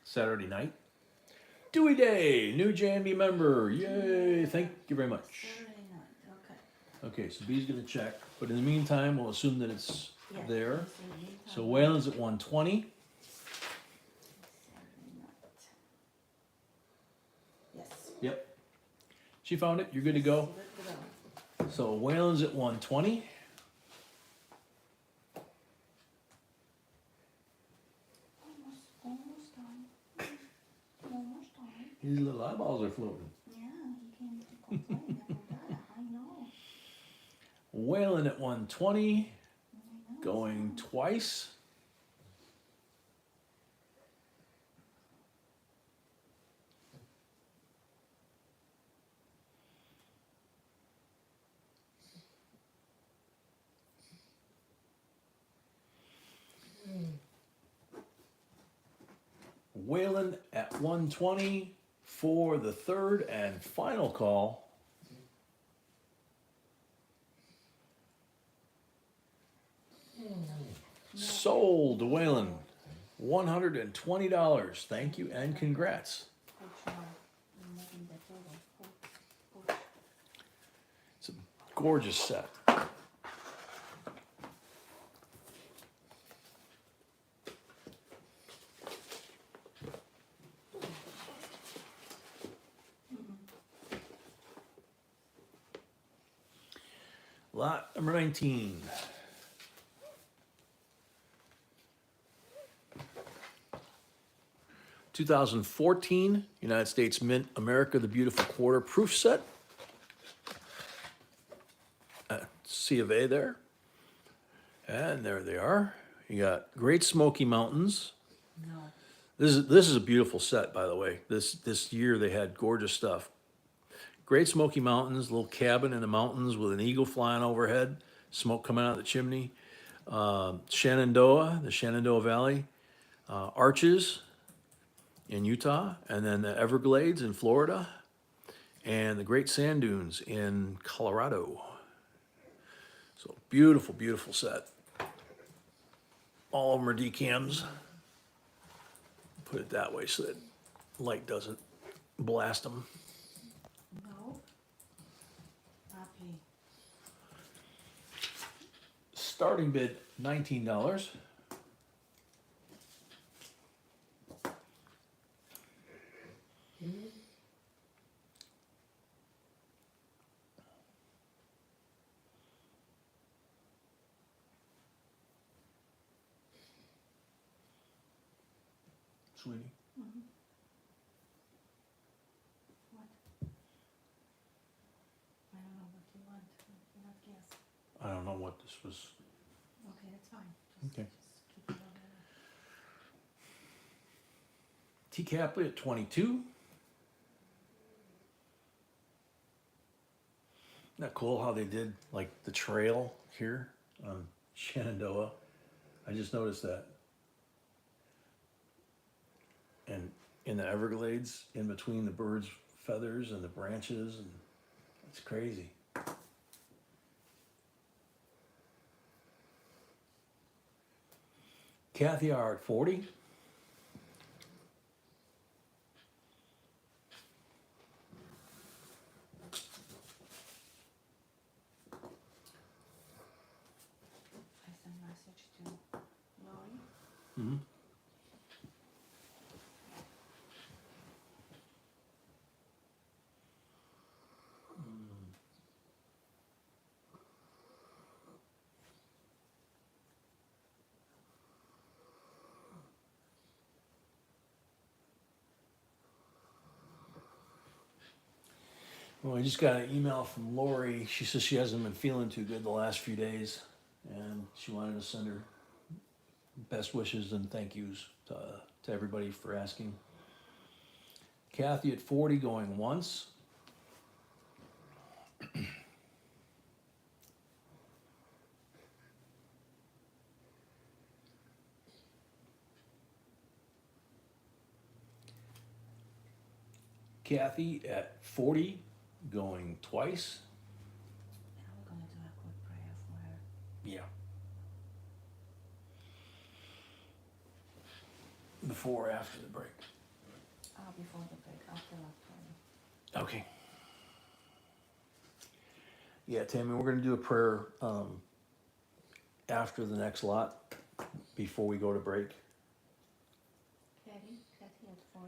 Saturday night. Dewey Day, new JMB member. Yay, thank you very much. Saturday night, okay. Okay, so B's gonna check, but in the meantime, we'll assume that it's Yeah, there. it's in the meantime. So Whalen's at 120. Saturday night. Yes. Yep. She found it, you're good to go. Good to go. So Whalen's at 120. Almost time. Almost time. His little eyeballs are floating. Yeah, he can't complain about that. I know. Whalen at 120, I know. going twice. Whalen at 120 for the third and final call. Sold to Whalen. $120. Thank you and congrats. Push now. I'm moving the table. Push. It's a gorgeous set. Lot number 19. (2014) United States Mint America the Beautiful Quarter proof set. C of A there. And there they are. You got Great Smoky Mountains. No. This is a beautiful set, by the way. This year they had gorgeous stuff. Great Smoky Mountains, little cabin in the mountains with an eagle flying overhead, smoke coming out of the chimney. Shenandoah, the Shenandoah Valley, Arches in Utah, and then the Everglades in Florida, and the Great Sand Dunes in Colorado. So beautiful, beautiful set. All of them are decams. Put it that way so that light doesn't blast them. No. Happy. Starting bid $19. Sweetie, What? I don't know what you want. You cannot guess. I don't know what this was. Okay, that's fine. Okay. Just keep it over there. T. Capley at 22. Isn't that cool how they did like the trail here on Shenandoah? I just noticed that. And in the Everglades, in between the birds' feathers and the branches, and it's crazy. Kathy R at 40. I sent message to Lori. Mm-hmm. Well, I just got an email from Lori. She says she hasn't been feeling too good the last few days, and she wanted to send her best wishes and thank yous to everybody for asking. Kathy at 40 going once. Kathy at 40 going twice. Now we're gonna do a quick prayer for her. Yeah. Before or after the break? Before the break, after I'll pray. Okay. Yeah, Tammy, we're going to do a prayer after the next lot before we go to break. Kathy at 40.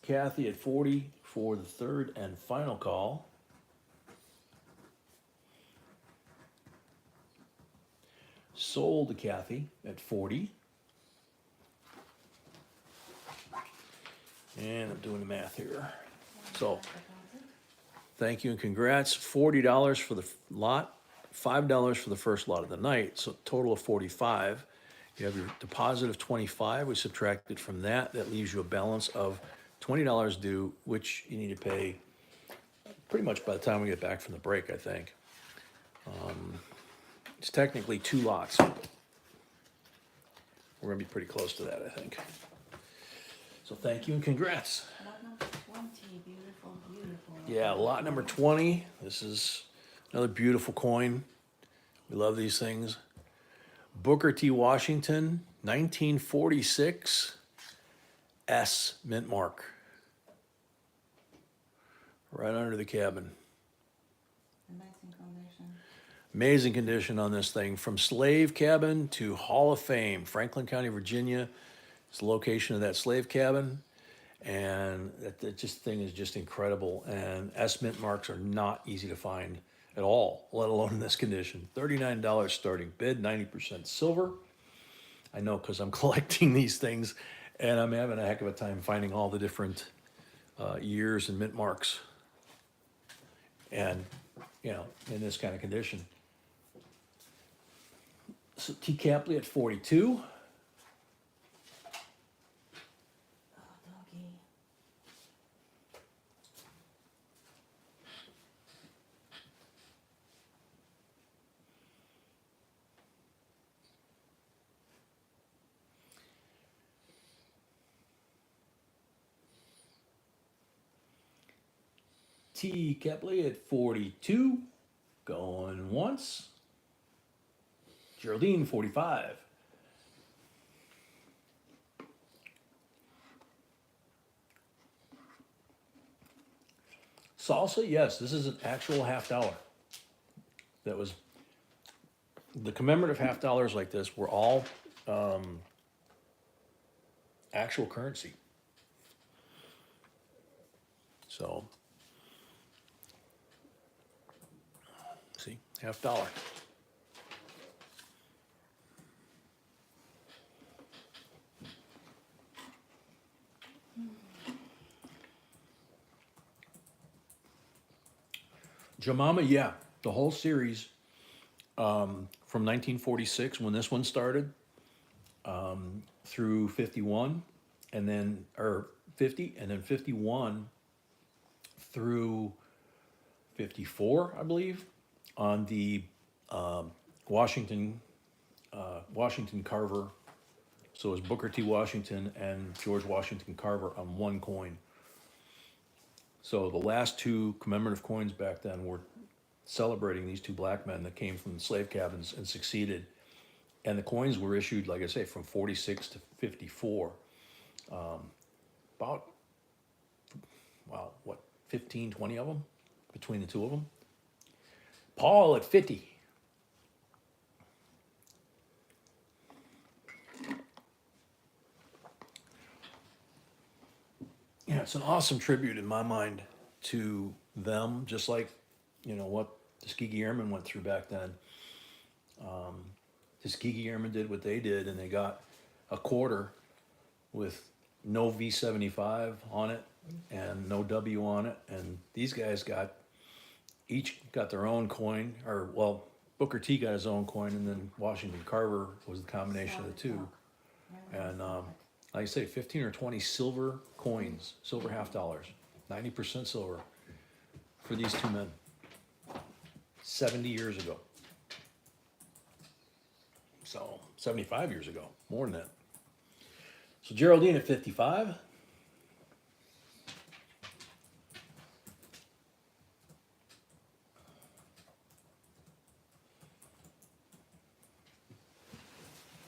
Kathy at 40 for the third and final call. Sold to Kathy at 40. And I'm doing the math here. So, thank you and congrats. $40 for the lot, $5 for the first lot of the night, so total of 45. You have your deposit of 25. We subtracted from that. That leaves you a balance of $20 due, which you need to pay pretty much by the time we get back from the break, I think. It's technically 2 lots. We're gonna be pretty close to that, I think. So thank you and congrats. Lot number 20, beautiful, beautiful. Yeah, lot number 20. This is another beautiful coin. We love these things. Booker T. Washington, 1946 S mint mark. Right under the cabin. Amazing condition. Amazing condition on this thing. From slave cabin to Hall of Fame, Franklin County, Virginia. It's the location of that slave cabin. And that just thing is just incredible. And S mint marks are not easy to find at all, let alone in this condition. $39 starting bid, 90% silver. I know because I'm collecting these things and I'm having a heck of a time finding all the different years and mint marks. And, you know, in this kind of condition. So T. Capley at 42. T. Kepley at 42. Going once. Geraldine, 45. Salsa, yes, this is an actual $50. That was the commemorative $50 like this were all actual currency. So, see, $50. Jemima, yeah, the whole series from 1946 when this one started through 51 and then, or 50 and then 51 through 54, I believe, on the Washington Carver. So it was Booker T. Washington and George Washington Carver on one coin. So the last two commemorative coins back then were celebrating these two black men that came from the slave cabins and succeeded. And the coins were issued, like I say, from 46 to 54. About, wow, what, 15, 20 of them between the two of them? Paul at 50. Yeah, it's an awesome tribute in my mind to them, just like, you know, what the Tuskegee Airmen went through back then. The Tuskegee Airmen did what they did, and they got a quarter with no V75 on it and no W on it. And these guys each got their own coin, or, well, Booker T got his own coin, and then Washington Carver was the combination of the two. And like I say, 15 or 20 silver coins, silver $50, 90% silver for these two men 70 years ago. So 75 years ago, more than that. So Geraldine at 55.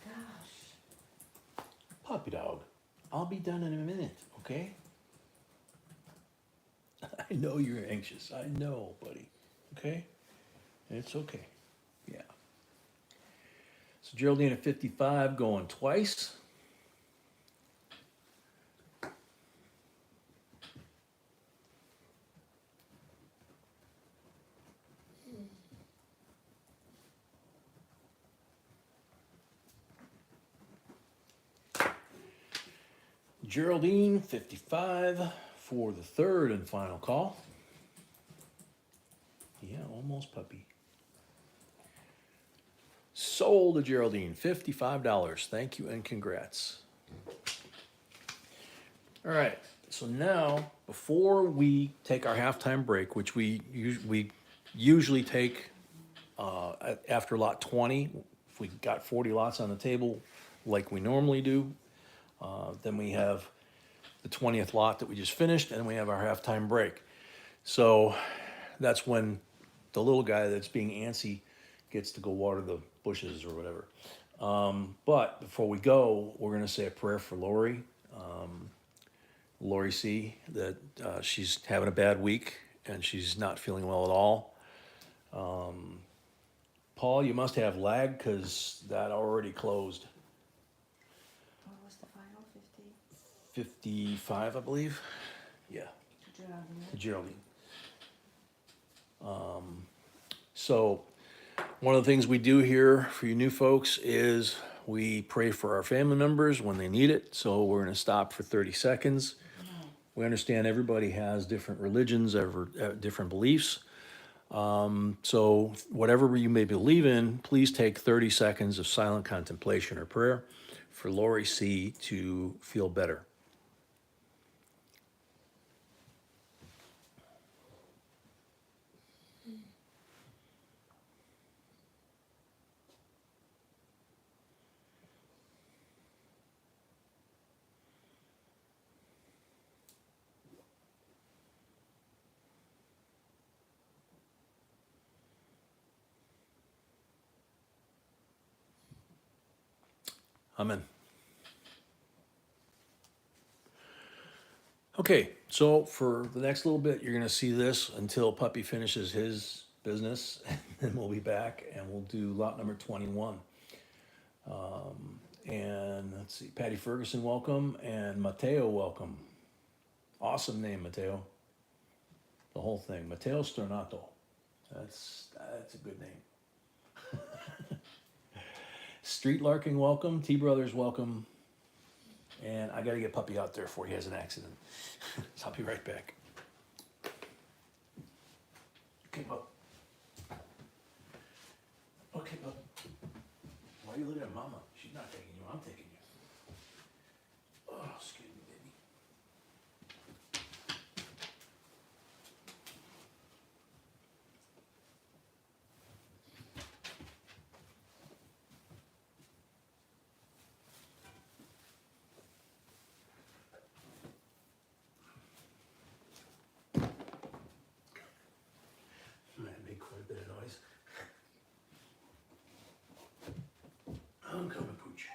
Gosh. Puppy dog, I'll be done in a minute, okay? I know you're anxious. I know, buddy. Okay? It's okay. Yeah. So Geraldine at 55 going twice. Geraldine, 55 for the third and final call. Yeah, almost puppy. Sold to Geraldine, $55. Thank you and congrats. All right, so now before we take our halftime break, which we usually take after lot 20, if we got 40 lots on the table like we normally do, then we have the 20th lot that we just finished, and we have our halftime break. So that's when the little guy that's being antsy gets to go water the bushes or whatever. But before we go, we're going to say a prayer for Lori. Lori C., that she's having a bad week and she's not feeling well at all. Paul, you must have lag because that already closed. What was the final? 50? 55, I believe. Yeah. Geraldine. Geraldine. So one of the things we do here for you new folks is we pray for our family members when they need it. So we're going to stop for 30 seconds. We understand everybody has different religions, different beliefs. So whatever you may believe in, please take 30 seconds of silent contemplation or prayer for Lori C. to feel better. Amen. Okay, so for the next little bit, you're gonna see this until Puppy finishes his business, and then we'll be back and we'll do lot number 21. And let's see, Patty Ferguson, welcome, and Mateo, welcome. Awesome name, Mateo. The whole thing, Mateo Stornato. That's a good name. Street Larking, welcome. T Brothers, welcome. And I gotta get Puppy out there before he has an accident. So I'll be right back. Okay, Pup. Okay, Pup. Why are you looking at Mama? She's not taking you, I'm taking you. Oh, excuse me, baby. That made quite a bit of noise. I'm coming, Pooch.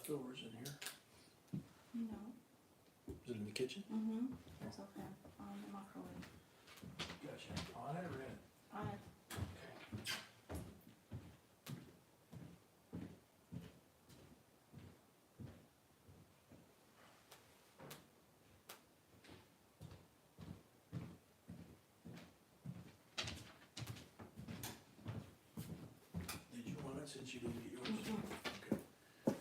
leftovers in here? No. Is it in the kitchen? Mm-hmm. That's okay. On the microwave. Gotcha. On it or in it? On it. Okay. Did you want it since you didn't get yours? Mm-hmm. Okay.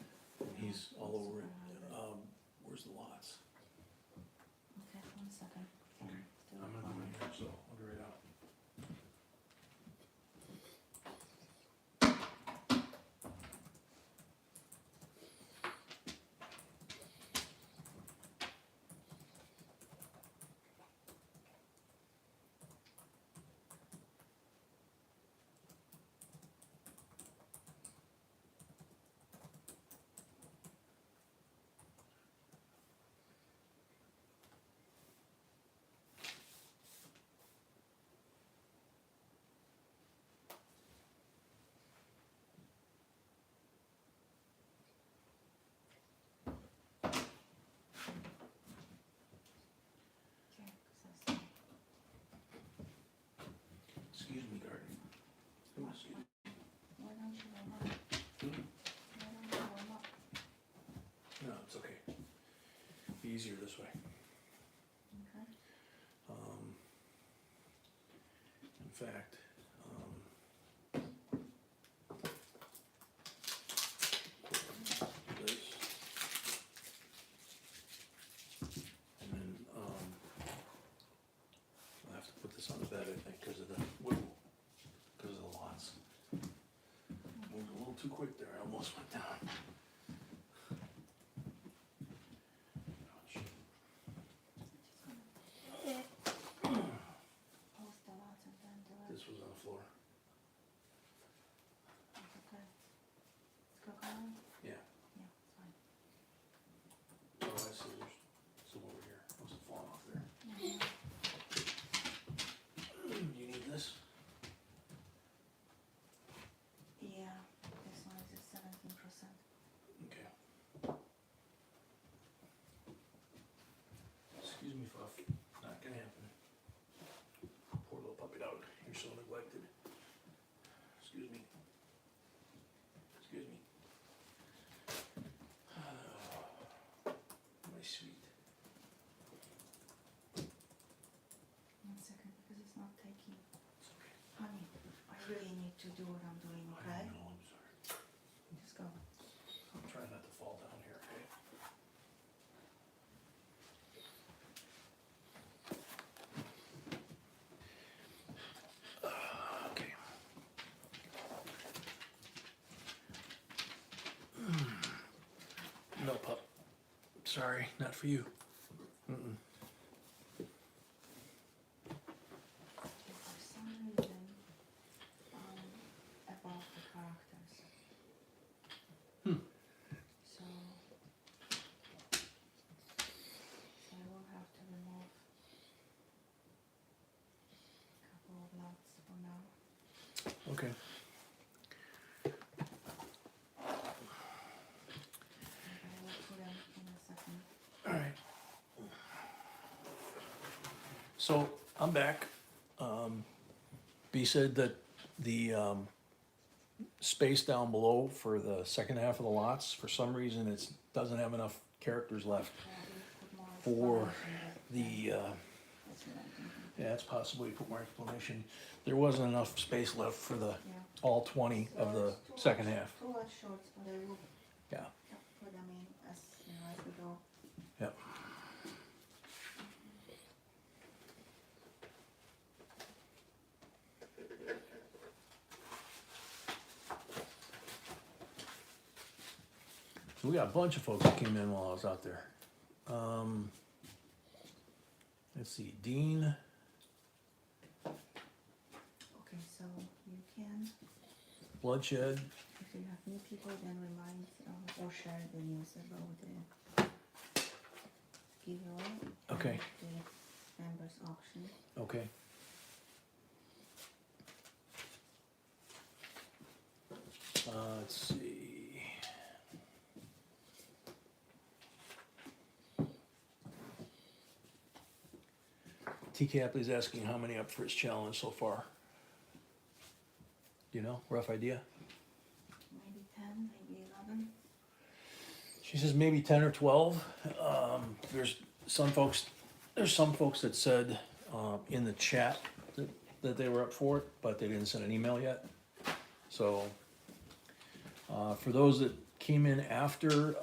He's all over it. Where's the lots? Okay, 1 second. Okay. Still I'm gonna on. go in here, so I'll be right out. Okay, 'cause I see. Excuse me, Garden. Excuse me. Why don't you warm up? Hmm? Why don't you warm up? No, it's okay. Be easier this way. Okay. In fact, this. And then, I'll have to put this on the bed, I think, because of the lots. Moved a little too quick there, I almost went down. Ouch. Post the lots and then do it. This was on the floor. It's okay. It's cook on? Yeah. Yeah, it's fine. Oh, I see, there's some over here, must have fallen off there. Mhm. You need this? Yeah, this one is at 17%. Okay. Excuse me, Fuff, not gonna happen. Poor little puppy dog, you're so neglected. Excuse me. Excuse me. My sweet. 1 second, because it's not taking. It's okay. Honey, I really need to do what I'm doing, I okay? know, I'm sorry. Just go. I'm trying not to fall down here, okay? Okay. No, pup. Sorry, not for you. Mm-mm. For some reason, above the characters. Hmm. So I will have to remove a couple of lots for now. Okay. And I will put them in a second. All right. So I'm back. B said that the space down below for the second half of the lots, for some reason, it doesn't have enough characters left Put more for explanation, the. that's what I'm thinking. Yeah, it's possible you put more explanation. There wasn't enough space left for the Yeah. all 20 of the second half. 2 large shorts, but I will Yeah. put them in as, as we go. Yep. So we got a bunch of folks that came in while I was out there. Let's see, Dean. Okay, so you can, Bloodshed. if you have new people, then remind or share the news about the giveaway. Okay. And the members auction. Okay. Let's see. T. Capley's asking how many up for his challenge so far. Do you know, rough idea? Maybe 10, maybe 11. She says maybe 10 or 12. There's some folks that said in the chat that they were up for it, but they didn't send an email yet. So for those that came in after,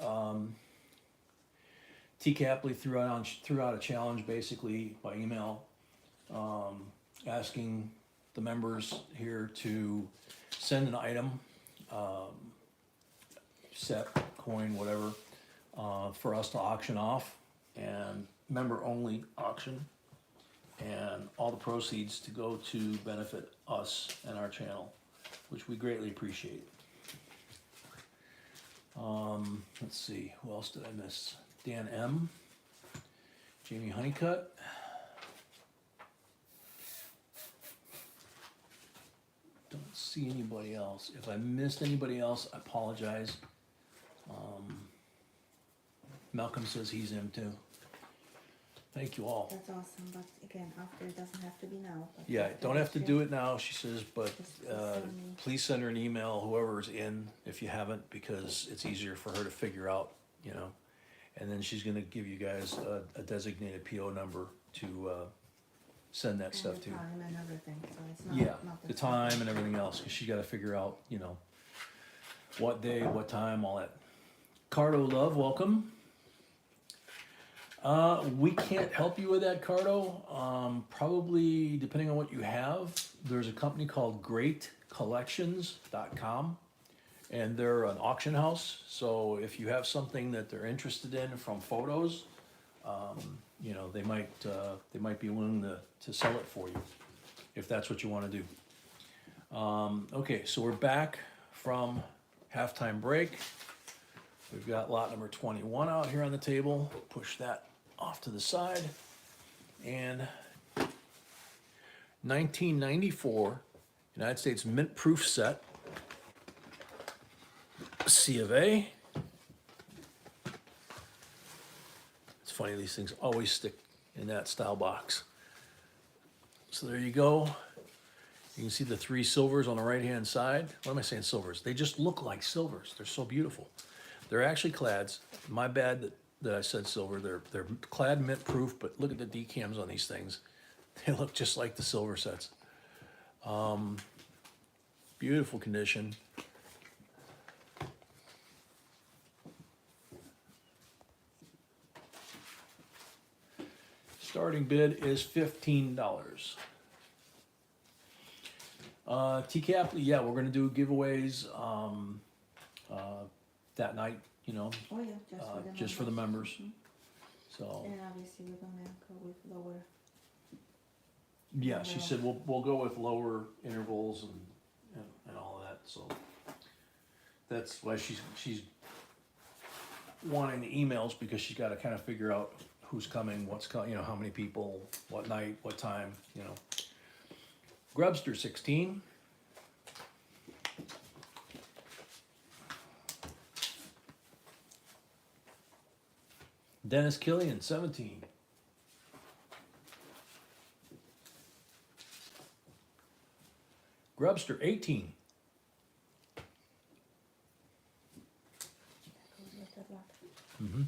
T. Capley threw out a challenge basically by email, asking the members here to send an item, set, coin, whatever, for us to auction off, and member only auction, and all the proceeds to go to benefit us and our channel, which we greatly appreciate. Let's see, who else did I miss? Dan M, Jamie Honeycutt, don't see anybody else. If I missed anybody else, I apologize. Malcolm says he's in too. Thank you all. That's awesome, but again, after it doesn't have to be now. But Yeah, after don't have to this do year, it now, she says, but just send me. please send her an email, whoever's in, if you haven't, because it's easier for her to figure out, you know. And then she's gonna give you guys a designated PO number to send that stuff And to. the time and everything, so it's not. Yeah, not the time and everything else, because she's gotta figure out, you know, what day, what time, all that. Cardo Love, welcome. We can't help you with that, Cardo. Probably, depending on what you have, there's a company called greatcollections.com, and they're an auction house. So if you have something that they're interested in from photos, you know, they might be willing to sell it for you, if that's what you want to do. Okay, so we're back from halftime break. We've got lot number 21 out here on the table. Push that off to the side. And 1994 United States Mint Proof Set, C of A. It's funny, these things always stick in that style box. So there you go. You can see the 3 silvers on the right-hand side. What am I saying, silvers? They just look like silvers. They're so beautiful. They're actually clads. My bad that I said silver. They're clad mint proof, but look at the decams on these things. They look just like the silver sets. Beautiful condition. Starting bid is $15. TCAP, yeah, we're gonna do giveaways that night, you know, Oh, yeah, just for the members. So, And obviously we're gonna go with lower. yeah, she said we'll go with lower intervals and all of that, so. That's why she's wanting the emails, because she's gotta kind of figure out who's coming, what's coming, you know, how many people, what night, what time, you know. Grubster 16. Dennis Killian 17. Grubster 18. Mm-hmm.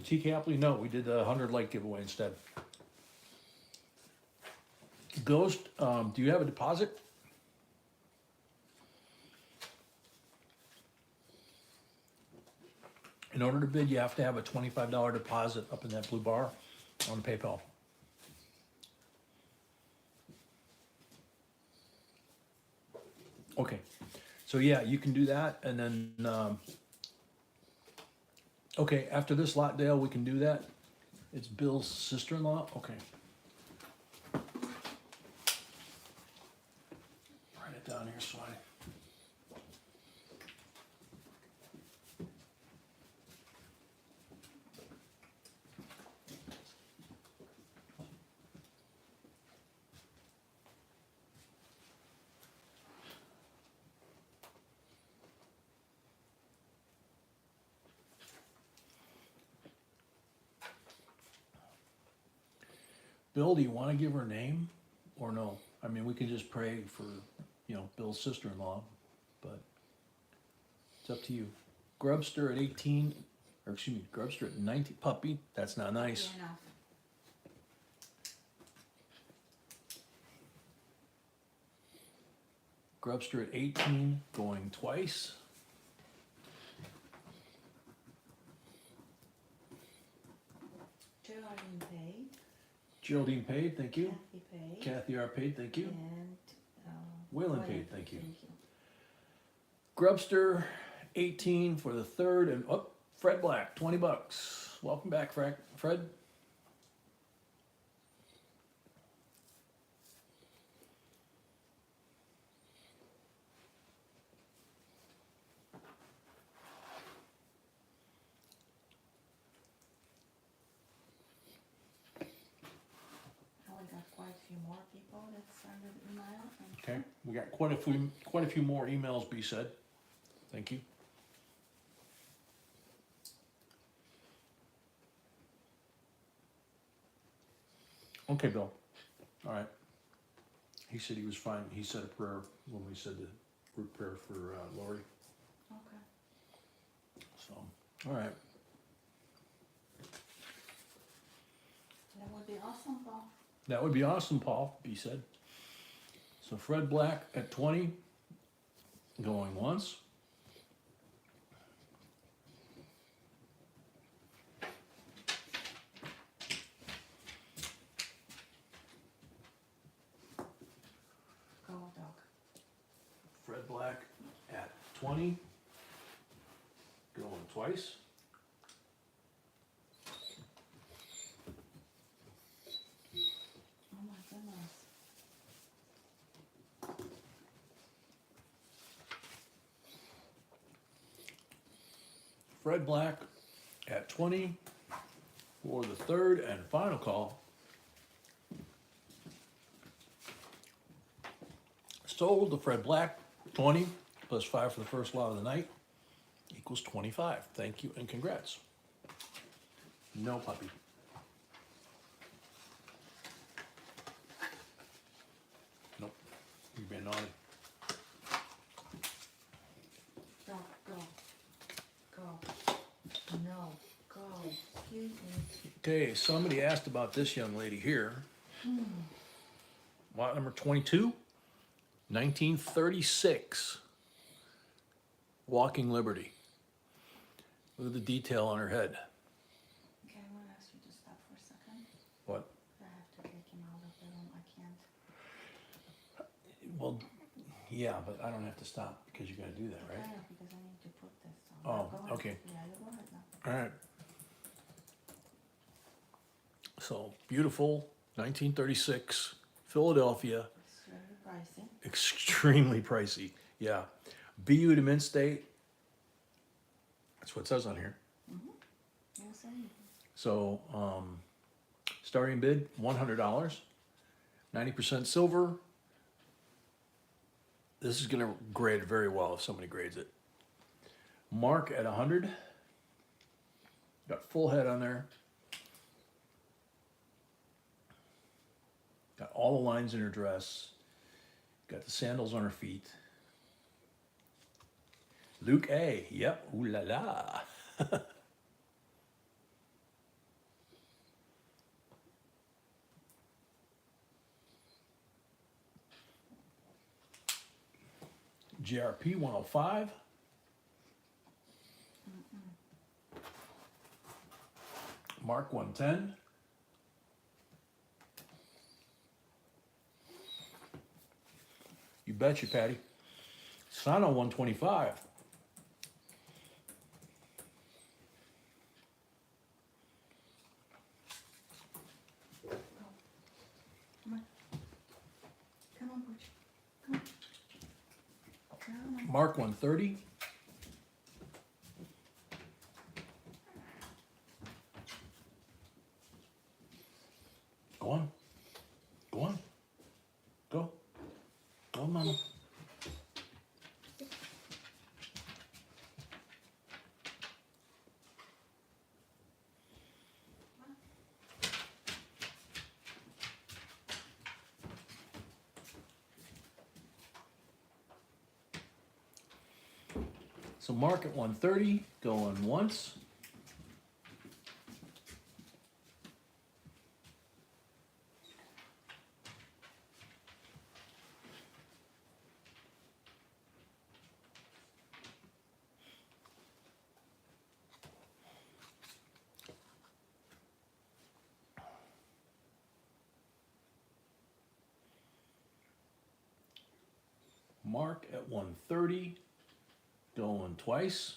T. Capley, no, we did the 100 light giveaway instead. Ghost, do you have a deposit? In order to bid, you have to have a $25 deposit up in that blue bar on PayPal. Okay, so yeah, you can do that, and then, okay, after this lot, Dale, we can do that. It's Bill's sister-in-law, okay. Write it down here so I. Bill, do you want to give her name or no? I mean, we can just pray for, Bill's sister-in-law, but it's up to you. Grubster at 18, or excuse me, Grubster at 19, puppy, that's not nice. Fair enough. Grubster at 18, going twice. Geraldine paid. Geraldine paid, thank you. Kathy paid. Kathy R paid, thank you. And Waylon paid, thank you. Thank you. Grubster, 18 for the third, and Fred Black, $20. Welcome back, Fred. Now we got quite a few more people that sent an email. Okay, we got quite a few more emails, B said. Thank you. Okay, Bill. All right. He said he was fine. He said a prayer when we said the group prayer for Lori. Okay. So, all right. That would be awesome, Paul. That would be awesome, Paul, B said. So Fred Black at 20, going once. Go, dog. Fred Black at 20, going twice. Oh my goodness. Fred Black at 20 for the third and final call. Sold to Fred Black, 20 plus 5 for the first lot of the night equals 25. Thank you and congrats. No puppy. Nope. You've been naughty. Go, go, go. No, go. Excuse me. Okay, somebody asked about this young lady here. Lot number 22, 1936. Walking Liberty. Look at the detail on her head. Okay, I'm gonna ask you to stop for a second. What? I have to take him out of the room. I can't. Well, yeah, but I don't have to stop because you're gonna do that, right? Yeah, because I need to put this on. Oh, Go ahead. okay. Yeah, you go ahead now. All right. So, beautiful, 1936, Philadelphia, It's really pricey. extremely pricey. Yeah. BU to Mint State. That's what it says on here. You'll see. So, starting bid, $100, 90% silver. This is gonna grade very well if somebody grades it. Mark at 100. Got full head on there. Got all the lines in her dress. Got the sandals on her feet. Luke A. Yep. Ooh la la. GRP 105. Mark 110. You betcha, Patty. Sano 125. Come on. Come on, Butch. Come on. Come on. Mark 130. Go on. Go on. Go. Go, Mama. So Mark at 130, going once. Mark at 130, going twice.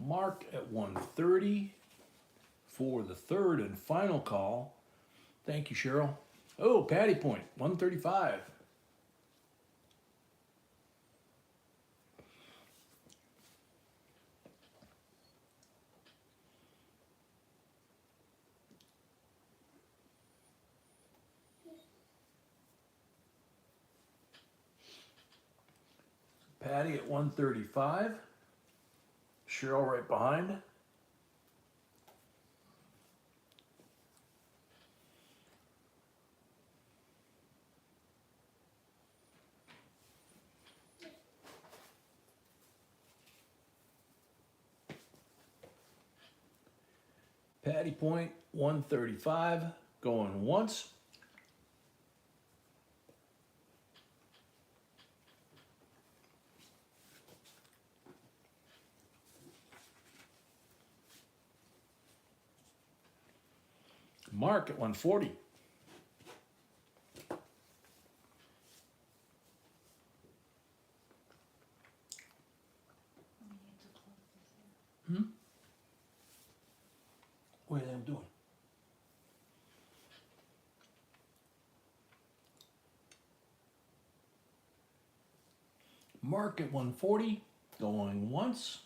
Mark at 130 for the third and final call. Thank you, Cheryl. Oh, Patty Point, 135. Patty at 135. Cheryl right behind. Patty Point, 135, going once. Mark at 140. We need to close this here. What are they doing? Mark at 140, going once.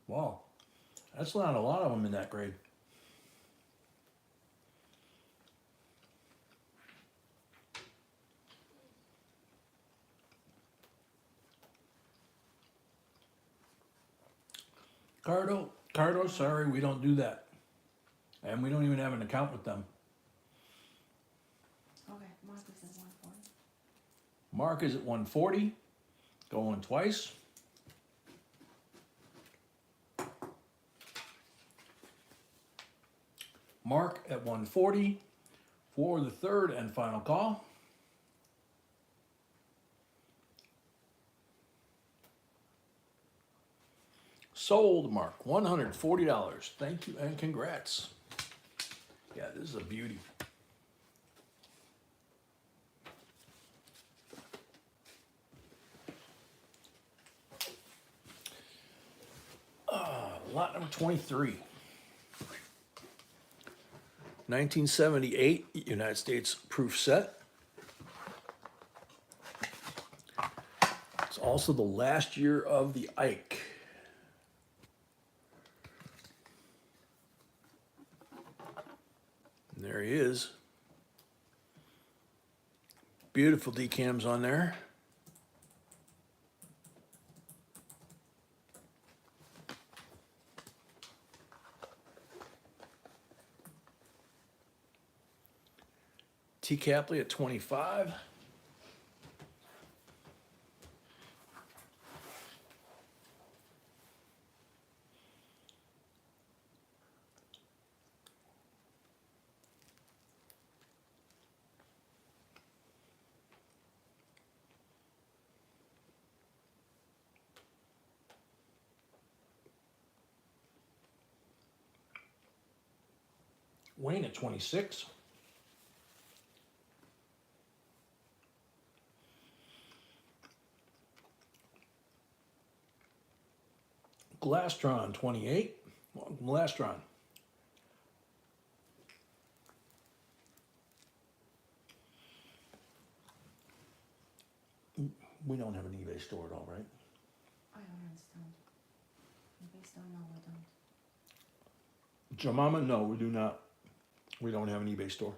Wow, that's not a lot of them in that grade. Cardo, sorry, we don't do that. And we don't even have an account with them. Okay, Mark is at 140. Mark is at 140, going twice. Mark at 140 for the third and final call. Sold, Mark, $140. Thank you and congrats. Yeah, this is a beauty. Lot number 23. 1978 United States proof set. It's also the last year of the Ike. And there he is. Beautiful decams on there. T. Capley at 25. Wayne at 26. Glastron 28. Lastron. We don't have an eBay store at all, right? I don't understand. Based on no, we don't. Jemima, no, we do not. We don't have an eBay store.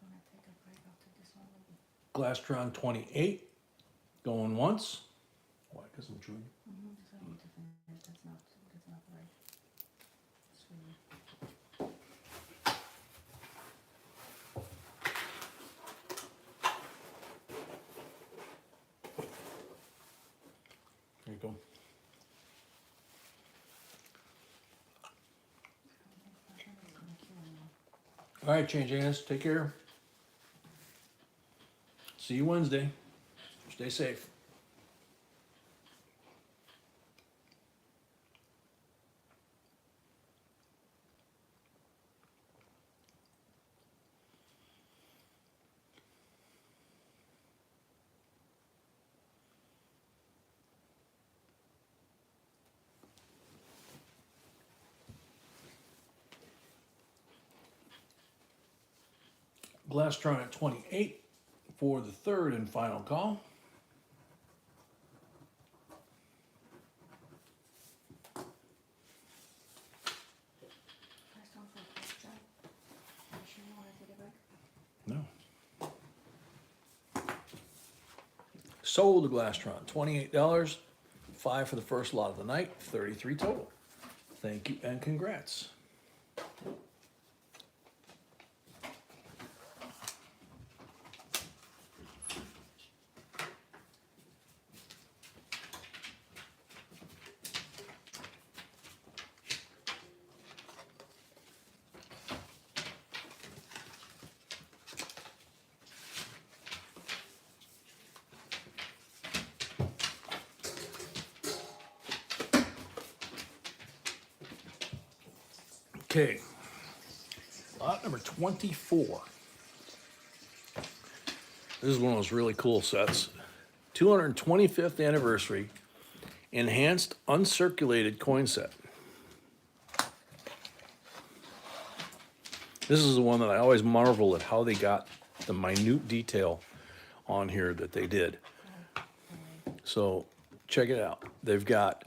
I'm gonna take a break after this one. Maybe. Glastron 28, going once. Why? Because I'm chewing. So I need to finish. That's not right. It's really. There you go. I think it's gonna kill me. All right, change hands. Take care. See you Wednesday. Stay safe. Glastron at 28 for the third and final call. First one for first try. Are you sure you wanna take it back? No. Sold the Glastron, $28, 5 for the first lot of the night, 33 total. Thank you and congrats. Okay, lot number 24. This is one of those really cool sets. 225th anniversary, enhanced uncirculated coin set. This is the one that I always marvel at how they got the minute detail on here that they did. So check it out. They've got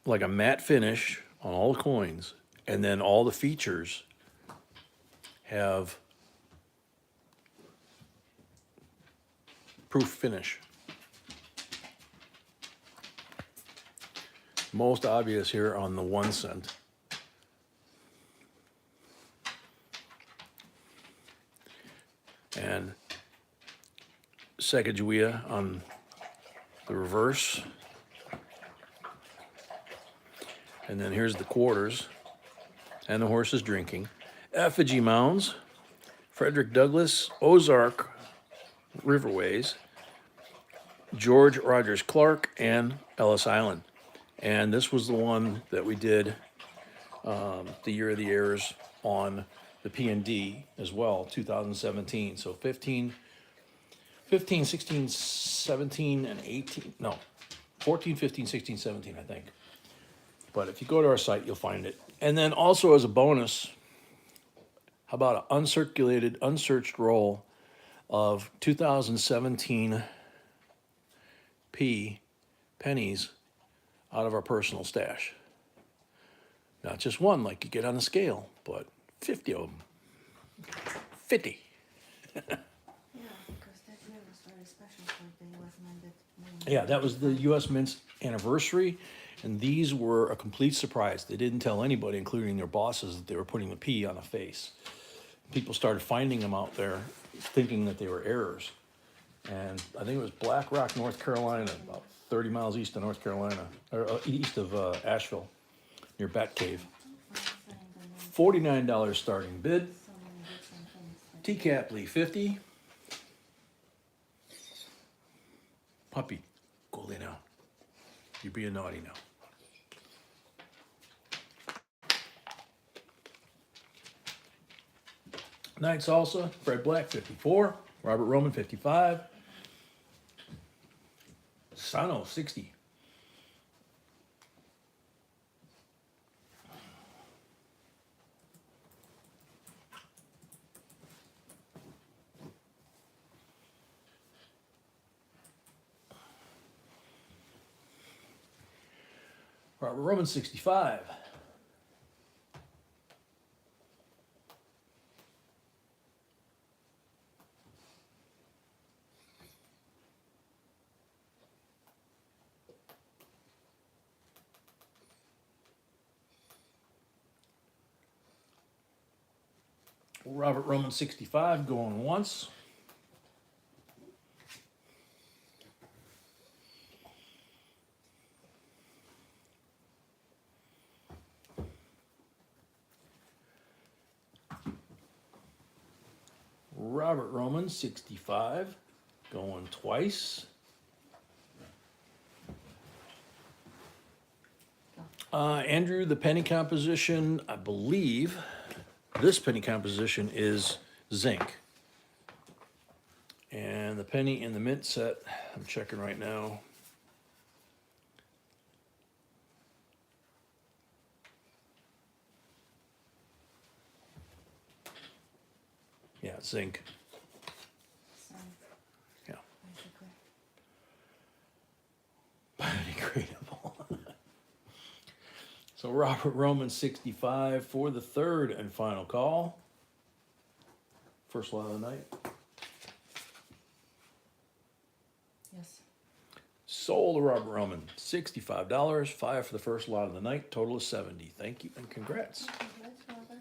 like a matte finish on all the coins, and then all the features have proof finish. Most obvious here on the 1 cent. And Sacagawea on the reverse. And then here's the quarters and the horse is drinking. Effigy mounds, Frederick Douglass, Ozark Riverways, George Rogers Clark, and Ellis Island. And this was the one that we did the Year of the Heirs on the P&D as well, 2017. So 15, 16, 17, and 18. No, 14, 15, 16, 17, I think. But if you go to our site, you'll find it. And then also as a bonus, how about an uncirculated, unsearched roll of 2017 pennies out of our personal stash. Not just one like you get on the scale, but 50 of them. 50. Yeah, because that year was very special for the US Mint. Yeah, that was the US Mint's anniversary, and these were a complete surprise. They didn't tell anybody, including their bosses, that they were putting the P on a face. People started finding them out there, thinking that they were errors. And I think it was Black Rock, North Carolina, about 30 miles east of North Carolina, or east of Asheville, near Bat Cave. $49 starting bid. So many different things. TCAP Lee 50. Puppy, go lay down. You're being naughty now. Night Salsa, Fred Black, 54. Robert Roman, 55. Sano, 60. Robert Roman, 65. Robert Roman, 65, going once. Robert Roman, 65, going twice. Andrew, the penny composition, I believe this penny composition is zinc. And the penny in the mint set, I'm checking right now. Yeah, zinc. So, Yeah. basically. Biodegradable. So Robert Roman, 65 for the third and final call. First lot of the night. Yes. Sold to Robert Roman, $65, 5 for the first lot of the night, total of 70. Thank you and congrats. Congrats, Robert.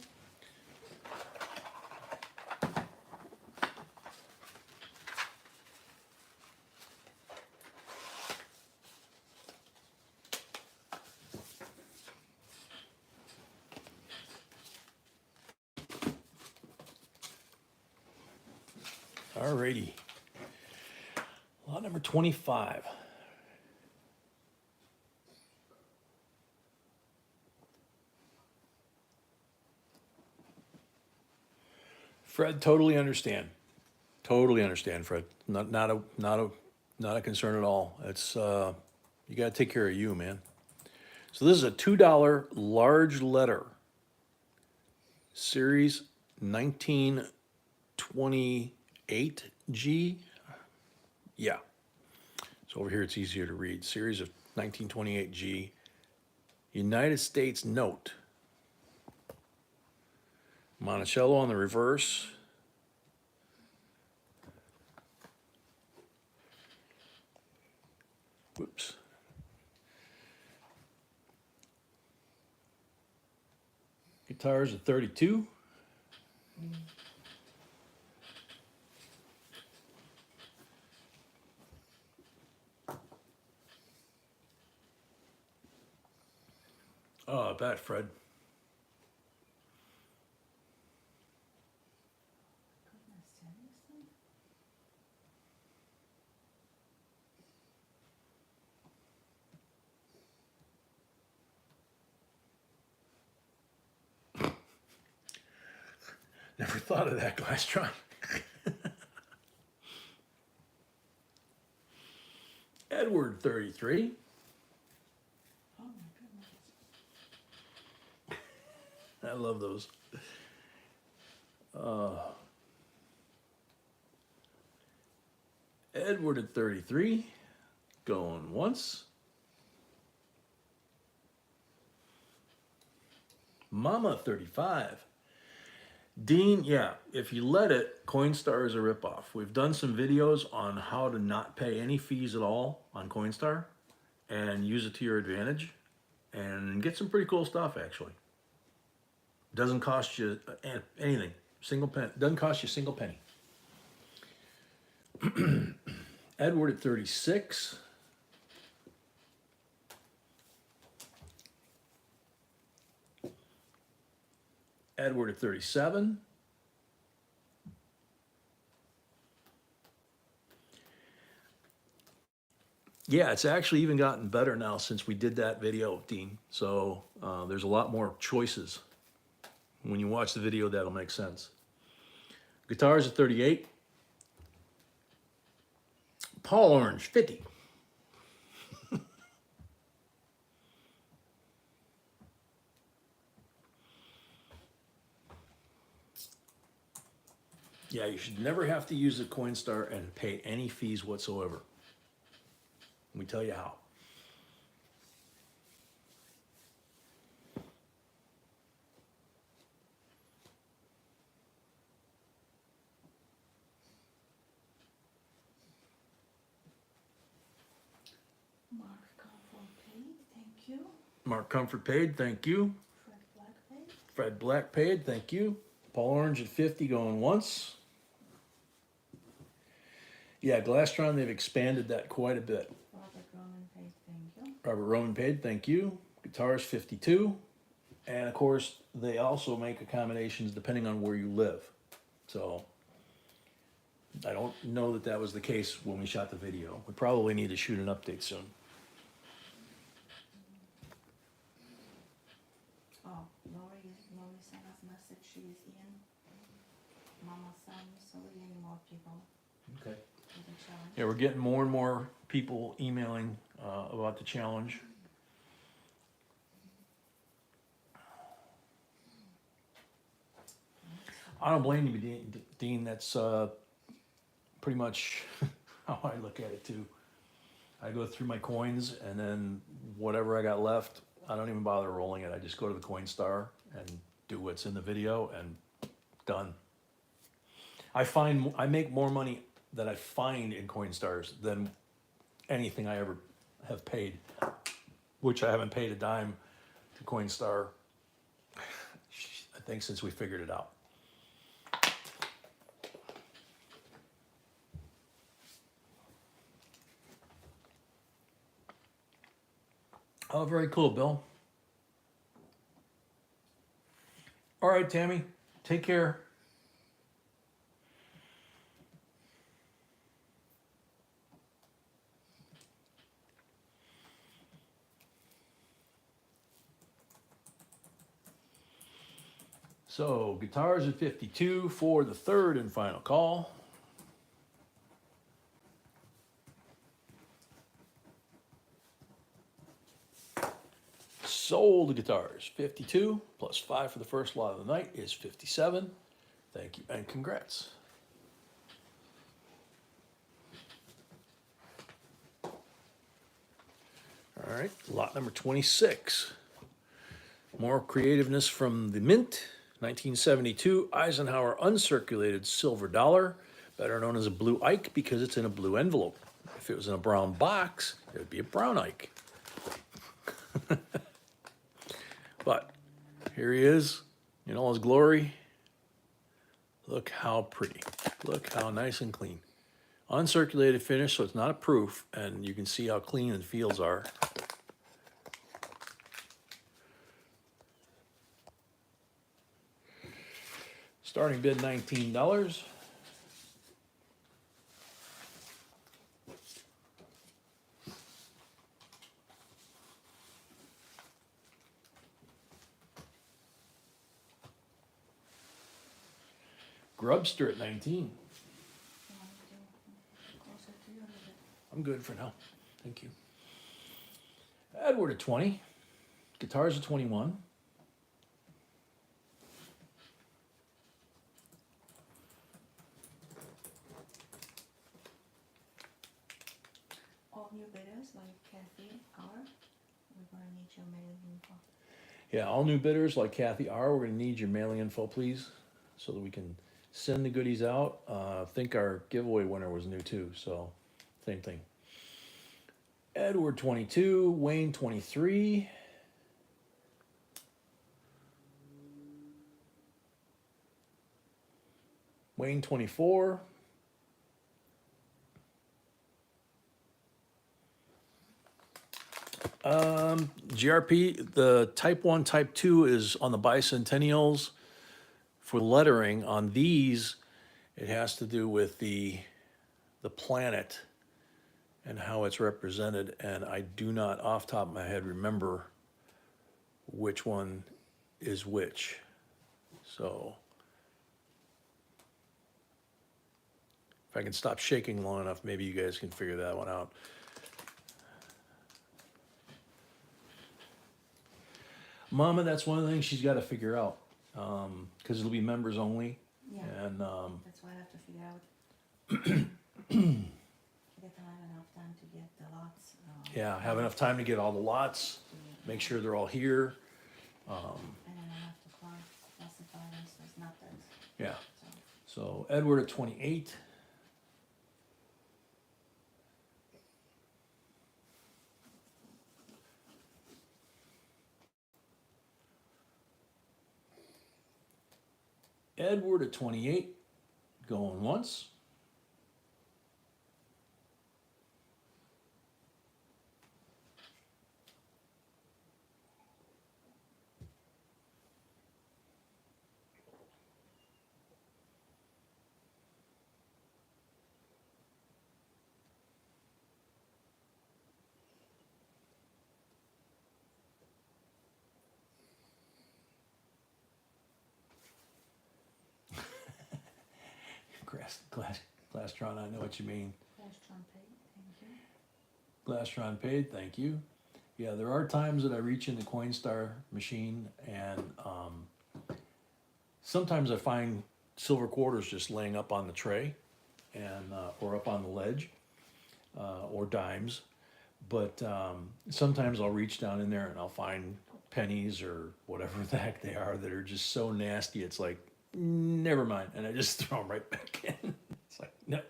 Alrighty. Lot number 25. Fred, totally understand. Totally understand, Fred. Not a concern at all. It's you got to take care of you, man. So this is a $2 large letter, series 1928G. Yeah. So over here it's easier to read. Series of 1928G, United States note. Monticello on the reverse. Whoops. Guitars at 32. Oh, I bet, Fred. Goodness, seriously? Never thought of that, Glastron. Edward, 33. Oh my goodness. I love those. Edward at 33. Going once. Mama, 35. Dean, yeah, if you let it, Coinstar is a ripoff. We've done some videos on how to not pay any fees at all on Coinstar and use it to your advantage and get some pretty cool stuff, actually. Doesn't cost you anything. Single penny. Doesn't cost you a single penny. Edward at 36. Edward at 37. Yeah, it's actually even gotten better now since we did that video, Dean. So there's a lot more choices. When you watch the video, that'll make sense. Guitars at 38. Paul Orange, 50. Yeah, you should never have to use a Coinstar and pay any fees whatsoever. Let me tell you how. Mark Comfort paid, thank you. Mark Comfort paid, thank you. Fred Black paid. Fred Black paid, thank you. Paul Orange at 50 going once. Yeah, Glastron, they've expanded that quite a bit. Robert Roman paid, thank you. Robert Roman paid, thank you. Guitars 52. And of course, they also make accommodations depending on where you live. So I don't know that that was the case when we shot the video. We probably need to shoot an update soon. Oh, Lori sent us a message, she's in. Mama Sam, so we need more people Okay. for the challenge. Yeah, we're getting more and more people emailing about the challenge. I don't blame you, Dean. That's pretty much how I look at it too. I go through my coins, and then whatever I got left, I don't even bother rolling it. I just go to the Coinstar and do what's in the video, and done. I make more money that I find in Coinstars than anything I ever have paid, which I haven't paid a dime to Coinstar, I think, since we figured it out. Oh, very cool, Bill. All right, Tammy, take care. So, guitars at 52 for the third and final call. Sold guitars, 52 plus 5 for the first lot of the night is 57. Thank you and congrats. All right, lot number 26. More creativeness from the Mint. 1972 Eisenhower uncirculated silver dollar, better known as a blue Ike because it's in a blue envelope. If it was in a brown box, it would be a brown Ike. But here he is in all his glory. Look how pretty. Look how nice and clean. Uncirculated finish, so it's not a proof, and you can see how clean the fields are. Starting bid $19. Grubster at 19. You want me to closer to you a little bit? I'm good for now. Thank you. Edward at 20. Guitars at 21. All new bidders like Kathy R, we're gonna need your mailing info. Yeah, all new bidders like Kathy R, we're gonna need your mailing info, please, so that we can send the goodies out. I think our giveaway winner was new too, so same thing. Edward 22, Wayne 23. Wayne 24. GRP, the type 1, type 2 is on the bicentennials. For lettering on these, it has to do with the planet and how it's represented, and I do not off the top of my head remember which one is which. So I can stop shaking long enough, maybe you guys can figure that one out. Mama, that's one of the things she's got to figure out, because it'll be members only, Yeah, and that's why I have to figure out. Get enough time to get the lots. yeah, have enough time to get all the lots, make sure they're all here. And then I have to classify them, so it's not that, Yeah. so. So Edward at 28. Edward at 28, going once. Glastron, I know what you mean. Unpaid, thank you. Glastron paid, thank you. Yeah, there are times that I reach in the Coinstar machine and sometimes I find silver quarters just laying up on the tray and or up on the ledge or dimes. But sometimes I'll reach down in there and I'll find pennies or whatever the heck they are that are just so nasty. It's like, never mind. And I just throw them right back in. It's like, no.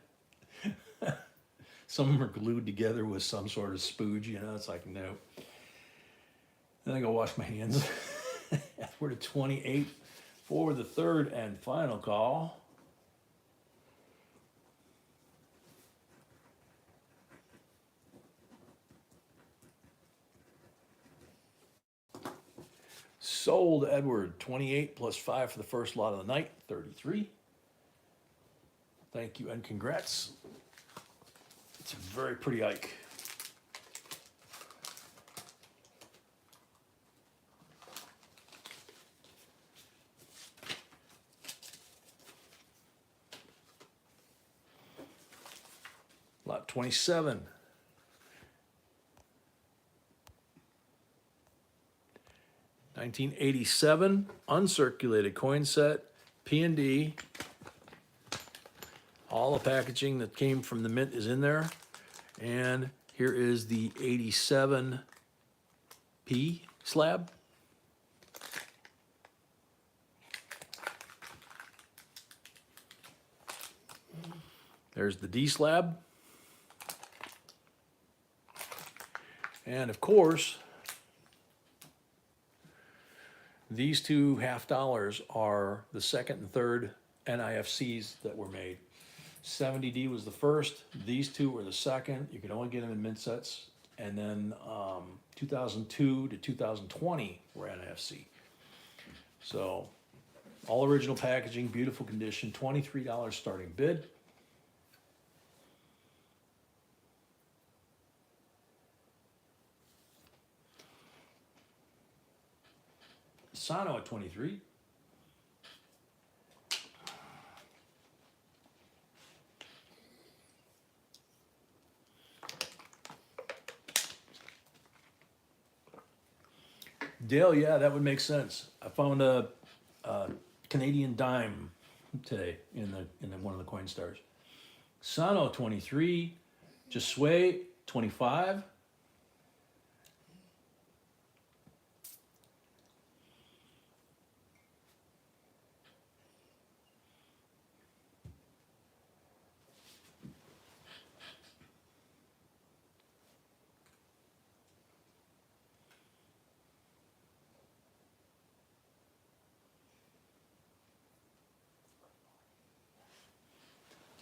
Some of them are glued together with some sort of spooge, you know, it's like, no. Then I go wash my hands. We're to 28 for the third and final call. Sold Edward, 28 plus 5 for the first lot of the night, 33. Thank you and congrats. It's a very pretty Ike. Lot 27. $1987 uncirculated coin set, P&D. All the packaging that came from the mint is in there. And here is the 87 P slab. There's the D slab. And of course, these two $50 are the second and third NIFCs that were made. 70D was the first, these two were the second. You could only get them in mint sets. And then 2002 to 2020 were NIFC. So all original packaging, beautiful condition, $23 starting bid. Sano at 23. Dale, yeah, that would make sense. I found a Canadian dime today in one of the coin stars. Sano 23, Josue 25.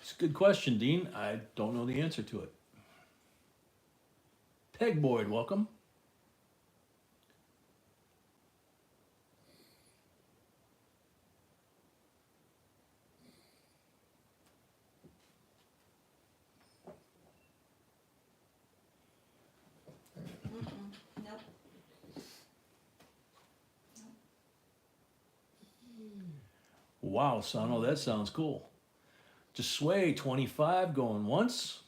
It's a good question, Dean. I don't know the answer to it. Peg Boyd, welcome. Nope. Wow, Sano, that sounds cool. Just sway 25 going once.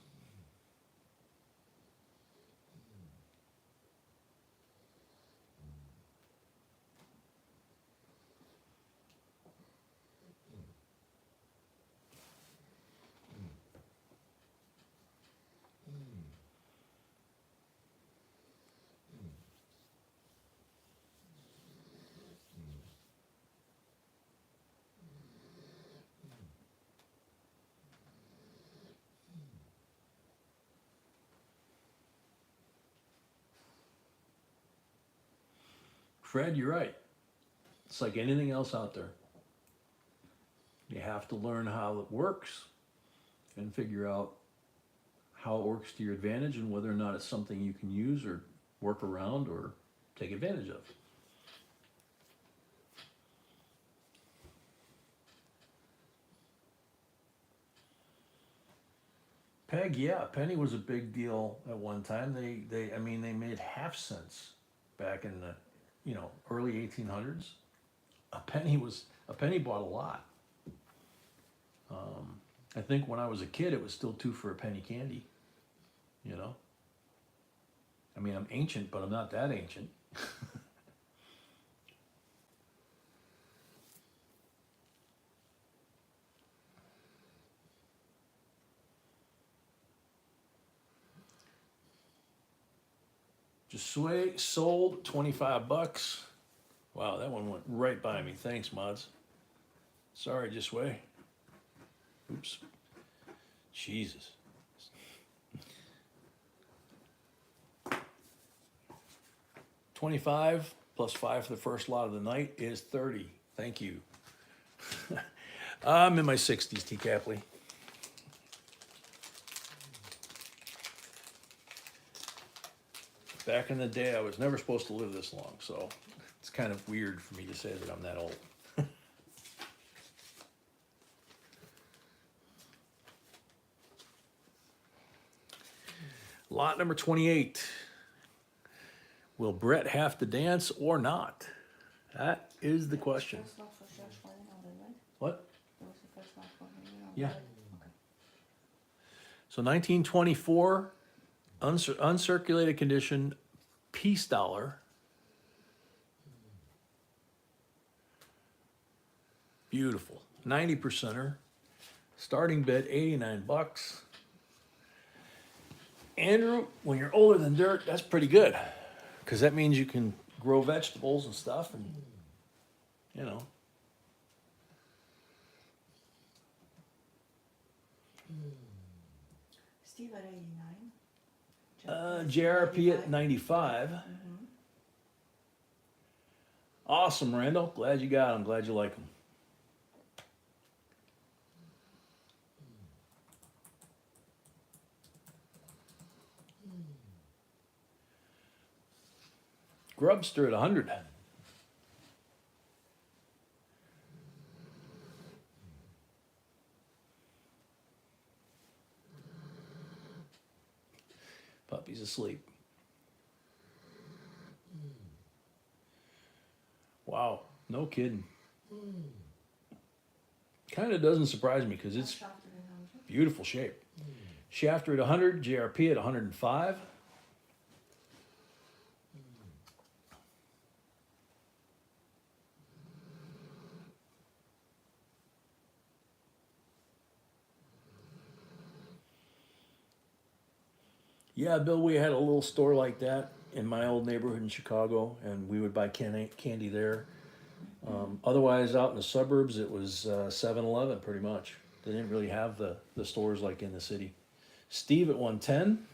Fred, you're right. It's like anything else out there. You have to learn how it works and figure out how it works to your advantage and whether or not it's something you can use or work around or take advantage of. Peg, yeah, penny was a big deal at one time. I mean, they made half cents back in the, early 1800s. A penny bought a lot. I think when I was a kid, it was still 2 for a penny candy. I mean, I'm ancient, but I'm not that ancient. Just sold 25 bucks. Wow, that one went right by me. Thanks, mods. Sorry, just way. Oops. Jesus. $25 plus 5 for the first lot of the night is 30. Thank you. I'm in my 60s, T. Capley. Back in the day, I was never supposed to live this long, so it's kind of weird for me to say that I'm that old. Lot number 28. Will Brett have to dance or not? That is the question. First lot for church for reloaded, right? What? That was the first lot for reloaded. Yeah. Okay. So 1924, uncirculated condition, peace dollar. Beautiful. 90%er. Starting bid, 89 bucks. Andrew, when you're older than dirt, that's pretty good. Because that means you can grow vegetables and stuff and, Steve at 89. JRP at 95. Awesome, Randall. Glad you got them. Glad you like them. Grubster at 100. Puppy's asleep. Wow, no kidding. Kind of doesn't surprise me because it's beautiful shape. Shafter at 100, JRP at 105. Yeah, Bill, we had a little store like that in my old neighborhood in Chicago, and we would buy candy there. Otherwise, out in the suburbs, it was 7-Eleven pretty much. They didn't really have the stores like in the city. Steve at 110.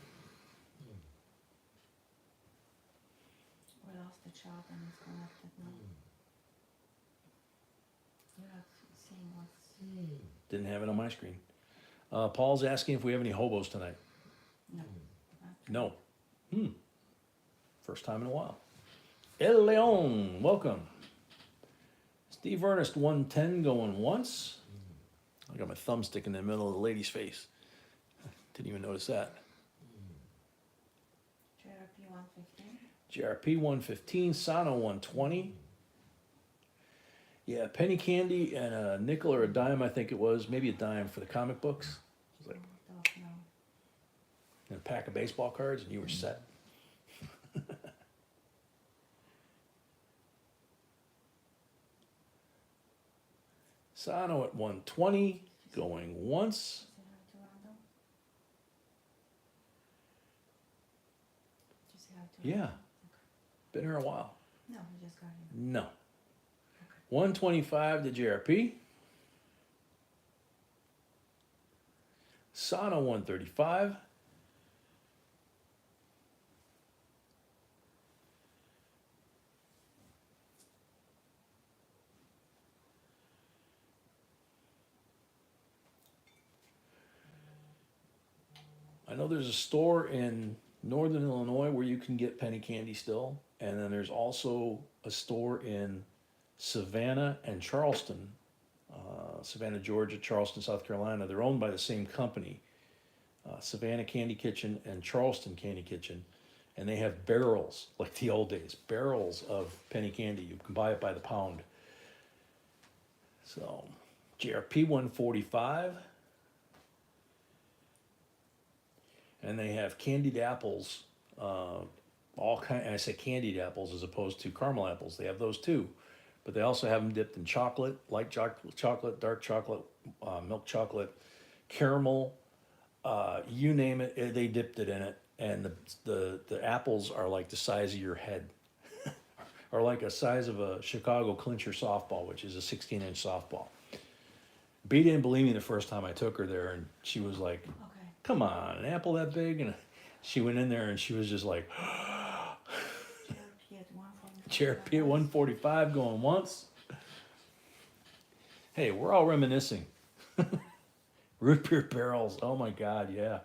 We lost the chart and it's connected now. You're not seeing what's... Didn't have it on my screen. Paul's asking if we have any hobos tonight. No. No. First time in a while. El Leon, welcome. Steve Ernest, 110 going once. I got my thumbstick in the middle of the lady's face. Didn't even notice that. JRP 115. JRP 115, Sano 120. Yeah, penny candy and a nickel or a dime, I think it was, maybe a dime for the comic books. It was like Don't know. and a pack of baseball cards, and you were set. Sano at 120, going once. Say hi to Randall. Did you say hi to Yeah, Randall? been here a while. No, we just got here. No. 125 to JRP. Sano 135. I know there's a store in northern Illinois where you can get penny candy still, and then there's also a store in Savannah and Charleston, Savannah, Georgia, Charleston, South Carolina. They're owned by the same company, Savannah Candy Kitchen and Charleston Candy Kitchen, and they have barrels like the old days, barrels of penny candy. You can buy it by the pound. So, JRP 145. And they have candied apples, all kind. And I say candied apples as opposed to caramel apples. They have those too, but they also have them dipped in chocolate, light chocolate, dark chocolate, milk chocolate, caramel, you name it. They dipped it in it, and the apples are like the size of your head, or like a size of a Chicago clincher softball, which is a 16-inch softball. B didn't believe me the first time I took her there, and she was like, Okay. come on, an apple that big? And she went in there and she was just like, JRP at 145. JRP at 145 going once. Hey, we're all reminiscing. Root beer barrels. Oh my God, yeah.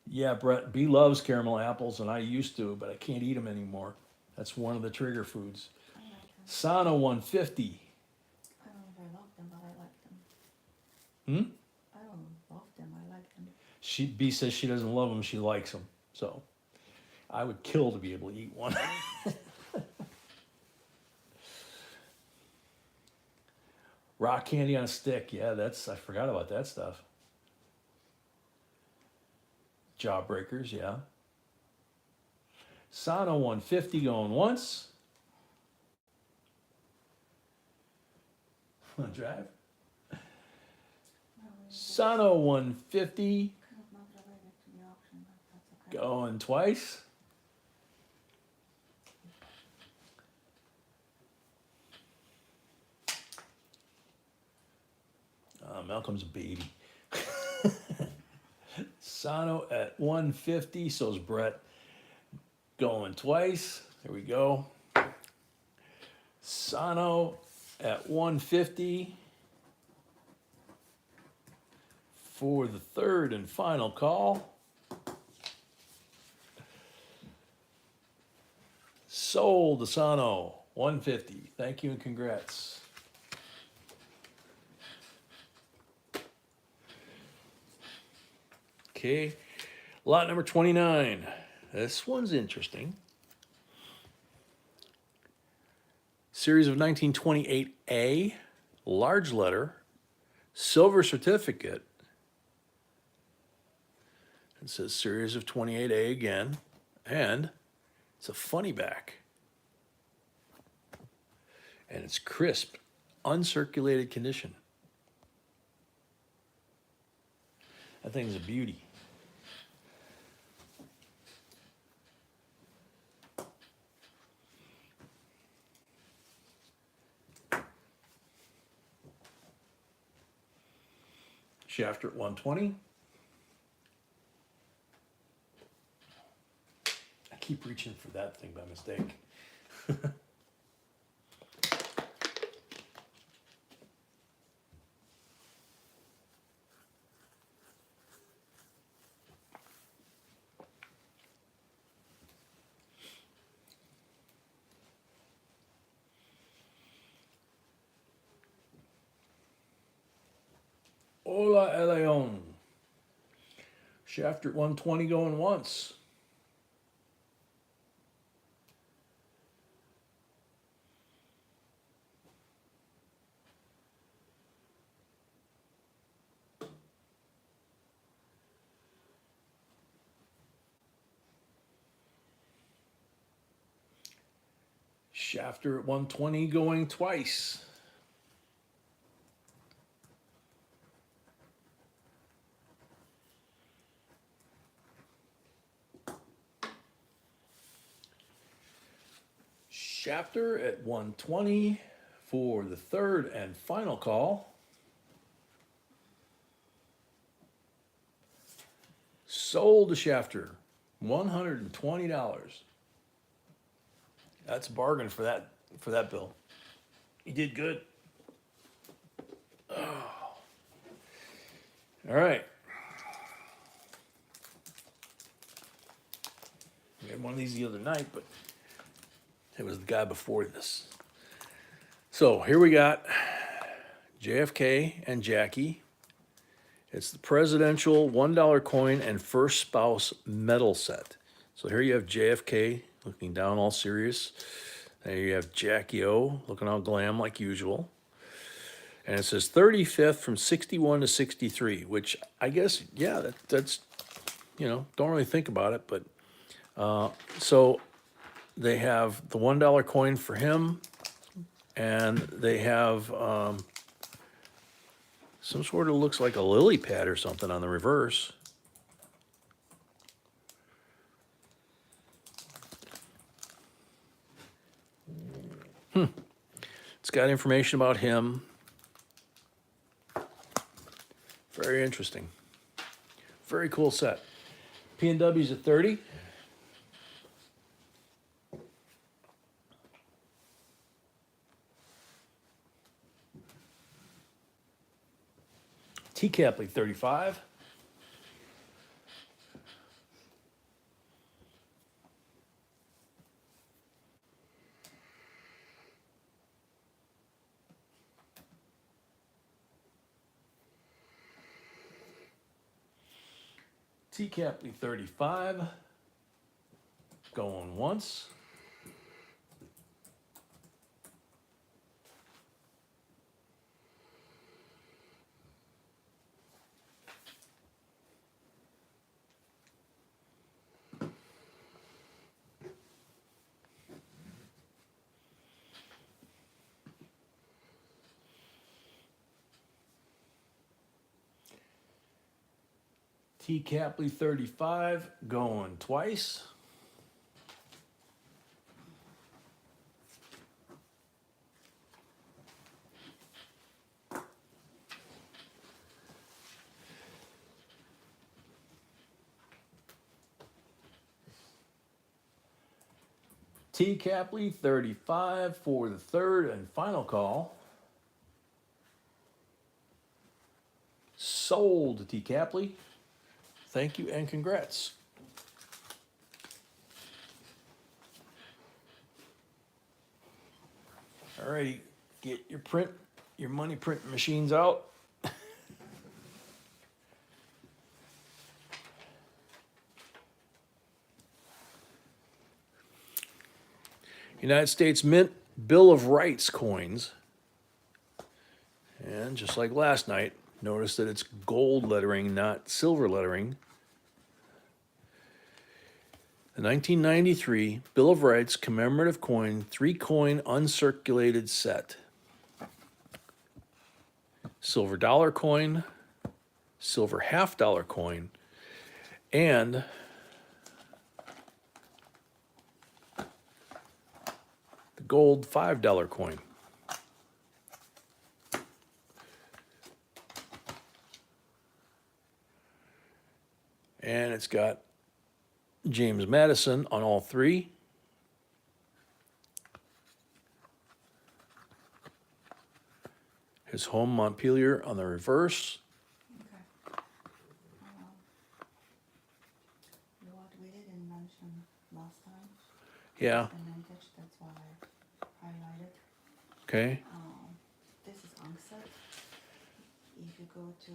Yeah, Brett, B loves caramel apples, and I used to, but I can't eat them anymore. That's one of the trigger foods. I like them. Sano 150. I don't know if I love them, but I like them. Hmm? I don't love them, I like them. B says she doesn't love them, she likes them. So I would kill to be able to eat one. Rock candy on a stick. Yeah, I forgot about that stuff. Jawbreakers, yeah. Sano 150 going once. Want to drive? No, it's Sano 150 kind of not related to the auction, but that's okay. going twice. Malcolm's a baby. Sano at 150, so's Brett. Going twice. There we go. Sano at 150 for the third and final call. Sold to Sano 150. Thank you and congrats. Okay, lot number 29. This one's interesting. Series of 1928A, large letter, silver certificate. It says series of 28A again, and it's a funny back. And it's crisp, uncirculated condition. That thing's a beauty. Shafter at 120. I keep reaching for that thing by mistake. Hola, El Leon. Shafter at 120 going once. Shafter at 120 going twice. Shafter at 120 for the third and final call. Sold to Shafter, $120. That's a bargain for that bill. You did good. Oh. All right. We had one of these the other night, but it was the guy before this. So here we got JFK and Jackie. It's the presidential $1 coin and first spouse medal set. So here you have JFK looking down all serious. There you have Jackie O looking all glam like usual. And it says 35th from 61 to 63, which I guess, yeah, that's, don't really think about it. But so they have the $1 coin for him, and they have some sort of looks like a lily pad or something on the reverse. It's got information about him. Very interesting. Very cool set. P&W's at 30. T-Capley 35. T-Capley 35. Going once. T-Capley 35 going twice. T-Capley 35 for the third and final call. Sold to T-Capley. Thank you and congrats. All righty, get your money print machines out. United States Mint Bill of Rights coins. And just like last night, notice that it's gold lettering, not silver lettering. The 1993 Bill of Rights commemorative coin, 3-coin uncirculated set. Silver dollar coin, silver half-dollar coin, and the gold $5 coin. And it's got James Madison on all three. His home Montpelier on the reverse. Okay. What we didn't mention last time. Yeah. The vintage, that's why I highlighted. Okay. This is unset. If you go to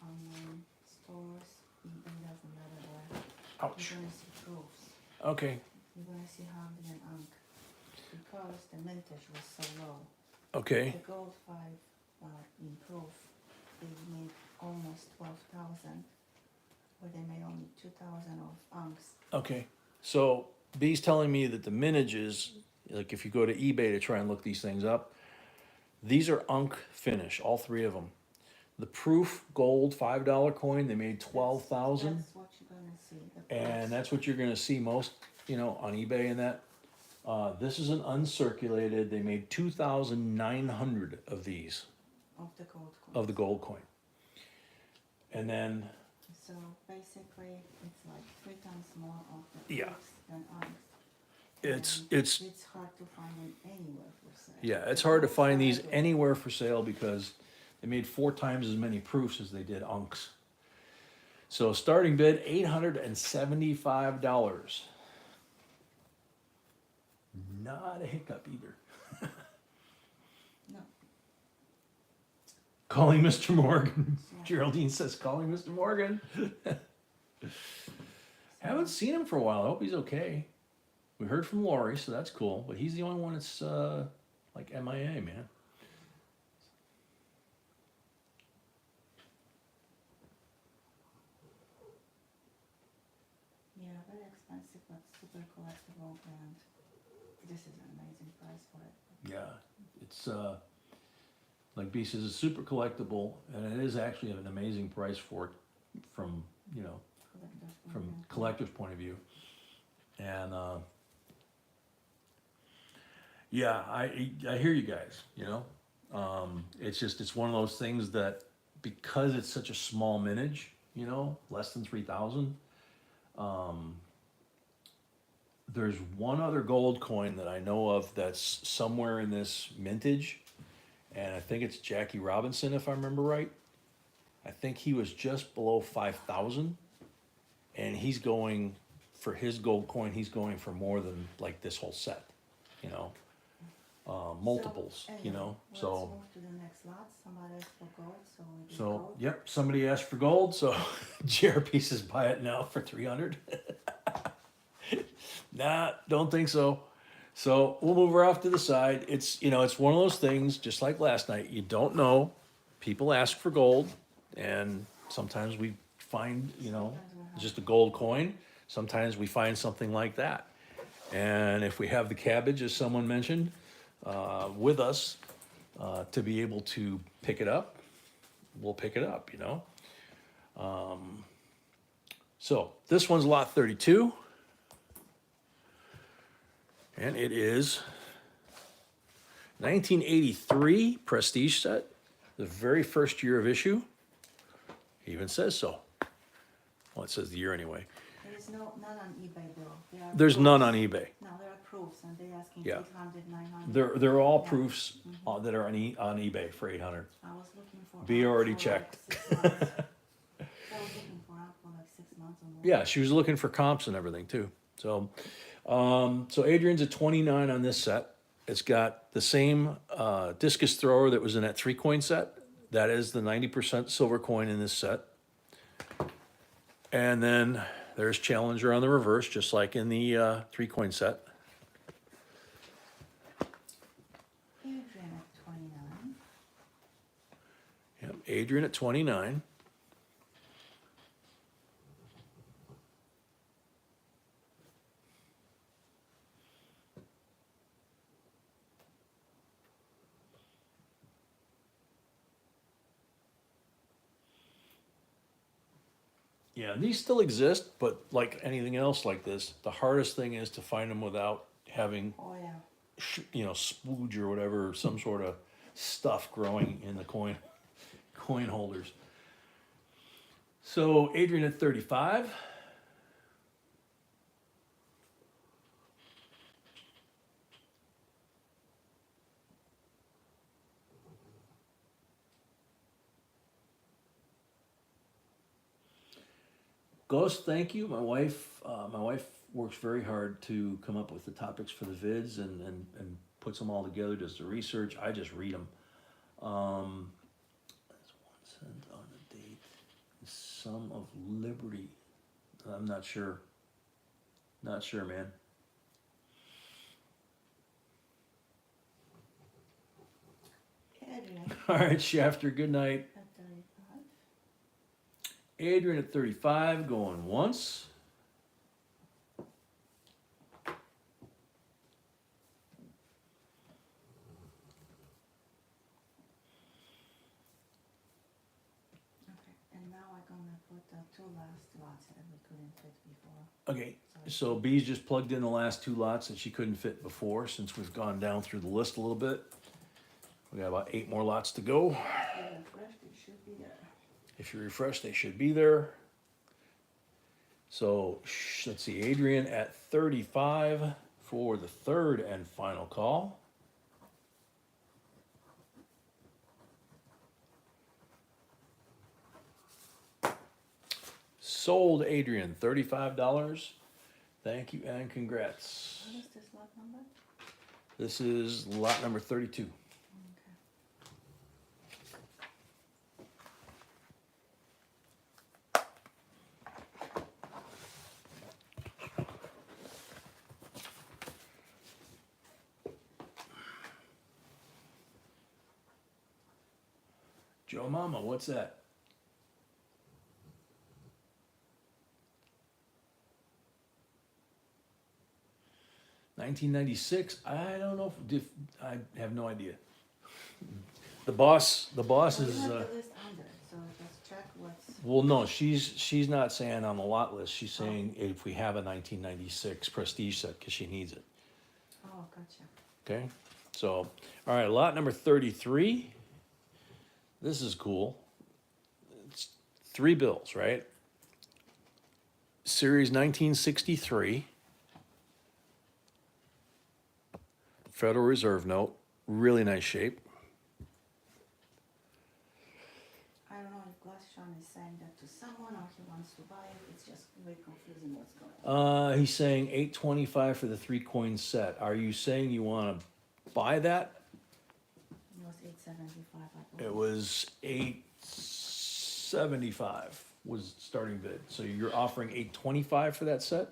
online stores, it doesn't matter where. Ouch. You're gonna see proofs. Okay. You're gonna see Hamden and Unk. Because the mintage was so low. Okay. The gold 5 in proof, they made almost 12,000, where they made only 2,000 of Unks. Okay. So B's telling me that the mintages like if you go to eBay to try and look these things up, these are Unk finish, all three of them. The proof gold $5 coin, they made 12,000, That's what you're gonna see. The and price that's what you're gonna see most, on eBay and that. This is an uncirculated. They made 2,900 of these of the gold coin. of the gold coin, and then So basically, it's like 3 times more of the Yeah. proofs than ours. it's And it's it's hard to find them anywhere for sale. yeah, it's hard to find these Outside of- anywhere for sale because they made 4 times as many proofs as they did unks. So starting bid $875. Not a hiccup either. No. Calling Mr. Morgan. Yeah. Geraldine says, calling Mr. Morgan. Haven't seen him for a while. I hope he's okay. We heard from Lori, so that's cool. But he's the only one that's like MIA, man. Yeah, very expensive, but super collectible, and this is an amazing price for it. Yeah, it's like B says, it's super collectible, and it is actually an amazing price for it from collector's point of view. And yeah, I hear you guys. It's one of those things that because it's such a small mintage, less than 3,000. There's one other gold coin that I know of that's somewhere in this mintage, and I think it's Jackie Robinson, if I remember right. I think he was just below 5,000, and he's going for his gold coin. He's going for more than like this whole set, multiples, Let's So move to the next lot. Somebody asked for gold, so we do so gold. yep, somebody asked for gold, so JRP says buy it now for 300. Nah, don't think so. So we'll move her off to the side. It's it's one of those things, just like last night. You don't know. People ask for gold, and sometimes we find just a gold coin. Sometimes we find something like that. And if we have the cabbage, as someone mentioned, with us to be able to pick it up, we'll pick it up. So this one's lot 32. And it is 1983 prestige set, the very first year of issue. It even says so. Well, it says the year anyway. There is none on eBay though. There's proofs. none on eBay. No, there are proofs, and they're asking Yeah. 800, 900. They're all Yeah. proofs that are on eBay for 800. I was looking for. B out already for checked. Like 6 months. I was looking for out for like 6 months or more. Yeah, she was looking for comps and everything too. So, so Adrian's at 29 on this set. It's got the same discus thrower that was in that 3-coin set. That is the 90% silver coin in this set. And then there's Challenger on the reverse, just like in the 3-coin set. Adrian at 29. Yep, Adrian at 29. Yeah, and these still exist, but like anything else like this, the hardest thing is to find them without having, Oh yeah. splooge or whatever, some sort of stuff growing in the coin holders. So Adrian at 35. Ghost, thank you. My wife works very hard to come up with the topics for the vids and puts them all together, does the research. I just read them. That's 1 cent on the date. Sum of Liberty. I'm not sure. Not sure, man. Adrian All right, Shafter, good night. at 35. Adrian at 35, going once. gonna put the two last lots that we couldn't fit before. Okay, so B's just plugged in the last two lots that she couldn't fit before, since we've gone down through the list a little bit. We got about 8 more lots to go. If you refresh, it should be there. If you refresh, they should be there. So, let's see, Adrian at 35 for the third and final call. Sold, Adrian, $35. Thank you and congrats. What is this lot number? This is lot number 32. Okay. Joe Mama, what's that? $1996. I don't know if I have no idea. The boss Well, is. you have the list under, so just check what's. Well, no, she's not saying on the lot list. She's saying if we have a 1996 Prestige set because she needs it. Oh, gotcha. Okay, so all right, lot number 33. This is cool. It's 3 bills, right? Series 1963. Federal Reserve note, really nice shape. I don't know if Glasshawn is saying that to someone or he wants to buy it. It's just very confusing what's going on. He's saying $825 for the 3-coin set. Are you saying you want to buy that? It was $875, I believe. It was $875 was starting bid. So you're offering $825 for that set?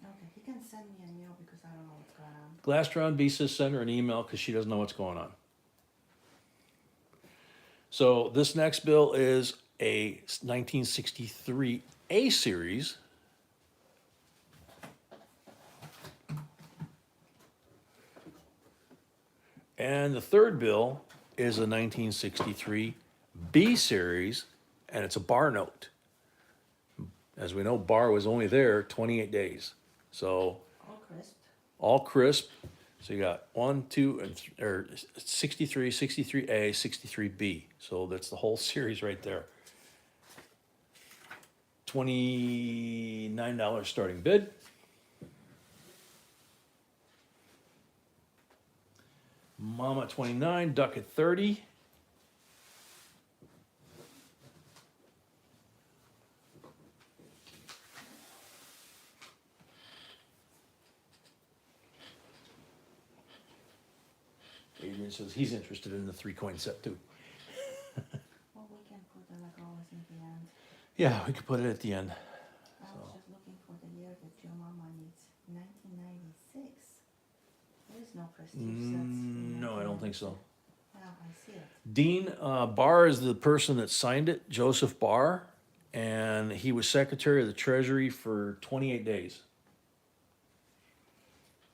Okay, he can send me an email because I don't know what's going on. Glastron B says send her an email because she doesn't know what's going on. So this next bill is a 1963 A series. And the third bill is a 1963 B series, and it's a bar note. As we know, bar was only there 28 days. So All crisp. all crisp. So you got 1, 2, and 63, 63A, 63B. So that's the whole series right there. $29 starting bid. Mama at 29, Duck at 30. Adrian says he's interested in the 3-coin set too. Well, we can put it like always in the end. Yeah, we could put it at the end. I was just looking for the year that your mama needs. 1996. There is no prestige sets. No, I don't think so. Yeah, I see it. Dean Barr is the person that signed it, Joseph Barr, and he was Secretary of the Treasury for 28 days.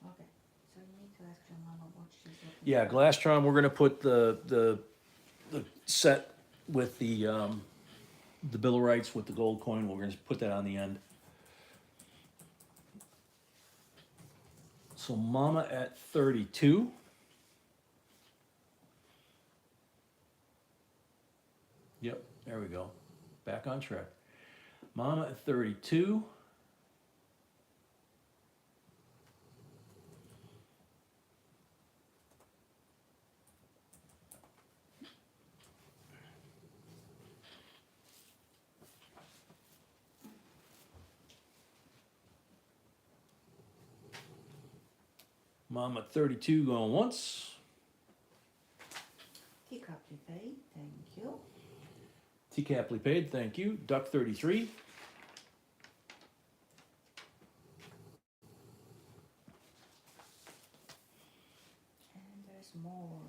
Okay, so you need to ask your mama what she's looking for. Yeah, Glastron, we're gonna put the set with the Bill of Rights with the gold coin, we're gonna put that on the end. So Mama at 32. Yep, there we go. Back on track. Mama at 32. Mama at 32 going once. Teacup you paid, thank you. T Capley paid, thank you. Duck 33. And there's more.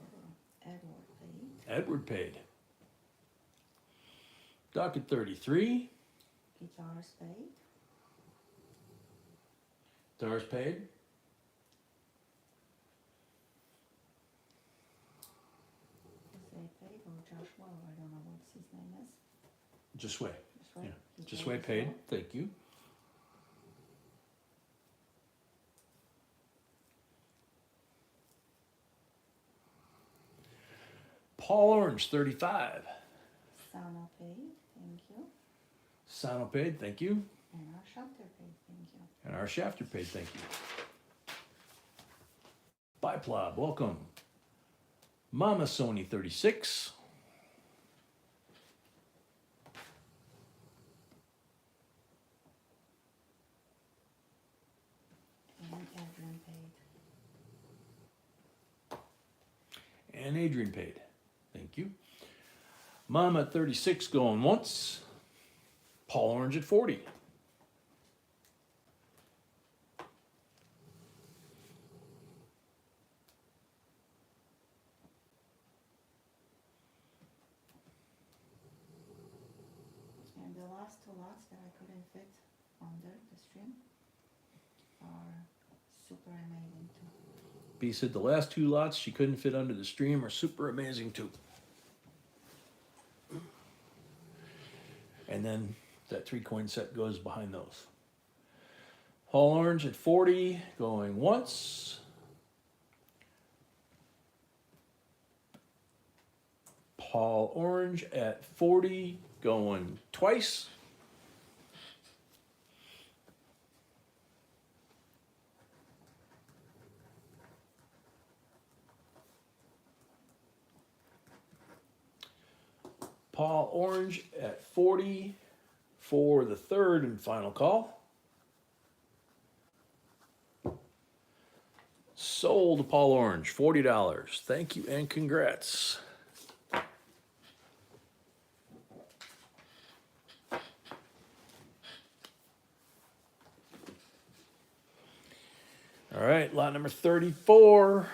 Edward paid. Edward paid. Duck at 33. Guitars paid. Stars paid. Is they paid or Joshua, or I don't know what his name is. Just wait. Just wait. Yeah. He Just paid wait as paid. well. Thank you. Paul Orange, 35. Sana paid, thank you. Sano paid, thank you. And our shelter paid, thank you. And our shafter paid, thank you. Biplob, welcome. Mama Sony, 36. And Adrian paid. And Adrian paid. Thank you. Mama at 36 going once. Paul Orange at 40. And the last two lots that I couldn't fit under the stream are super amazing too. B said the last two lots she couldn't fit under the stream are super amazing too. And then that 3-coin set goes behind those. Paul Orange at 40 going once. Paul Orange at 40 going twice. Paul Orange at 40 for the third and final call. Sold to Paul Orange, $40. Thank you and congrats. All right, lot number 34.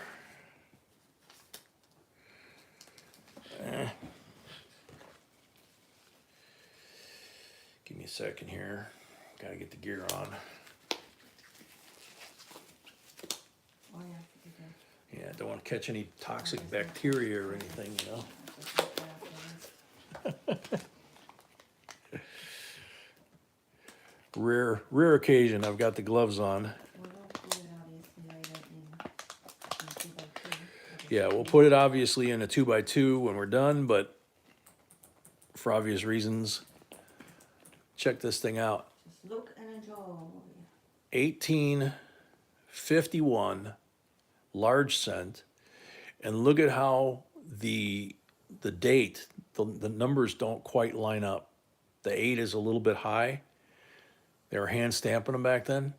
Give me a second here. Gotta get the gear on. Oh yeah, you did. Yeah, don't want to catch any toxic bacteria or anything, you know. I just looked at afterwards. Rare occasion, I've got the gloves on. We will put it obviously later in 2x2. Yeah, we'll put it obviously in a 2x2 when we're done, but for obvious reasons, check this thing out. Just look and enjoy. 1851 large cent, and look at how the date, the numbers don't quite line up. The 8 is a little bit high. They were hand stamping them back then.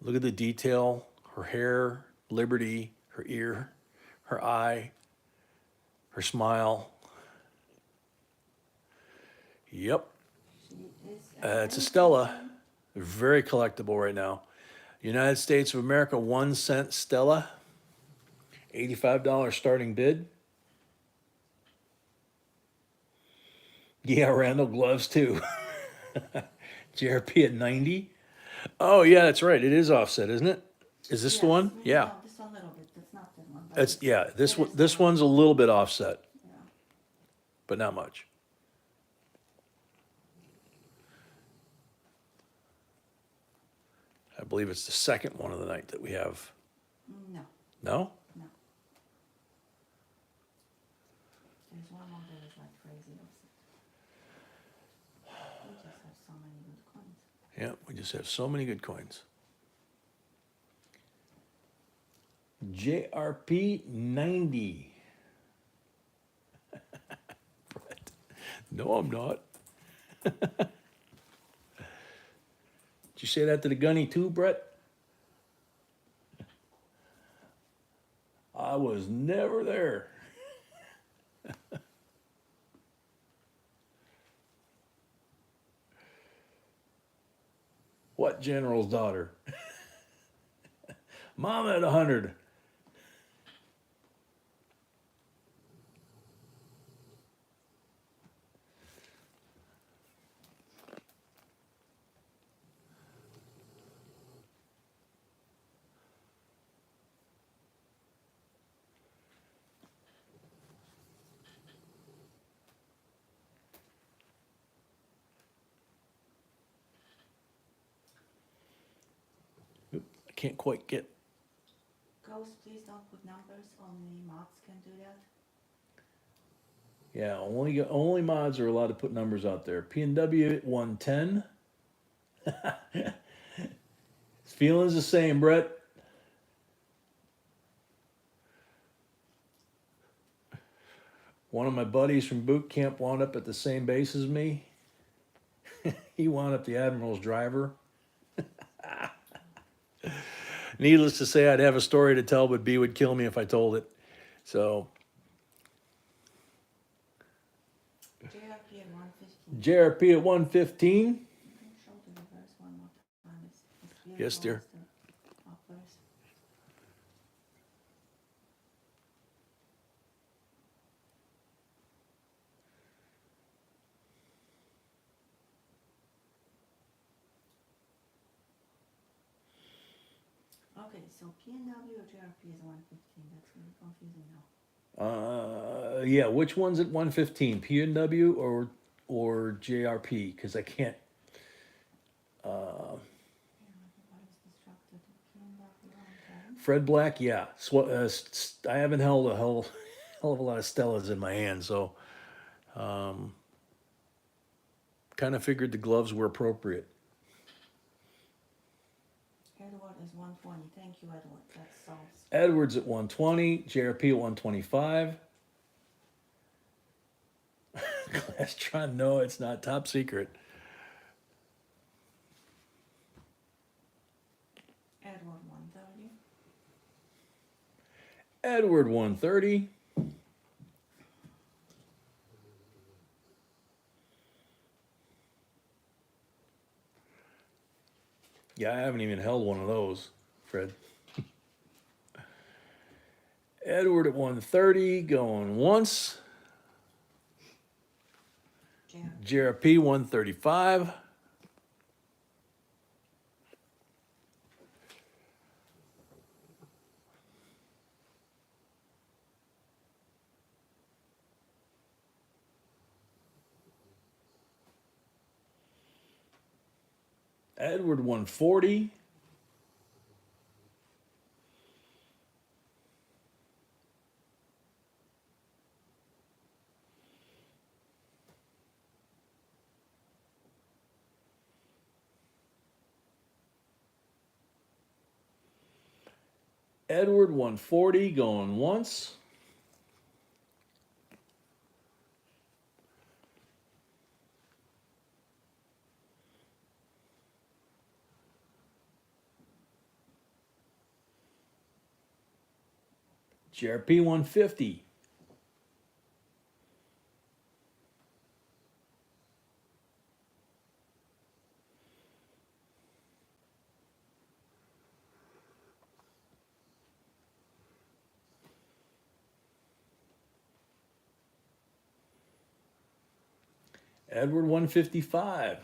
Look at the detail, her hair, Liberty, her ear, her eye, her smile. Yep, She is it's a Stella. They're very collectible right now. United States of America 1 cent Stella, $85 starting bid. Yeah, Randall gloves too. JRP at 90. Oh yeah, that's right. It is offset, isn't it? Is this the one? Yeah. No, just a little bit. That's not the one. But It's yeah. This it one. is This the one. one's a little bit offset, Yeah. but not much. I believe it's the second one of the night that we have. No, No? no. There's one more that is like crazy upset. We just have so many good coins. Yeah, we just have so many good coins. JRP 90. Brett. No, I'm not. Did you say that to the gunny too, Brett? I was never there. What general's daughter? Mom at 100. can't quite get. Ghost, please don't put numbers, only mods can do that. Yeah, only mods are allowed to put numbers out there. P&W at 110. Feeling's the same, Brett. One of my buddies from boot camp wound up at the same base as me. He wound up the admiral's driver. Needless to say, I'd have a story to tell, but B would kill me if I told it. So JRP at 115. JRP at 115. You can show the reverse one more time. It's beautiful. Yes, dear. It's the uppers. Okay, so P&W or JRP is 115. That's really confusing now. Yeah, which one's at 115? P&W or JRP? Because I can't. Yeah, everybody's distracted. P&W 110. Fred Black, yeah. I haven't held a hell of a lot of Stellas in my hand, so kind of figured the gloves were appropriate. Edward is 120. Thank you, Edward. That solves. Edwards at 120, JRP at 125. Glastron, no, it's not top secret. Edward 130. Edward 130. Yeah, I haven't even held one of those, Fred. Edward at 130, going once. JRP 135. Edward 140. Edward 140 going once. JRP 150. Edward 155.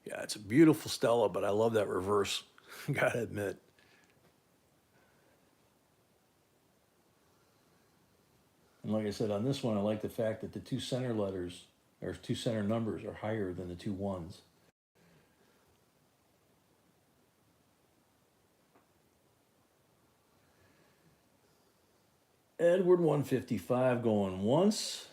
Yeah, it's a beautiful Stella, but I love that reverse. Gotta admit. And like I said, on this one, I like the fact that the two center letters, or two center numbers, are higher than the two ones. Edward 155 going once.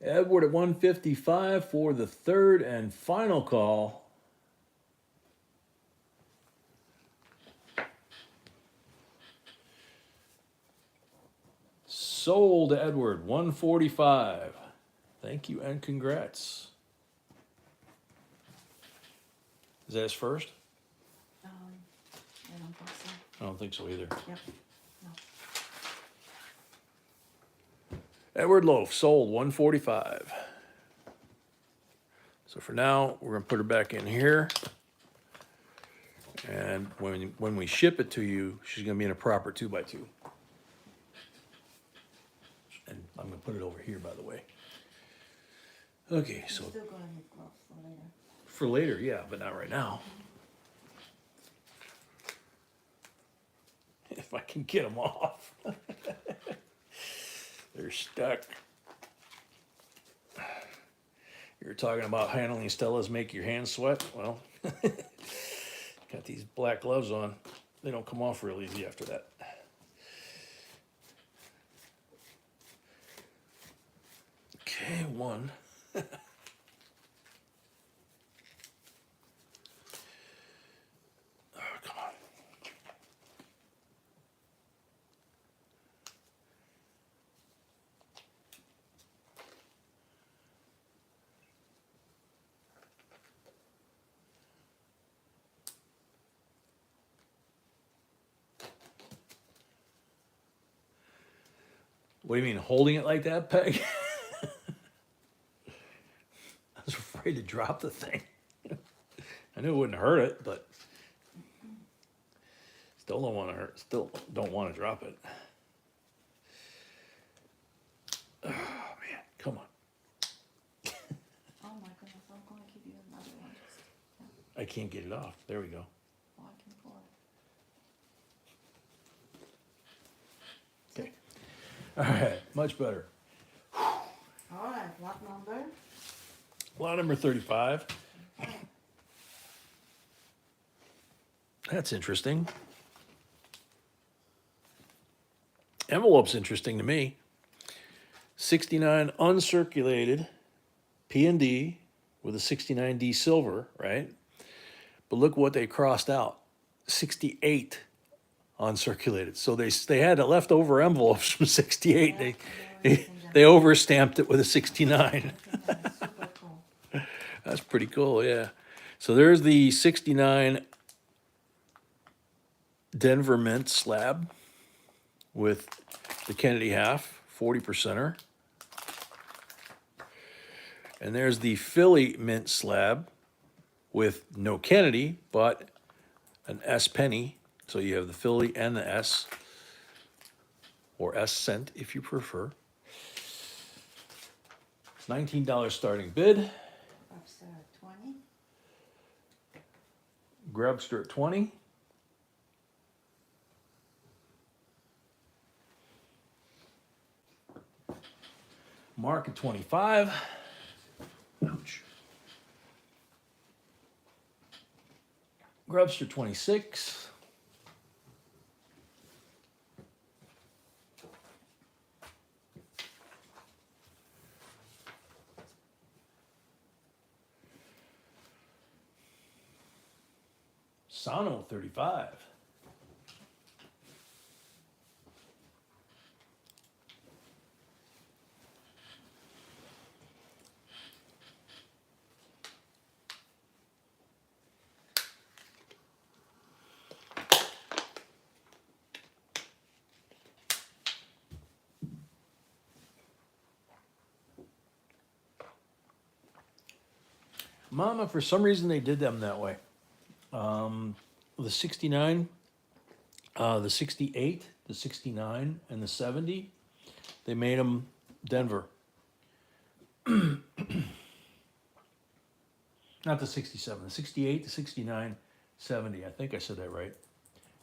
Edward at 155 for the third and final call. Sold to Edward, 145. Thank you and congrats. Is that his first? I don't think so. I don't think so either. Yep. No. Edward Loaf, sold 145. So for now, we're gonna put her back in here. And when we ship it to you, she's gonna be in a proper 2x2. And I'm gonna put it over here, by the way. Okay, You're so still gonna need gloves for later. for later, yeah, but not right now. If I can get them off. They're stuck. You were talking about handling Stella's make your hands sweat. Well, got these black gloves on. They don't come off real easy after that. Okay, one. Oh, come on. What do you mean, holding it like that, Peg? I was afraid to drop the thing. I knew it wouldn't hurt it, but still don't want to hurt. Still don't want to drop it. Oh man, come on! Oh my goodness, I'm gonna give you another one. Just, I can't get it off. There we go. oh, I can pull it. Okay. All right, much better. All right, lot number? Lot number 35. That's interesting. Envelope's interesting to me. 69 uncirculated P&D with a 69D silver, right? But look what they crossed out. 68 uncirculated. So they had leftover envelopes from 68. Yeah, They overstamped it with a 69. I think that is super cool. That's pretty cool, yeah. So there's the 69 Denver Mint slab with the Kennedy half, 40%er. And there's the Philly Mint slab with no Kennedy, but an S penny. So you have the Philly and the S, or S cent if you prefer. $19 starting bid. Upstairs at 20. Grubster at 20. Mark at 25. Ouch. Grubster 26. Sano 35. Mama, for some reason they did them that way. The 69, the 68, the 69, and the 70, they made them Denver. Not the 67, the 68, the 69, 70. I think I said that right.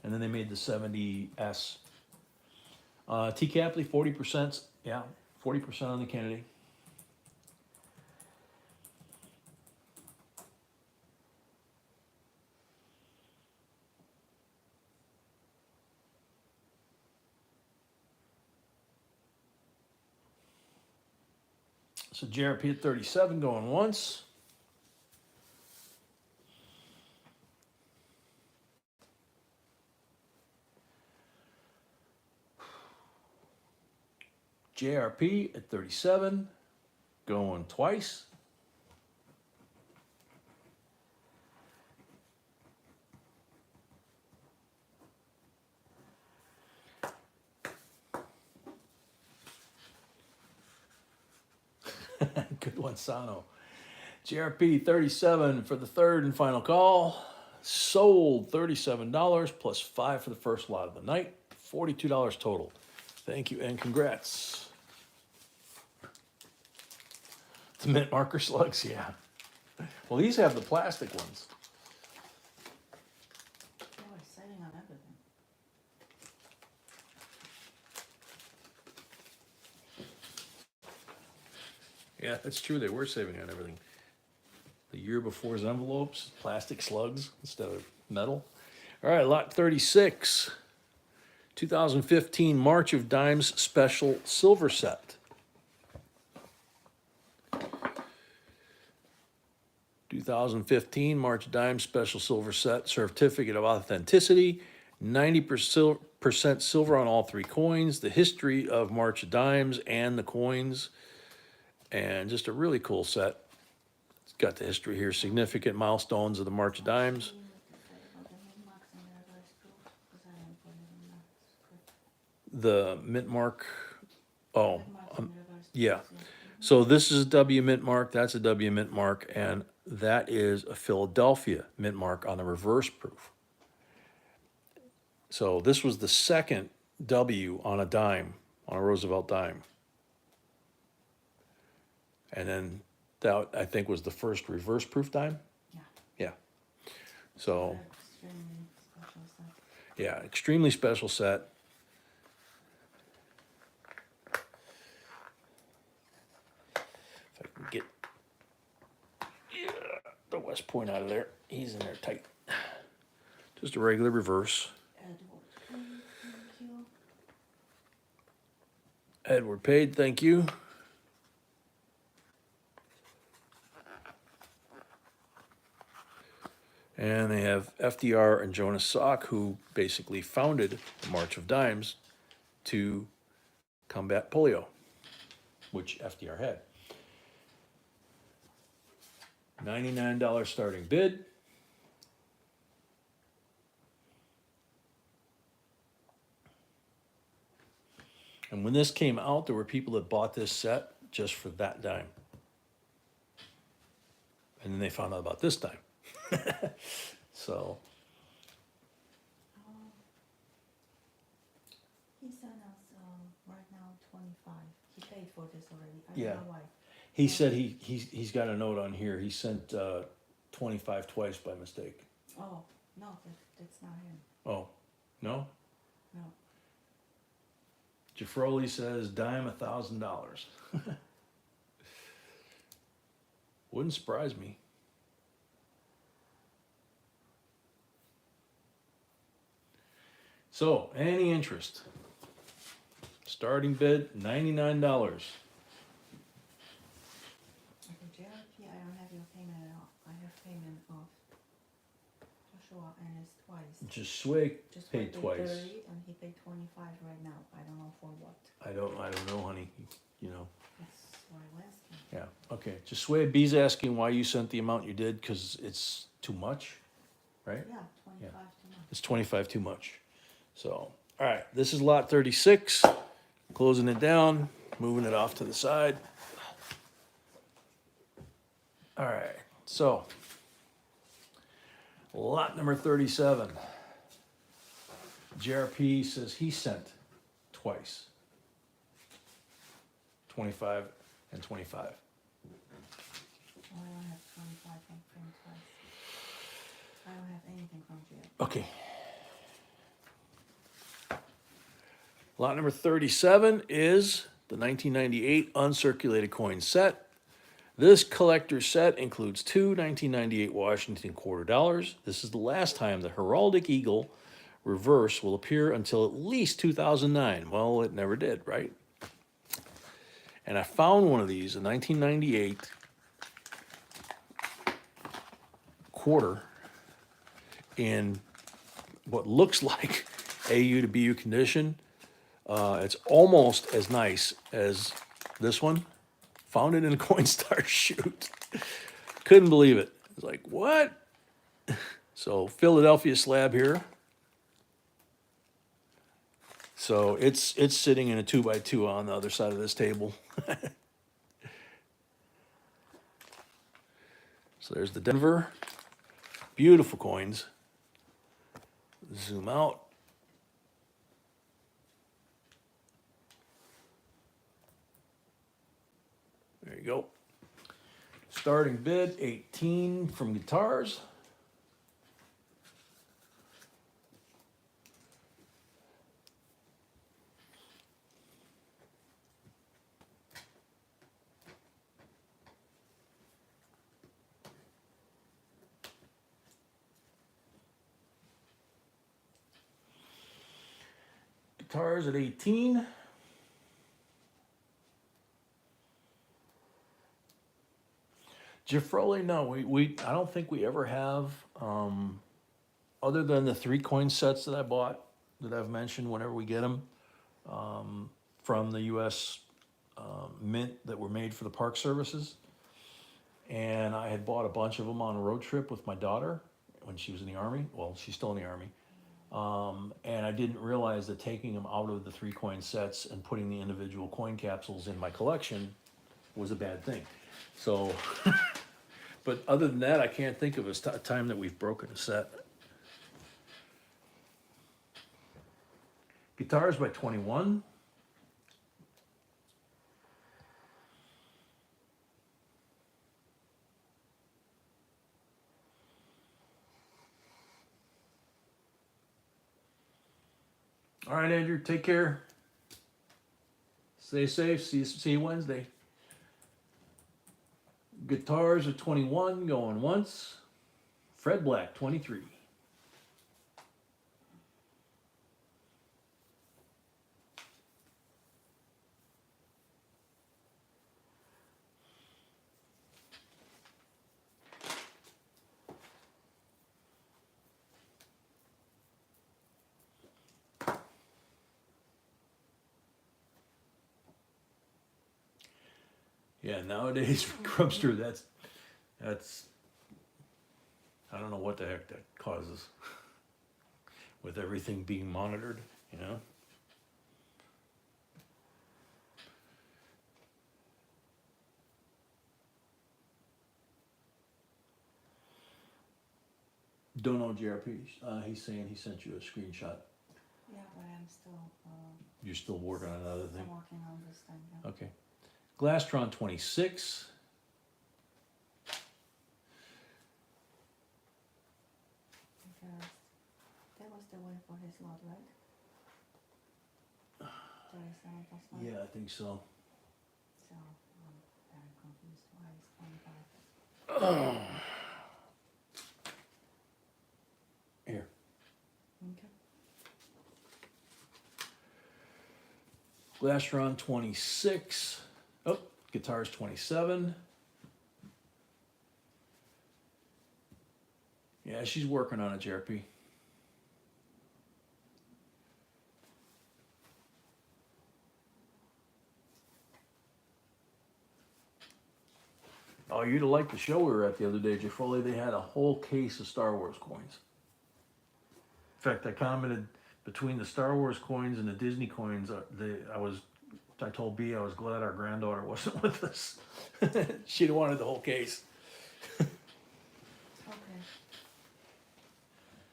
And then they made the 70S. T. Capley, 40%. Yeah, 40% on the Kennedy. So JRP at 37 going once. JRP at 37 going twice. Good one, Sano. GRP 37 for the third and final call. Sold $37 plus 5 for the first lot of the night. $42 total. Thank you and congrats. The mint marker slugs, yeah. Well, these have the plastic ones. They were saving on everything. Yeah, that's true. They were saving on everything. The year before's envelopes, plastic slugs instead of metal. All right, lot 36. 2015 March of Dimes Special Silver Set. 2015 March of Dimes Special Silver Set. Certificate of Authenticity. 90% silver on all three coins. The history of March of Dimes and the coins. And just a really cool set. It's got the history here. Significant milestones of the March of Dimes. The mint mark. Oh, yeah. So this is a W mint mark. That's a W mint mark. And that is a Philadelphia mint mark on the reverse proof. So this was the second W on a dime, on a Roosevelt dime. And then that, I think, was the first reverse proof dime? Yeah. Yeah. So, Extremely special stuff. yeah, extremely special set. If I can get the West Point out of there. He's in there tight. Just a regular reverse. Edward, thank you. Edward Paid, thank you. And they have FDR and Jonas Salk, who basically founded the March of Dimes to combat polio, which FDR had. $99 starting bid. And when this came out, there were people that bought this set just for that dime. And then they found out about this dime. So. He sent us right now 25. He paid for this already. I Yeah. don't know why. He said he's got a note on here. He sent 25 twice by mistake. Oh, no, that's not him. Oh, no? No. Jafroli says dime $1,000. Wouldn't surprise me. So, any interest? Starting bid $99. Okay, JRP, I don't have your payment at all. I have payment of Joshua and it's twice. Just Sway Just paid paid twice. 30 and he paid 25 right now. I don't know for what. I don't know, honey. You know. That's why I'm asking. Yeah. Okay. Just Sway B's asking why you sent the amount you did because it's too much, right? Yeah, 25 too much. It's 25 too much. So, all right. This is lot 36. Closing it down, moving it off to the side. All right. So, lot number 37. JRP says he sent twice. 25 and 25. Oh, I don't have 25 from twice. I don't have anything from JRP. Okay. Lot number 37 is the 1998 uncirculated coin set. This collector set includes two 1998 Washington quarter dollars. This is the last time the heraldic eagle reverse will appear until at least 2009. Well, it never did, right? And I found one of these, a 1998 quarter in what looks like AU to BU condition. It's almost as nice as this one. Found it in a Coinstar shoot. Couldn't believe it. It's like, what? So Philadelphia slab here. So it's sitting in a 2x2 on the other side of this table. So there's the Denver. Beautiful coins. Zoom out. There you go. Starting bid 18 from guitars. Guitars at 18. Giffroli, no, I don't think we ever have, other than the 3 coin sets that I bought, that I've mentioned whenever we get them, from the U.S. Mint that were made for the park services. And I had bought a bunch of them on a road trip with my daughter when she was in the Army. Well, she's still in the Army. And I didn't realize that taking them out of the 3 coin sets and putting the individual coin capsules in my collection was a bad thing. So, but other than that, I can't think of a time that we've broken a set. Guitars by 21. All right, Andrew, take care. Stay safe. See you Wednesday. Guitars are 21, going once. Fred Black, 23. Yeah, nowadays, Grubster, that's, I don't know what the heck that causes with everything being monitored, you know? Don't know JRP. He's saying he sent you a screenshot. Yeah, but I'm still, You're still working on another thing? I'm working on this thing, yeah. Okay. Glastron 26. Because that was the way for his lot, right? 37 plus 1. Yeah, I think so. So, I'm very confused why it's 25. Here. Okay. Glastron 26. Oh, guitars 27. Yeah, she's working on it, JRP. Oh, you'd have liked the show we were at the other day, Jeffrey. They had a whole case of Star Wars coins. In fact, I commented between the Star Wars coins and the Disney coins. I told B I was glad our granddaughter wasn't with us. She'd have wanted the whole case. Okay.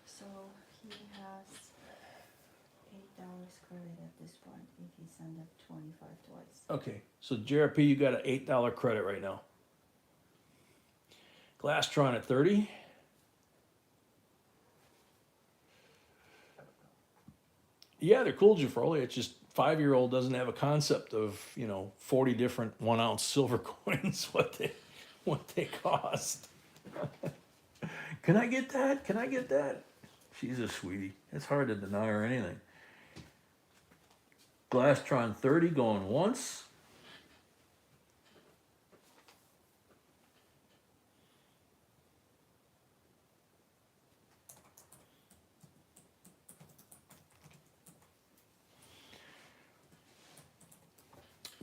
So he has $8 credit at this point if he sent it 25 twice. Okay, so JRP, you got an $8 credit right now. Glastron at 30. Yeah, they're cool, Jafroli. It's just 5-year-old doesn't have a concept of 40 different 1-ounce silver coins what they cost. Can I get that? Can I get that? She's a sweetie. It's hard to deny her anything. Glastron 30 going once.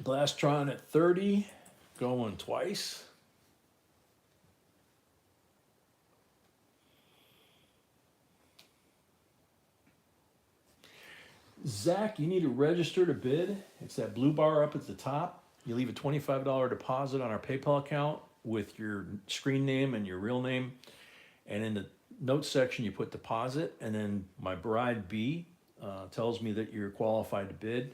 Glastron at 30 going twice. Zach, you need to register to bid. It's that blue bar up at the top. You leave a $25 deposit on our PayPal account, with your screen name and your real name. And in the notes section, you put deposit, and then my bride B tells me that you're qualified to bid.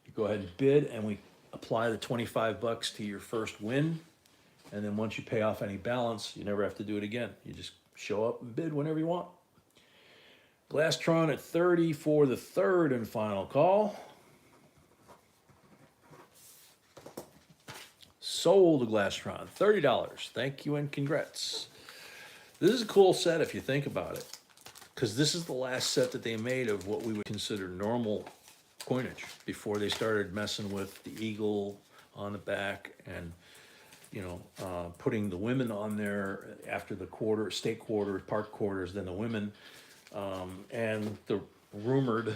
You go ahead and bid, and we apply the $25 to your first win. And then once you pay off any balance, you never have to do it again. You just show up and bid whenever you want. Glastron at 30 for the third and final call. Sold a Glastron, $30. Thank you and congrats. This is a cool set if you think about it, because this is the last set that they made of what we would consider normal coinage before they started messing with the eagle on the back and, you know, putting the women on there after the quarter, state quarters, park quarters, then the women. And the rumored,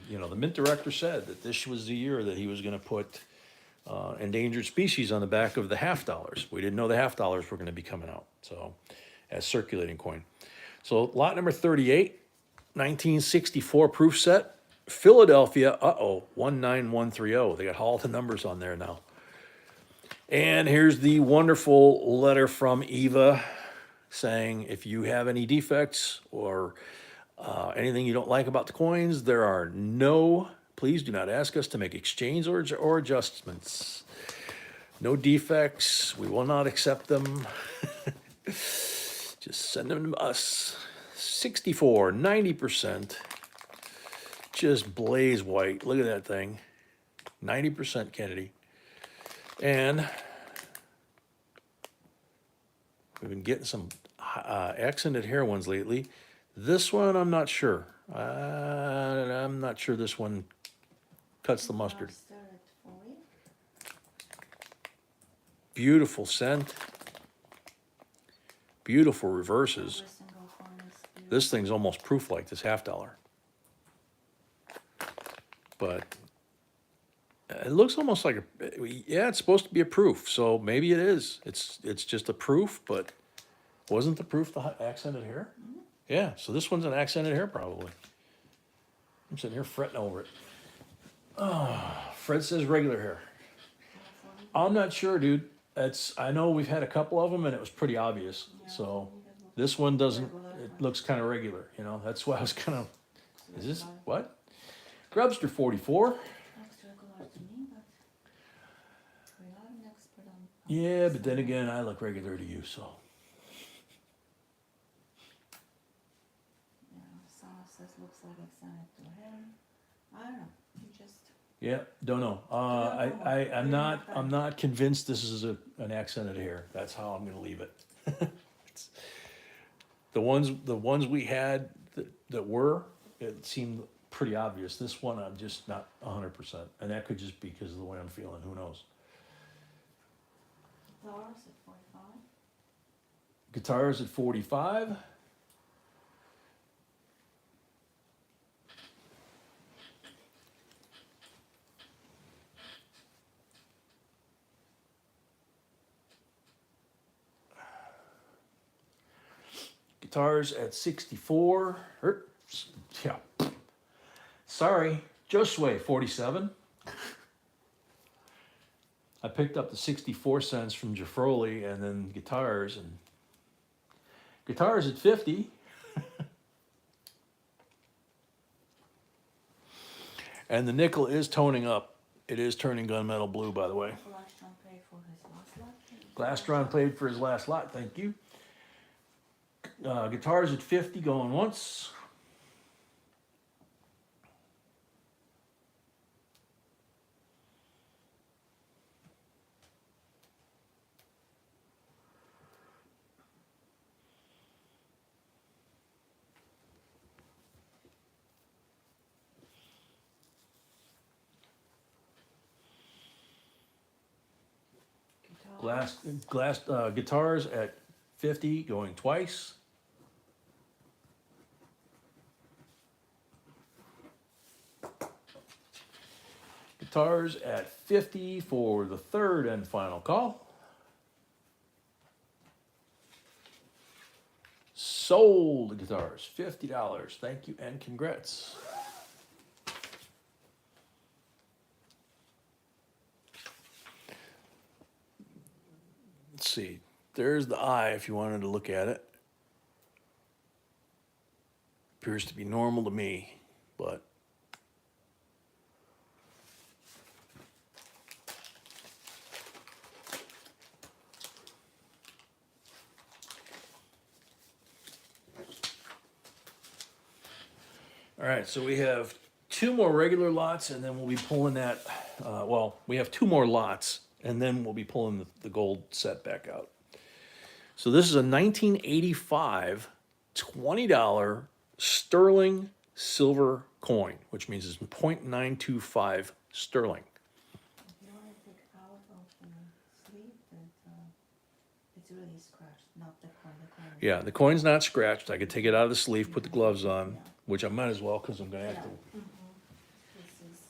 you know, the mint director said that this was the year that he was going to put endangered species on the back of the half dollars. We didn't know the half dollars were going to be coming out, so as circulating coin. So lot number 38, 1964 proof set, Philadelphia. 19130. They got all the numbers on there now. And here's the wonderful letter from Eva saying, if you have any defects or anything you don't like about the coins, there are no, please do not ask us to make exchange or adjustments. No defects, we will not accept them. Just send them to us. 64, 90%, just blaze white. Look at that thing. 90% Kennedy. And we've been getting some accented hair ones lately. This one, I'm not sure. I'm not sure this one cuts the mustard. Beautiful scent. Beautiful reverses. This thing's almost proof like this half dollar. But it looks almost like yeah, it's supposed to be a proof, so maybe it is. It's just a proof, but wasn't the proof the accented hair? Mm-hmm. Yeah, so this one's an accented hair probably. I'm sitting here fretting over it. Oh, Fred says regular hair. I'm not sure, dude. I know we've had a couple of them and it was pretty obvious. Yeah, so this one doesn't, it looks kind of regular, you know. That's why I was kind of, is this, what? Grubster 44. Yeah, but then again, I look regular to you, so. Yeah, someone says looks like I sent it to him. I don't know. You just. Yeah, don't know. I'm not convinced this is an accented hair. That's how I'm going to leave it. The ones we had that were, it seemed pretty obvious. This one, I'm just not 100%, and that could just be because of the way I'm feeling. Who knows? Guitars at 45. Guitars at 45. Guitars at 64. Yeah. Sorry, Josue 47. I picked up the 64 cents from Jafroli and then guitars at 50. And the nickel is toning up. It is turning gunmetal blue, by the way. Glastron paid for his last lot. Thank you. Guitars at 50 going once. Guitars at 50 going twice. Guitars at 50 for the third and final call. Sold guitars, $50. Thank you and congrats. let's see. There's the eye if you wanted to look at it. Appears to be normal to me, but all right, so we have two more regular lots, and then we'll be pulling that. Well, we have two more lots, and then we'll be pulling the gold set back out. So this is a 1985 $20 sterling silver coin, which means it's 0.925 sterling. If you want to take out of the sleeve, it's really scratched, not the coin. The coin. Yeah, the coin's not scratched. I could take it out of the sleeve, put the gloves on, which I might as well because I'm going to have to. This is,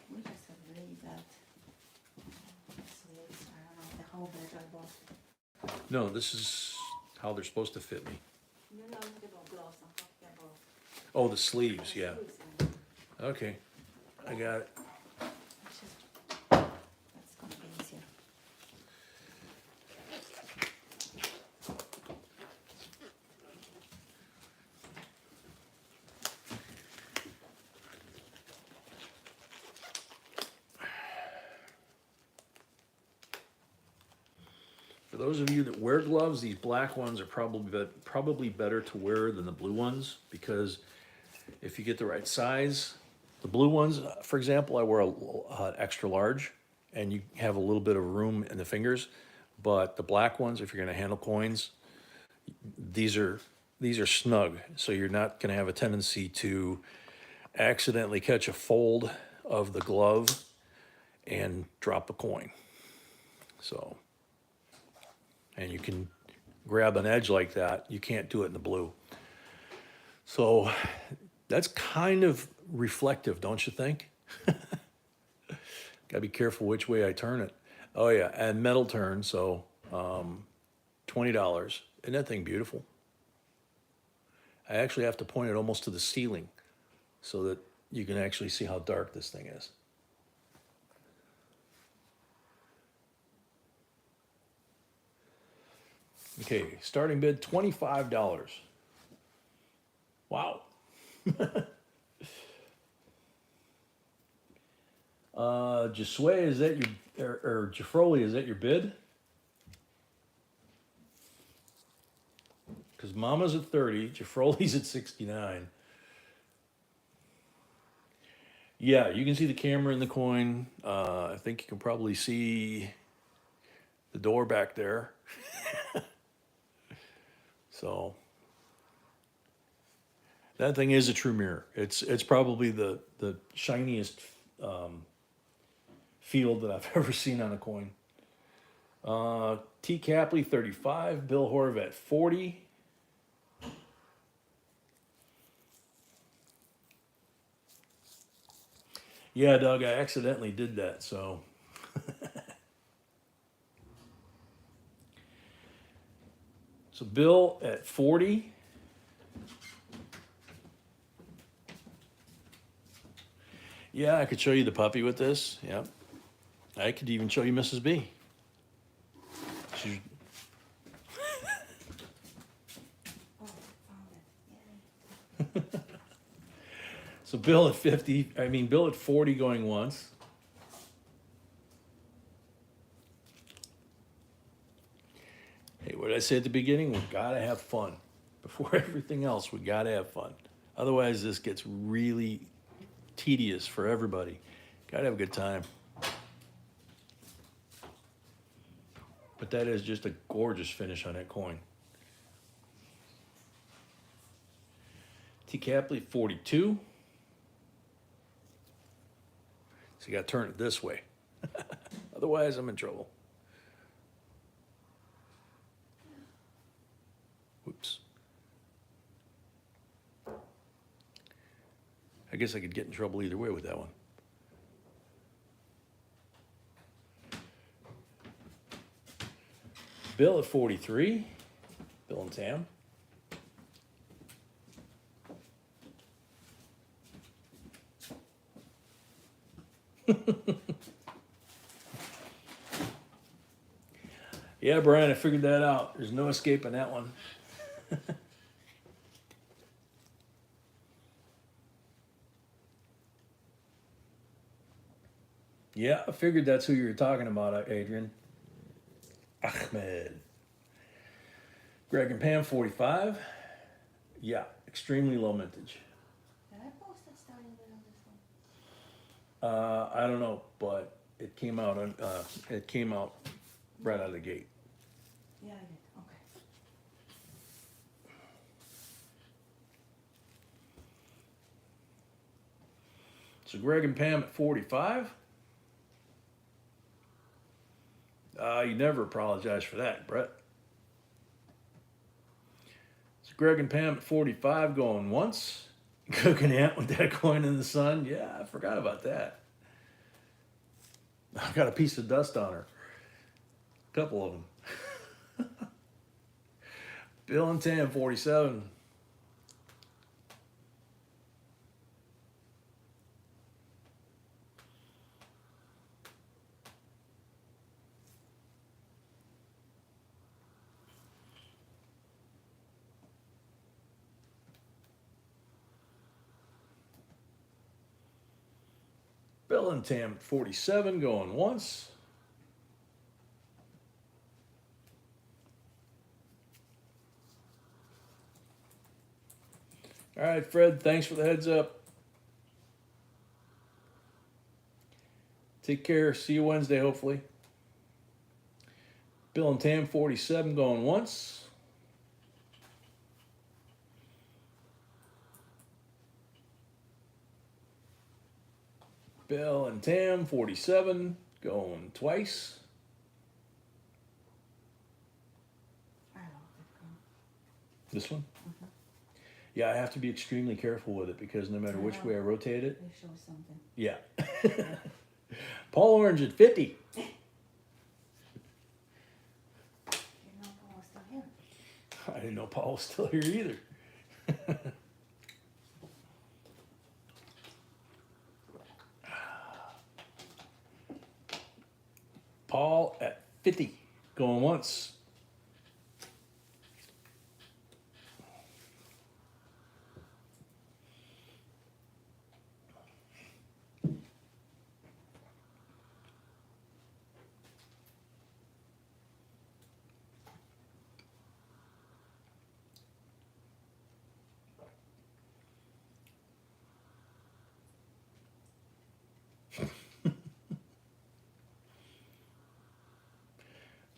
we just have really bad sleeves. I don't know the whole bag I bought. No, this is how they're supposed to fit me. No, I'm talking about gloves. I'm talking about Oh, the sleeves, yeah. sleeves and Okay, I got it. it's just, that's gonna be easier. For those of you that wear gloves, these black ones are probably better to wear than the blue ones because if you get the right size, the blue ones, for example, I wear a extra large, and you have a little bit of room in the fingers. But the black ones, if you're going to handle coins, these are snug, so you're not going to have a tendency to accidentally catch a fold of the glove and drop a coin. So. And you can grab an edge like that. You can't do it in the blue. So that's kind of reflective, don't you think? Gotta be careful which way I turn it. Oh yeah, and metal turn, so $20. Isn't that thing beautiful? I actually have to point it almost to the ceiling so that you can actually see how dark this thing is. Okay, starting bid $25. Wow. Josue, is that your, or Jafroli, is that your bid? Because Mama's at 30, Jafroli's at 69. Yeah, you can see the camera in the coin. I think you can probably see the door back there. So that thing is a true mirror. It's probably the shiniest field that I've ever seen on a coin. T. Capley 35, Bill Horvat 40. Yeah, Doug, I accidentally did that, so. So Bill at 40. Yeah, I could show you the puppy with this. Yeah. I could even show you Mrs. B. She's... Oh, found it. Yay. So Bill at 50, Bill at 40 going once. Hey, what did I say at the beginning? We've got to have fun. Before everything else, we got to have fun. Otherwise, this gets really tedious for everybody. Got to have a good time. But that is just a gorgeous finish on that coin. T. Capley 42. So you got to turn it this way. Otherwise, I'm in trouble. Whoops. I guess I could get in trouble either way with that one. Bill at 43. Bill and Tam. Yeah, Brian, I figured that out. There's no escaping that one. Yeah, I figured that's who you were talking about, Adrian. Ahmed. Greg and Pam, 45. Yeah, extremely low mintage. Did I post that starting bid on this one? I don't know, but it came out right out of the gate. Yeah, I did, okay. So Greg and Pam at 45. You never apologize for that, Brett. So Greg and Pam at 45 going once. Cooking ant with that coin in the sun. Yeah, I forgot about that. I got a piece of dust on her. A couple of them. Bill and Tam, 47. Bill and Tam at 47 going once. All right, Fred, thanks for the heads up. Take care. See you Wednesday, hopefully. Bill and Tam, 47 going once. Bill and Tam, 47 going twice. I don't think. This one? Yeah, I have to be extremely careful with it because no matter which way I rotate it, They show something. yeah. Paul Orange at 50. You know Paul's still here. I didn't know Paul was still here either. Paul at 50. Going once.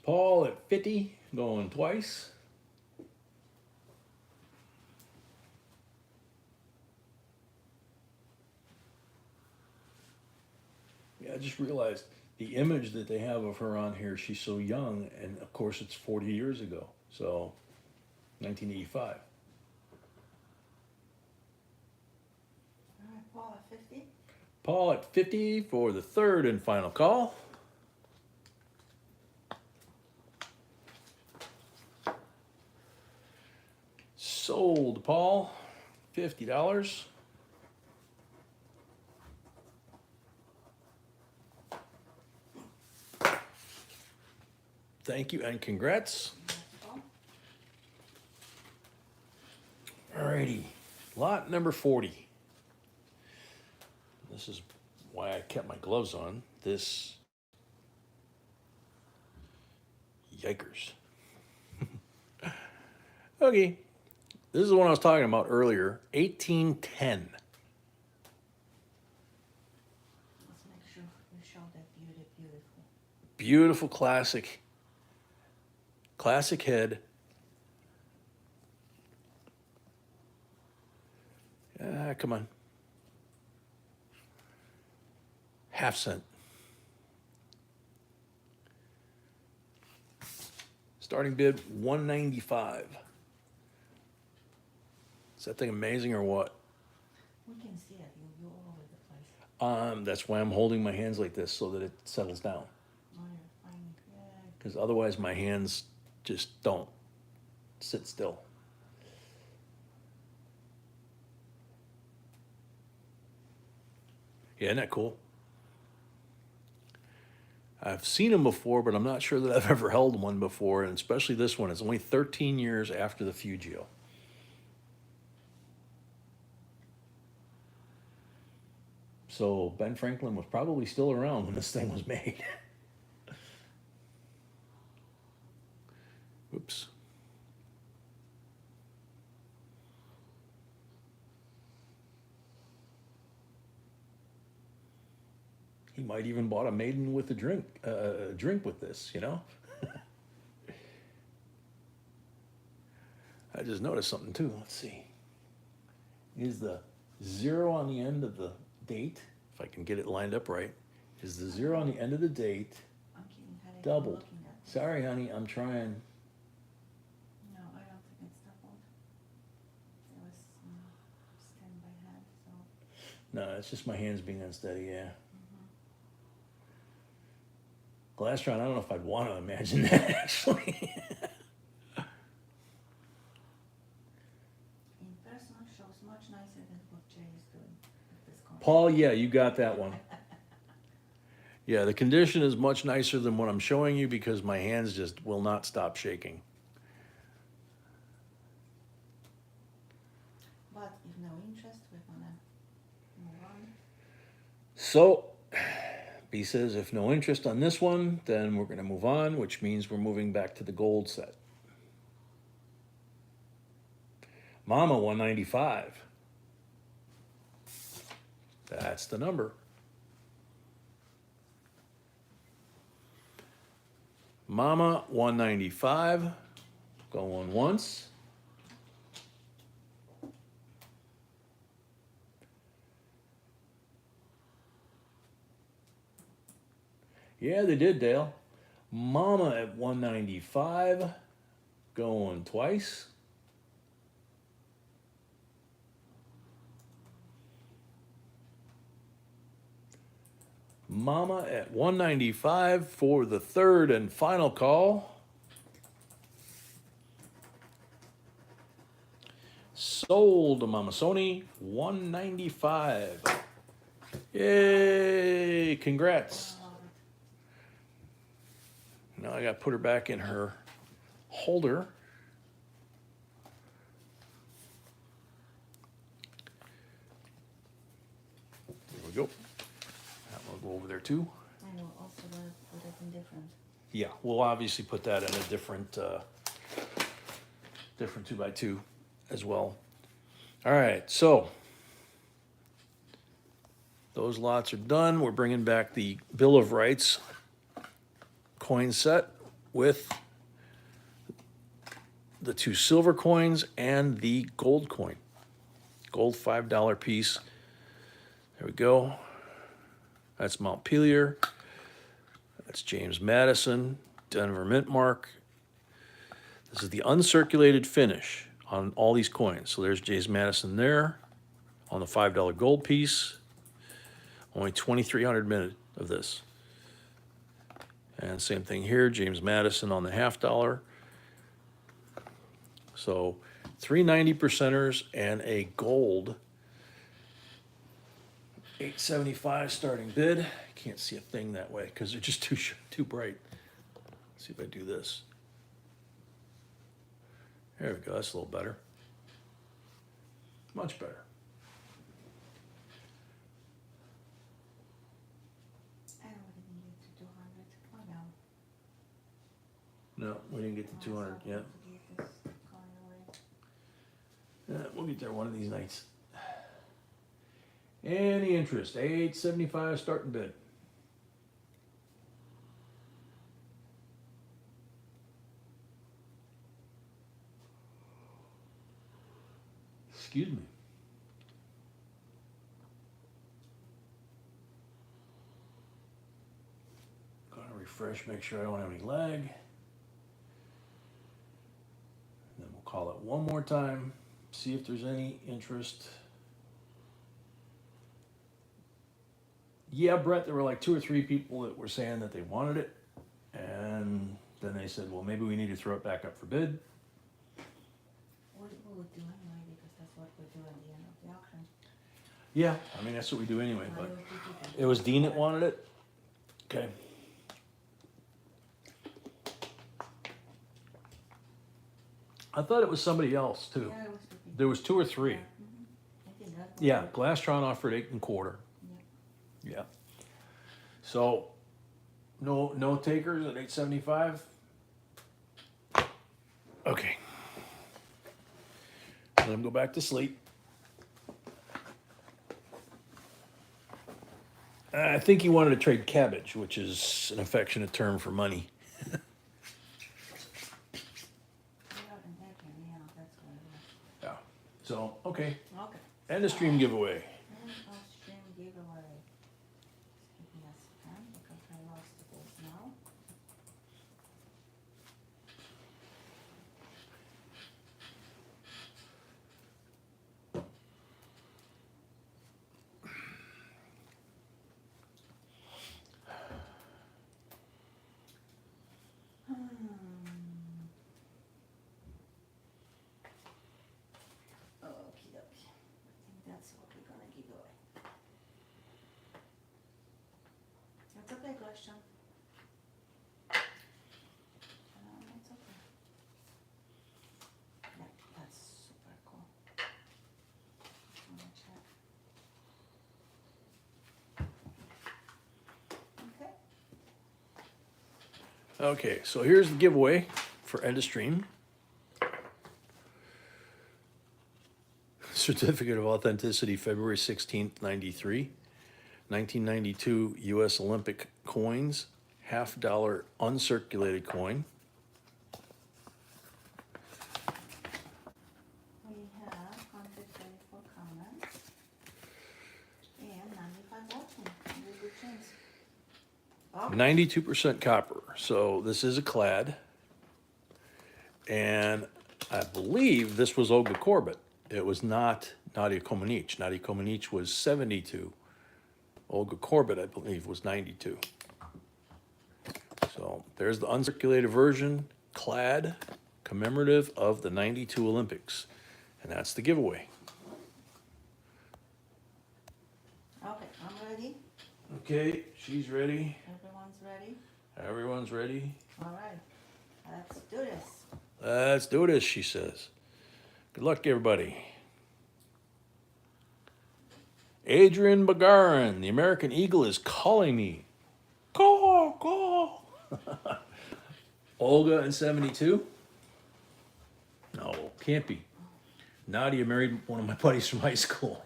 Paul at 50, going twice. Yeah, I just realized the image that they have of her on here, she's so young, and of course it's 40 years ago, so 1985. All right, Paul at 50. Paul at 50 for the third and final call. Sold, Paul, $50. Thank you and congrats. Alrighty, lot number 40. This is why I kept my gloves on. This, yikers. Okay, this is the one I was talking about earlier, 1810. Let's make sure you show that beautiful. Beautiful classic head. Come on. Half cent. Starting bid $195. Is that thing amazing or what? We can see it. You're all over the place. That's why I'm holding my hands like this so that it settles down. Oh, you're fine. Yeah. Because otherwise my hands just don't sit still. Yeah, isn't that cool? I've seen them before, but I'm not sure that I've ever held one before, and especially this one. It's only 13 years after the Fugio. So Ben Franklin was probably still around when this thing was made. Oops. He might even bought a maiden with a drink with this, you know? I just noticed something too. Let's see. Is the 0 on the end of the date, if I can get it lined up right, is the 0 on the end of the date I'm getting headache from doubled? looking at this. Sorry, honey, I'm trying. No, I don't think it's doubled. It was stand by hand, so. No, it's just my hands being unsteady, yeah. Mhm. Glastron, I don't know if I'd want to imagine that actually. In person shows much nicer than what Jay is doing with this coin. Paul, yeah, you got that one. Yeah, the condition is much nicer than what I'm showing you because my hands just will not stop shaking. But if no interest, we're gonna move on. So, B says if no interest on this one, then we're going to move on, which means we're moving back to the gold set. Mama 195. That's the number. Mama 195. Going once. Yeah, they did, Dale. Mama at 195. Going twice. Mama at 195 for the third and final call. Sold to Mama Sony, 195. Yay, congrats. Now I got to put her back in her holder. There we go. That one will go over there too. And we'll also gonna put it in different. Yeah, we'll obviously put that in a different 2x2 as well. All right, so those lots are done. We're bringing back the Bill of Rights coin set with the 2 silver coins and the gold coin. Gold $5 piece. There we go. That's Montpelier. That's James Madison, Denver Mint Mark. This is the uncirculated finish on all these coins. So there's James Madison there on the $5 gold piece. Only 2,300 minutes of this. And same thing here, James Madison on the $50. So 3 90%ers and a gold 875 starting bid. Can't see a thing that way because they're just too bright. Let's see if I do this. There we go, that's a little better. Much better. And we didn't get to 200. Oh no. No, we didn't get to 200 yet. To give this coin away. Yeah, we'll get there one of these nights. Any interest, 875 starting bid. Excuse me. Gonna refresh, make sure I don't have any lag. And then we'll call it one more time, see if there's any interest. Yeah, Brett, there were like 2 or 3 people that were saying that they wanted it. And then they said, well, maybe we need to throw it back up for bid. What we would do anyway, because that's what we do at the end of the auction. Yeah, I mean, that's what we do anyway, Why but would we do that? it was Dean that wanted it. Okay. I thought it was somebody else too. Yeah, it was repeated. There was 2 or 3. Yeah, I think that was Yeah, it. Glastron offered 8 1/4. Yeah. Yeah. So, no takers at 8.75. Okay. Let him go back to sleep. I think he wanted to trade cabbage, which is an affectionate term for money. We have an egg here, yeah, that's what it was. Yeah. So, okay. Okay. End of stream giveaway. And I'll stream giveaway. Just give me a second because I lost this now. Okie dokie. I think that's what we're gonna give away. That's okay, question. It's okay. Yeah, that's super cool. Let me check. Okay. Okay, so here's the giveaway for end of stream. Certificate of Authenticity, February 16th, 93. 1992 U.S. Olympic coins, $50 uncirculated coin. We have 124 comments and 95 watching. Really good chance. Oh, 92% copper. So this is a clad. And I believe this was Olga Korbut. It was not Nadia Comaneci. Nadia Comaneci was 72. Olga Korbut, I believe, was 92. So there's the uncirculated version, clad, commemorative of the 92 Olympics. And that's the giveaway. okay, I'm ready. Okay, she's ready. Everyone's ready. Everyone's ready. All right, let's do this. Let's do this, she says. Good luck, everybody. Adrian Bagarin, the American Eagle, is calling me. Call. Olga in 72? No, can't be. Nadia married one of my buddies from high school.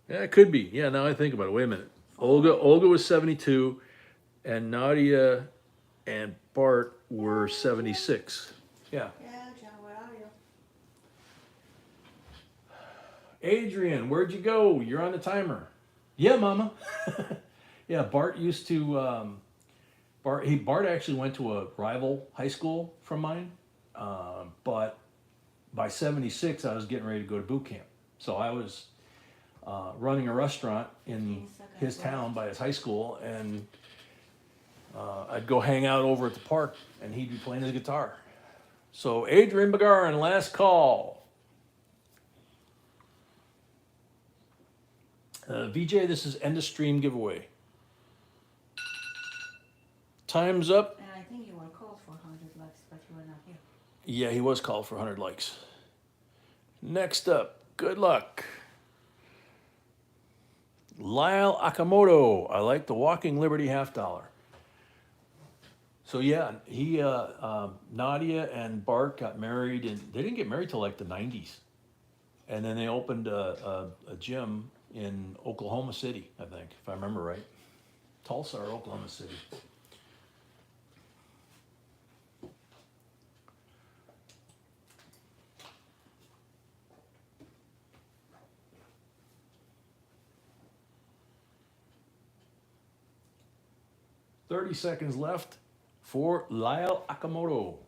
Yeah, it could be. Yeah, now I think about it. Wait a minute. Olga was 72, and Nadia and Bart were 76. Yeah. Yeah, John, where are you? Adrian, where'd you go? You're on the timer. Yeah, Mama. Yeah, Bart used to. Bart actually went to a rival high school from mine, but by 76, I was getting ready to go to boot camp. So I was running a restaurant in his town by his high school, and I'd go hang out over at the park, and he'd be playing his guitar. So Adrian Bagarin, last call. VJ, this is end of stream giveaway. Time's up. And I think you were called for 100 likes, but you were not here. Yeah, he was called for 100 likes. Next up, good luck. Lyle Akamoto, I like the Walking Liberty $50. So yeah, Nadia and Bart got married, and they didn't get married till like the 90s. And then they opened a gym in Oklahoma City, I think, if I remember right. Tulsa or Oklahoma City. "30 seconds left for Lyle Akamoto."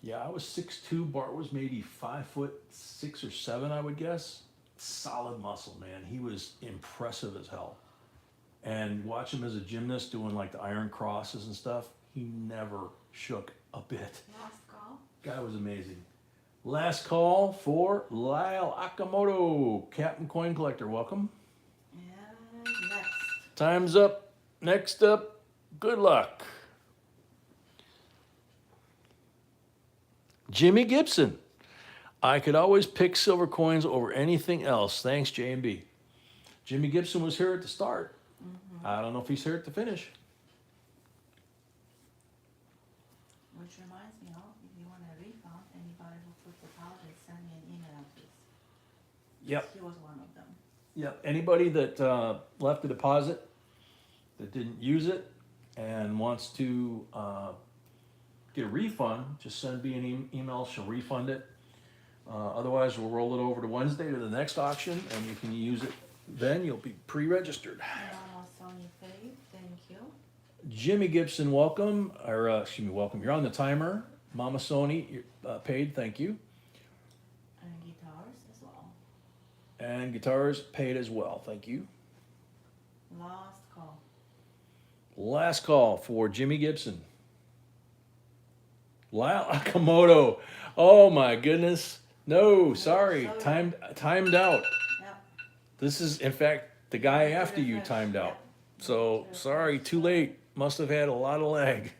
Yeah, I was 6'2". Bart was maybe 5'6" or 7", I would guess. Solid muscle, man. He was impressive as hell. And watch him as a gymnast doing like the iron crosses and stuff. He never shook a bit. Last call. Guy was amazing. Last call for Lyle Akamoto. Captain Coin Collector, welcome. And next. Time's up. Next up, Good luck. Jimmy Gibson. I could always pick silver coins over anything else. Thanks, J&B. Jimmy Gibson was here at the start. I don't know if he's here at the finish. Which reminds me, if you want a refund, anybody who put deposit, send me an email, please. Yep. He was one of them. Yep. Anybody that left a deposit that didn't use it and wants to get a refund, just send me an email. She'll refund it. Otherwise, we'll roll it over to Wednesday to the next auction, and you can use it then. You'll be pre-registered. Mama Sonia paid, thank you. Jimmy Gibson, welcome. Or excuse me, welcome. You're on the timer. Mama Sony, you're, paid. Thank you. And guitars as well. And guitars paid as well. Thank you. Last call. Last call for Jimmy Gibson. Lyle Akamoto. Oh my goodness. No, sorry. Timed out. Yep. This is, in fact, the guy after you timed out. So, sorry, too late. Must have had a lot of lag.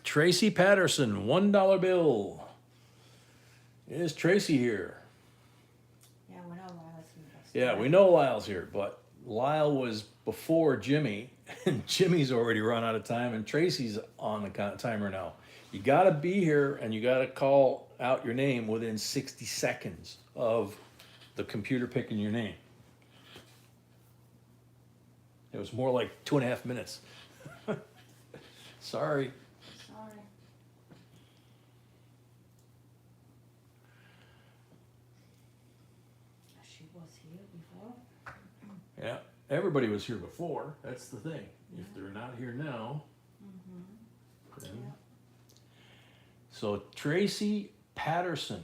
Tracy Patterson, $1 bill. Is Tracy here? Yeah, we know Lila's with us. Yeah, we know Lyle's here, but Lyle was before Jimmy, and Jimmy's already run out of time, and Tracy's on the timer now. You gotta be here, and you gotta call out your name within 60 seconds of the computer picking your name. It was more like 2.5 minutes. Sorry. Sorry. She was here before. Yeah, everybody was here before. That's the thing. If they're not here now, then- Yeah. So Tracy Patterson.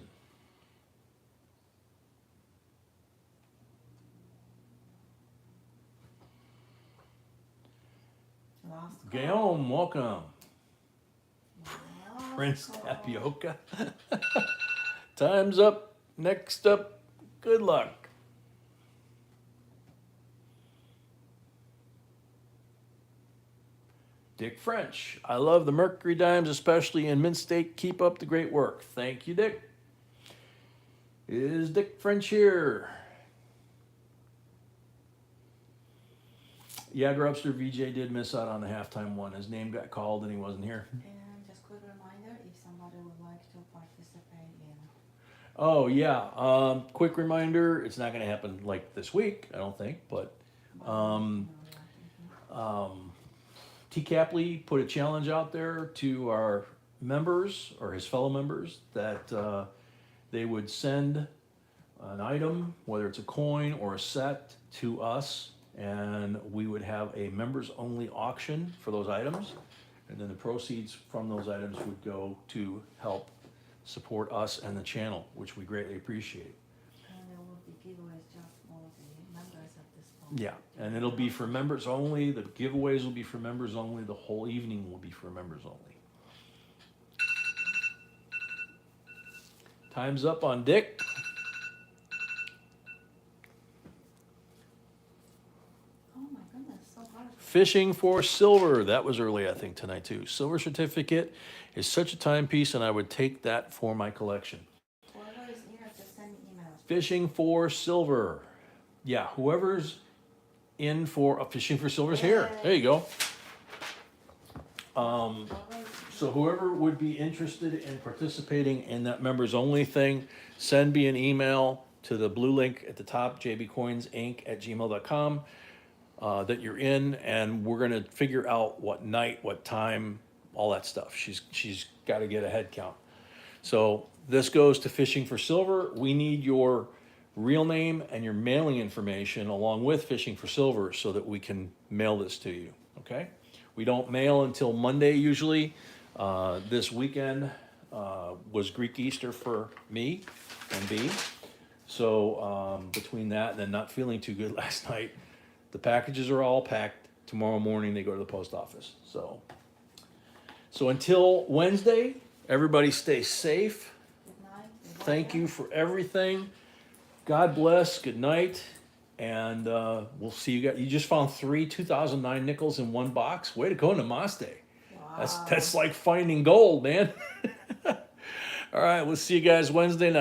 Last call. Guillaume, welcome. Last Prince call. Tapioca. Time's up. Next up, good luck. Dick French. I love the Mercury Dimes, especially in Mint State. Keep up the great work. Thank you, Dick. Is Dick French here? Yeah, Grubster VJ did miss out on the halftime one. His name got called and he wasn't here. And just quick reminder, if somebody would like to participate in. Oh, yeah. Quick reminder, it's not going to happen like this week, I don't think, but T. Capley put a challenge out there to our members or his fellow members that they would send an item, whether it's a coin or a set, to us, and we would have a members only auction for those items, and then the proceeds from those items would go to help support us and the channel, which we greatly appreciate. And there will be giveaways just for the members at this point. Yeah, and it'll be for members only. The giveaways will be for members only. The whole evening will be for members only. Time's up on Dick. Oh my goodness, so hard. Fishing for silver. That was early, I think, tonight too. Silver certificate is such a timepiece, and I would take that for my collection. Whoever is here, just send me emails. Fishing for silver. Yeah, whoever's in for fishing for silver's here. There you go. So whoever would be interested in participating in that members only thing, send me an email to the blue link at the top, jbcoinsinc@gmail.com, that you're in, and we're gonna figure out what night, what time, all that stuff. She's got to get a head count. So this goes to Fishing for Silver. We need your real name and your mailing information along with Fishing for Silver so that we can mail this to you, okay? We don't mail until Monday usually. This weekend was Greek Easter for me and B. So between that and then not feeling too good last night, the packages are all packed. Tomorrow morning they go to the post office. So until Wednesday, everybody stay safe. Good night. Thank you for everything. God bless. Good night. And we'll see you guys. You just found 3 2009 nickels in one box. Way to go, Namaste. Wow. That's like finding gold, man. All right, we'll see you guys Wednesday night.